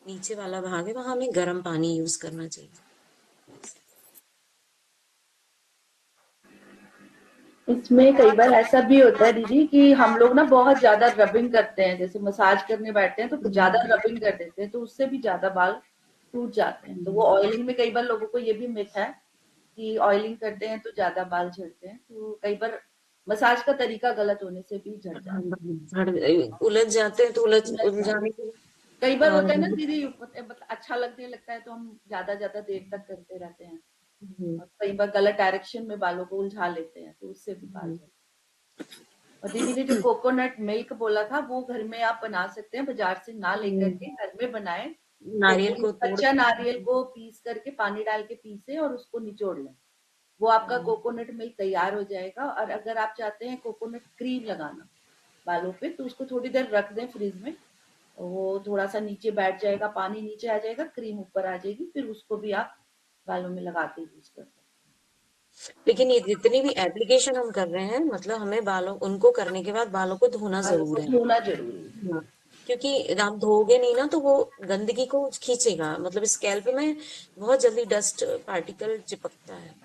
नीचे वाला भाग है, वहां हमें गर्म पानी यूज करना चाहिए। इसमें कई बार ऐसा भी होता है दीदी कि हम लोग ना बहुत ज्यादा रबिंग करते हैं, जैसे मसाज करने बैठते हैं तो ज्यादा रबिंग कर देते हैं, तो उससे भी ज्यादा बाल टूट जाते हैं। तो वो ऑयलिंग में कई बार लोगों को ये भी मिथ है कि ऑयलिंग करते हैं तो ज्यादा बाल झड़ते हैं, तो कई बार मसाज का तरीका गलत होने से भी झड़ जाते उलझ जाते हैं, तो हैं। उलझाने के कई बार होता है ना दीदी, मतलब अच्छा लगने लगता है तो हम ज्यादा ज्यादा देर तक करते रहते हैं, और कई बार गलत डायरेक्शन में बालों को उलझा लेते हैं, तो उससे भी बाल झड़ते हैं। और दीदी ने जो कोकोनट मिल्क बोला था वो घर में आप बना सकते हैं, बाजार से ना लेकर के घर में बनाएं। नारियल को तोड़ कच्चा नारियल को पीस करके पानी डाल के पीसे और उसको निचोड़ लें, वो आपका कोकोनट मिल्क तैयार हो जाएगा। और अगर आप चाहते हैं कोकोनट क्रीम लगाना बालों पे तो उसको थोड़ी देर रख दें फ्रिज में, वो थोड़ा सा नीचे बैठ जाएगा, पानी नीचे आ जाएगा, क्रीम ऊपर आ जाएगी, फिर उसको भी आप बालों में लगा के यूज कर सकते हैं। लेकिन ये जितनी भी एप्लीकेशन हम कर रहे हैं मतलब हमें बालों उनको करने के बाद बालों को धोना बालों जरूर को है। धोना जरूरी है। हाँ, क्योंकि आप धोगे नहीं ना तो वो गंदगी को खींचेगा, मतलब स्कैल्प में बहुत जल्दी डस्ट पार्टिकल चिपकता है।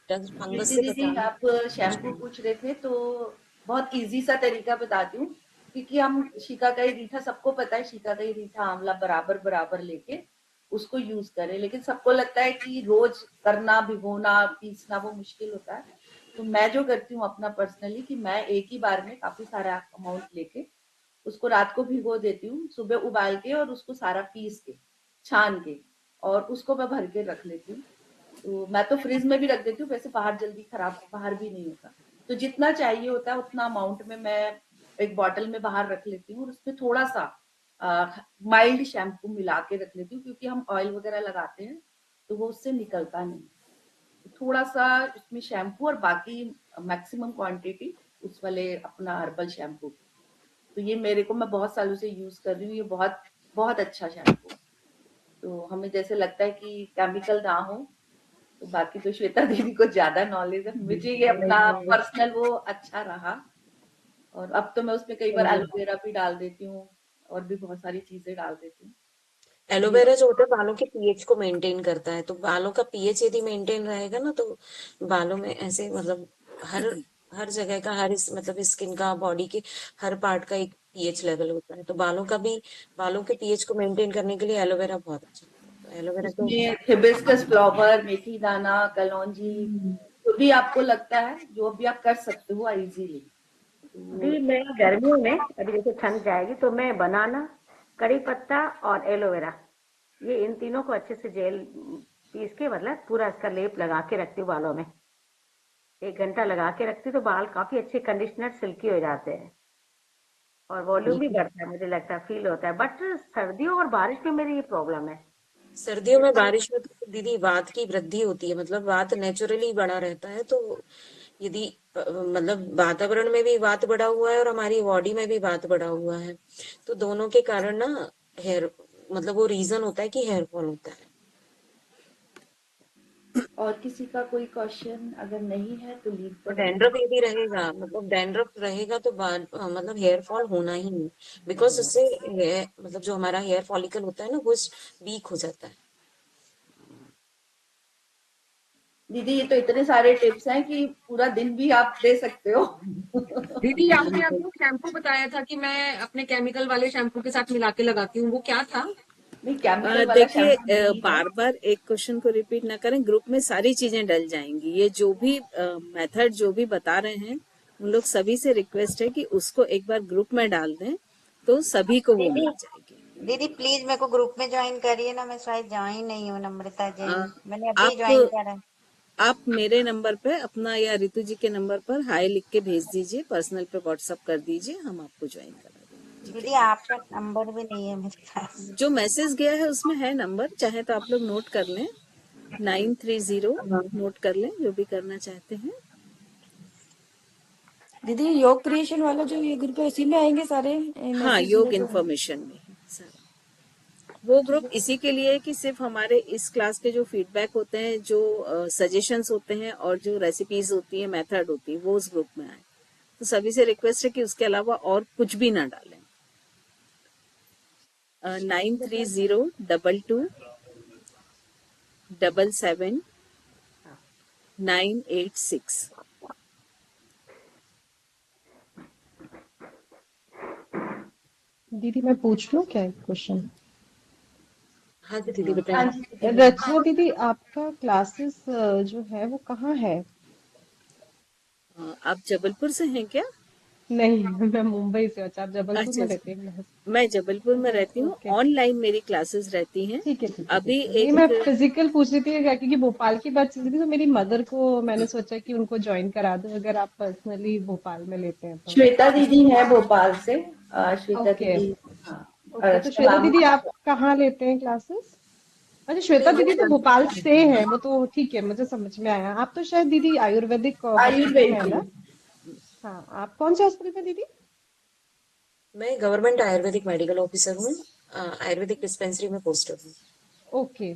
डस्ट फंगस प्रीति से दीदी बचाना। आप शैम्पू पूछ रहे थे तो बहुत इजी सा तरीका बताती हूँ, क्योंकि हम शिकाकाई रीठा सबको पता है, शिकाकाई रीठा आंवला बराबर बराबर लेके उसको यूज करें, लेकिन सबको लगता है कि रोज करना, भिगोना, पीसना वो मुश्किल होता है। तो मैं जो करती हूँ अपना पर्सनली कि मैं एक ही बार में काफी सारा अमाउंट लेके उसको रात को भिगो देती हूँ, सुबह उबाल के और उसको सारा पीस के छान के और उसको मैं भर के रख लेती हूँ। तो मैं तो फ्रिज में भी रख देती हूँ, वैसे बाहर जल्दी खराब बाहर भी नहीं होता। तो जितना चाहिए होता है उतना अमाउंट में मैं एक बॉटल में बाहर रख लेती हूँ और उसमें थोड़ा सा माइल्ड शैम्पू मिला के रख लेती हूँ, क्योंकि हम ऑयल वगैरह लगाते हैं तो वो उससे निकलता नहीं। थोड़ा सा उसमें शैम्पू और बाकी मैक्सिमम क्वांटिटी उस वाले अपना हर्बल शैम्पू। तो ये मेरे को मैं बहुत सालों से यूज कर रही हूँ, ये बहुत बहुत अच्छा शैम्पू। तो हमें जैसे लगता है कि केमिकल ना हो, तो बाकी तो श्वेता दीदी को ज्यादा नॉलेज है, मुझे ये अपना पर्सनल वो अच्छा रहा। और अब तो मैं उसमें कई बार एलोवेरा भी डाल देती हूँ और भी बहुत सारी चीजें डाल देती हूँ। एलोवेरा जो होता है बालों के पीएच को मेंटेन करता है, तो बालों का पीएच यदि मेंटेन रहेगा ना तो बालों में ऐसे मतलब हर हर जगह का मतलब स्किन का, बॉडी के हर पार्ट का एक पीएच लेवल होता है। तो बालों के पीएच को मेंटेन करने के लिए एलोवेरा बहुत अच्छा होता है। तो एलोवेरा तो इसमें हिबिस्कस फ्लावर, मेथी दाना, कलौंजी, जो भी आपको लगता है जो भी आप कर सकते हो इजीली। दी मैं गर्मियों में अभी जैसे ठंड जाएगी तो मैं बनाना, कड़ी पत्ता और एलोवेरा, ये इन तीनों को अच्छे से जेल पीस के मतलब पूरा इसका लेप लगा के रखती हूँ बालों में। 1 घंटा लगा के रखती हूँ तो बाल काफी अच्छे कंडीशनर सिल्की हो जाते हैं और वॉल्यूम भी बढ़ता है, मुझे लगता है फील होता है। बट सर्दियों और बारिश में मेरी ये प्रॉब्लम है। सर्दियों में बारिश में तो दीदी वात की वृद्धि होती है, मतलब वात नेचुरली बढ़ा रहता है। तो यदि मतलब वातावरण में भी वात बढ़ा हुआ है और हमारी बॉडी में भी वात बढ़ा हुआ है, तो दोनों के कारण ना हेयर मतलब वो रीजन होता है कि हेयर फॉल होता है। और किसी का कोई क्वेश्चन अगर नहीं है तो लीव पर डैंड्रफ यदि रहेगा, मतलब डैंड्रफ रहेगा तो मतलब हेयर फॉल होना ही नहीं, बिकॉज उससे मतलब जो हमारा हेयर फॉलिकल होता है ना वो वीक हो जाता है। दीदी ये तो इतने सारे टिप्स हैं कि पूरा दिन भी आप दे सकते हो। दीदी आपने अभी शैम्पू बताया था कि मैं अपने केमिकल वाले शैम्पू के साथ मिला के लगाती हूँ, वो क्या था? नहीं केमिकल वाला देखिए शैम्पू नहीं है। बार बार एक क्वेश्चन को रिपीट ना करें, ग्रुप में सारी चीजें डल जाएंगी। ये जो भी मेथड जो भी बता रहे हैं उन लोग सभी से रिक्वेस्ट है कि उसको एक बार ग्रुप में डाल दें तो सभी को वो मिल जाएगी। दीदी प्लीज मेरे को ग्रुप में ज्वाइन करिए ना, मैं शायद ज्वाइन नहीं हूँ नम्रता जैन, मैंने अभी आप ज्वाइन करा। आप मेरे नंबर पे अपना या रितु जी के नंबर पर हाय लिख के भेज दीजिए, पर्सनल पे व्हाट्सएप कर दीजिए, हम आपको ज्वाइन करा देंगे। दीदी आपका नंबर भी नहीं है मेरे पास। जो मैसेज गया है उसमें है नंबर, चाहे तो आप लोग नोट कर लें, 930 नोट कर लें जो भी करना चाहते हैं। दीदी योग क्रिएशन वाला जो ये ग्रुप है उसी में आएंगे सारे हाँ, मैसेज योग इन्फॉर्मेशन में है सारा। वो ग्रुप इसी के लिए है कि सिर्फ हमारे इस क्लास के जो फीडबैक होते हैं, जो सजेशंस होते हैं और जो रेसिपीज होती है, मेथड होती है, वो उस ग्रुप में आए। तो सभी से रिक्वेस्ट है कि उसके अलावा और कुछ भी ना डालें। 9302227986। दीदी मैं पूछ लूं क्या एक क्वेश्चन? हाँ जी दीदी बताइए। रचना दीदी आपका क्लासेस जो है वो कहाँ है? आप जबलपुर से हैं क्या? नहीं, मैं मुंबई से हूँ। अच्छा, आप जबलपुर अच्छा में अच्छा, रहते हैं? मैं जबलपुर में रहती हूँ, ओके, ऑनलाइन मेरी क्लासेस रहती हैं। ठीक है ठीक है अभी ठीक है। नहीं, मैं एक फिजिकल पूछ रही थी क्योंकि भोपाल की बात चल रही थी, तो मेरी मदर को मैंने सोचा कि उनको ज्वाइन करा दूं, अगर आप पर्सनली भोपाल में लेते हैं तो। श्वेता दीदी है भोपाल से। श्वेता ओके दीदी, हाँ। और ओके, तो अर्चना श्वेता मैम। दीदी आप कहाँ लेते हैं क्लासेस? अच्छा, श्वेता नहीं दीदी तो मैं भोपाल से है, वो तो ठीक है, मुझे समझ में आया। आप तो शायद दीदी आयुर्वेदिक हॉस्पिटल में है ना? आयुर्वेदिक। हाँ, आप कौन से हॉस्पिटल में दीदी? मैं गवर्नमेंट आयुर्वेदिक मेडिकल ऑफिसर हूँ। आयुर्वेदिक डिस्पेंसरी में पोस्टेड हूँ। ओके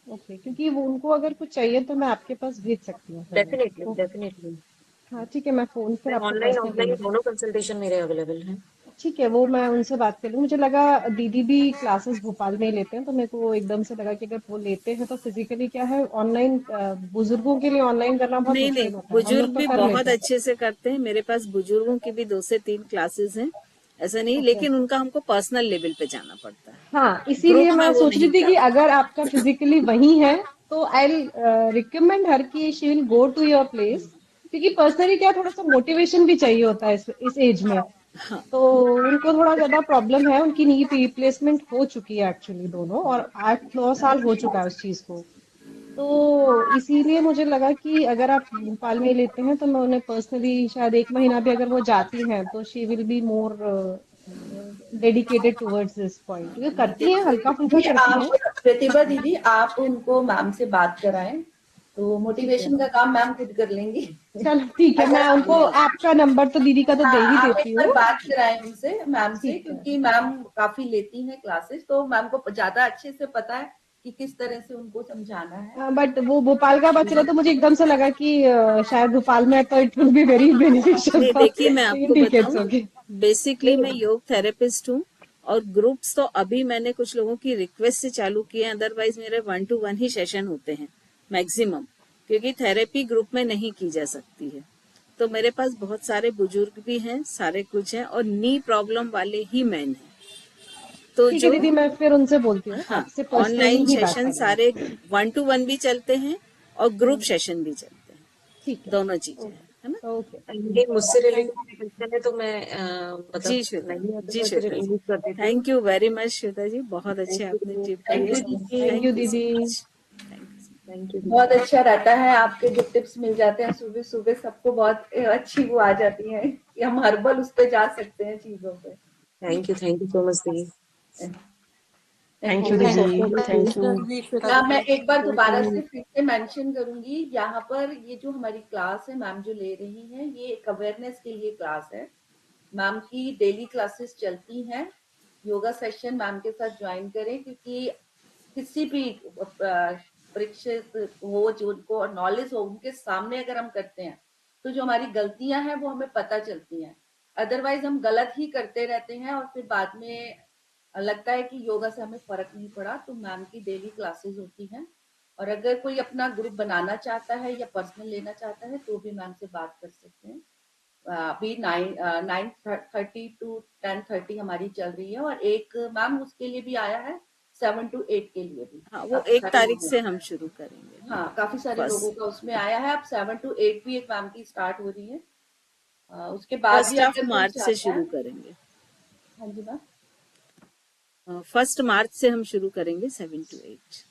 ओके, क्योंकि वो उनको अगर कुछ चाहिए तो मैं आपके पास भेज सकती हूँ फिर डेफिनेटली वो। डेफिनेटली। हाँ ठीक है, मैं फोन फिर मैं आपको ऑनलाइन पर्सनली। ऑफलाइन दोनों कंसल्टेशन मेरे अवेलेबल हैं। ठीक है, वो मैं उनसे बात कर लूँ। मुझे लगा दीदी भी क्लासेस भोपाल में ही लेते हैं, तो मेरे को एकदम से लगा कि अगर वो लेते हैं तो फिजिकली क्या है, ऑनलाइन बुजुर्गों के लिए ऑनलाइन करना बहुत नहीं नहीं, मुश्किल होता है, हम बुजुर्ग लोग तो भी कर बहुत लेते हैं। अच्छे से करते हैं। मेरे पास बुजुर्गों की भी 2 से 3 क्लासेस हैं, ऐसा नहीं, ओके, लेकिन उनका हमको पर्सनल लेवल पे जाना पड़ता है, हाँ, इसीलिए ग्रुप में मैं वो सोच रही नहीं थी कि जा अगर आपका फिजिकली वही है तो आई रिकमेंड हर कि she will go to your place, क्योंकि पर्सनली क्या, थोड़ा सा मोटिवेशन भी चाहिए होता है इस एज में। हाँ तो उनको थोड़ा ज्यादा प्रॉब्लम है, उनकी नी रिप्लेसमेंट हो चुकी है एक्चुअली दोनों, और 8-9 साल हो चुका है उस चीज को। तो इसीलिए मुझे लगा कि अगर आप भोपाल में ही लेते हैं तो मैं उन्हें पर्सनली शायद 1 महीना भी अगर वो जाती हैं तो she will be more dedicated towards this point, क्योंकि करती हैं, हल्का फुल्का दीदी करती आप, हैं। प्रतिभा दीदी आप उनको मैम से बात कराएं, तो ठीक है, मोटिवेशन का काम मैम खुद कर लेंगी। चलो ठीक है, अगर मैं आप, उनको आपका नंबर तो दीदी का तो दे हाँ, ही आप एक देती बार हूँ। बात कराएं उनसे, मैम से, ठीक है, क्योंकि मैम काफी लेती हैं क्लासेस, तो मैम को ज्यादा अच्छे से पता है कि किस तरह से उनको समझाना है। बट वो भोपाल का बात चला तो मुझे एकदम से लगा कि शायद भोपाल में है तो it will be very beneficial नहीं, फॉर, देखिए मैं लेकिन आपको ठीक है, इट्स बताऊं, ओके। बेसिकली मैं योग थेरेपिस्ट हूँ, और ग्रुप्स तो अभी मैंने कुछ लोगों की रिक्वेस्ट से चालू किए हैं, अदरवाइज मेरे 1-to-1 ही सेशन होते हैं मैक्सिमम, क्योंकि थेरेपी ग्रुप में नहीं की जा सकती है। तो मेरे पास बहुत सारे बुजुर्ग भी हैं, सारे कुछ हैं, और नी प्रॉब्लम वाले ही मैन हैं। तो ठीक है जो दीदी, मैं फिर उनसे बोलती हूँ, हाँ, आपसे पर्सनली ऑनलाइन ही बात सेशन करेंगे। सारे 1-to-1 भी चलते हैं और ग्रुप सेशन भी चलते हैं, ठीक है, दोनों चीजें हैं, है ना? ओके, ये मुझसे थैंक रिलेटेड क्वेश्चन है तो मैं मतलब जी श्वेता, नहीं है तो जी मैं फिर श्वेता जी, यूज कर देती हूँ। Thank you very much Shweta ji, बहुत अच्छे थैंक आपने यू टिप थैंक थैंक दिए। यू यू सो दीदी। Thank you thank you so दीदी। मच। थैंक यू बहुत दीदी। अच्छा रहता है, आपके जो टिप्स मिल जाते हैं सुबह सुबह, सबको बहुत अच्छी वो आ जाती है कि हम हर्बल उस पे जा सकते हैं चीजों पे। थैंक यू सो मच दीदी। थैंक यू थैंक दीदी, यू थैंक यू। दीदी, श्वेता हाँ, मैं दीदी। एक बार दोबारा से फिर से मेंशन करूंगी, यहाँ पर ये जो हमारी क्लास है, मैम जो ले रही हैं, ये एक अवेयरनेस के लिए क्लास है। मैम की डेली क्लासेस चलती हैं, योगा सेशन मैम के साथ ज्वाइन करें, क्योंकि किसी भी परीक्षित हो, जो उनको नॉलेज हो, उनके सामने अगर हम करते हैं तो जो हमारी गलतियां हैं वो हमें पता चलती हैं। अदरवाइज हम गलत ही करते रहते हैं और फिर बाद में लगता है कि योगा से हमें फर्क नहीं पड़ा। तो मैम की डेली क्लासेस होती हैं, और अगर कोई अपना ग्रुप बनाना चाहता है या पर्सनल लेना चाहता है तो भी मैम से बात कर सकते हैं। अभी 9:30 to 10:30 हमारी चल रही है, और एक मैम उसके लिए भी आया है 7 to 8 के लिए भी। हाँ, वो काफी 1 सारे तारीख लोगों, से हम शुरू करेंगे, हाँ, काफी सारे लोगों फर्स्ट का उसमें आया है। अब 7 to 8 भी एक मैम की स्टार्ट हो रही है। उसके बाद भी फर्स्ट ऑफ अगर कोई मार्च से चाहता है। शुरू करेंगे। हाँ जी मैम। 1 मार्च से हम शुरू करेंगे 7 to 8।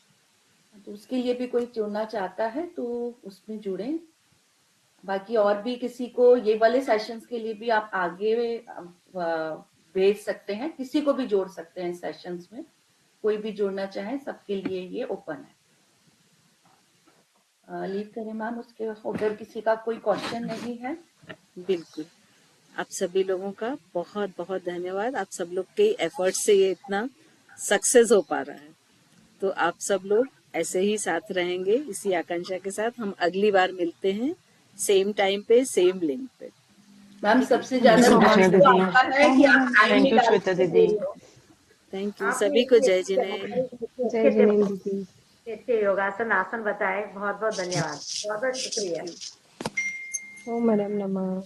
तो उसके लिए भी कोई जुड़ना चाहता है तो उसमें जुड़े। बाकी और भी किसी को ये वाले सेशंस के लिए भी आप आगे भेज सकते हैं, किसी को भी जोड़ सकते हैं सेशंस में, कोई भी जुड़ना चाहे सबके लिए ये ओपन है। लीव करें मैम, उसके अगर किसी का कोई क्वेश्चन नहीं है। बिल्कुल, आप सभी लोगों का बहुत बहुत धन्यवाद। आप सब लोग के एफर्ट से ये इतना सक्सेस हो पा रहा है, तो आप सब लोग ऐसे ही साथ रहेंगे, इसी आकांक्षा के साथ हम अगली बार मिलते हैं, सेम टाइम पे, सेम लिंक पे। मैम ठीक है, सबसे ज्यादा थैंक्स तो आपका है कि आप टाइम थैंक यू निकाल श्वेता के दीदी। दे रहे हो। थैंक यू, आपने सभी को इतने जय अच्छे जिनेन्द्र। जय जिनेन्द्र दीदी। अच्छे योगासन आसन बताए, बहुत बहुत धन्यवाद, बहुत बहुत शुक्रिया। ओम मैडम नमः।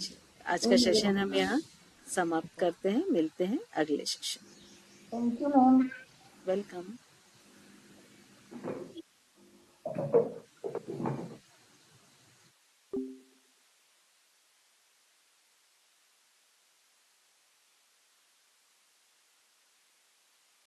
आज का सेशन हम यहाँ समाप्त करते हैं, मिलते हैं अगले session. Thank you ma'am. Welcome.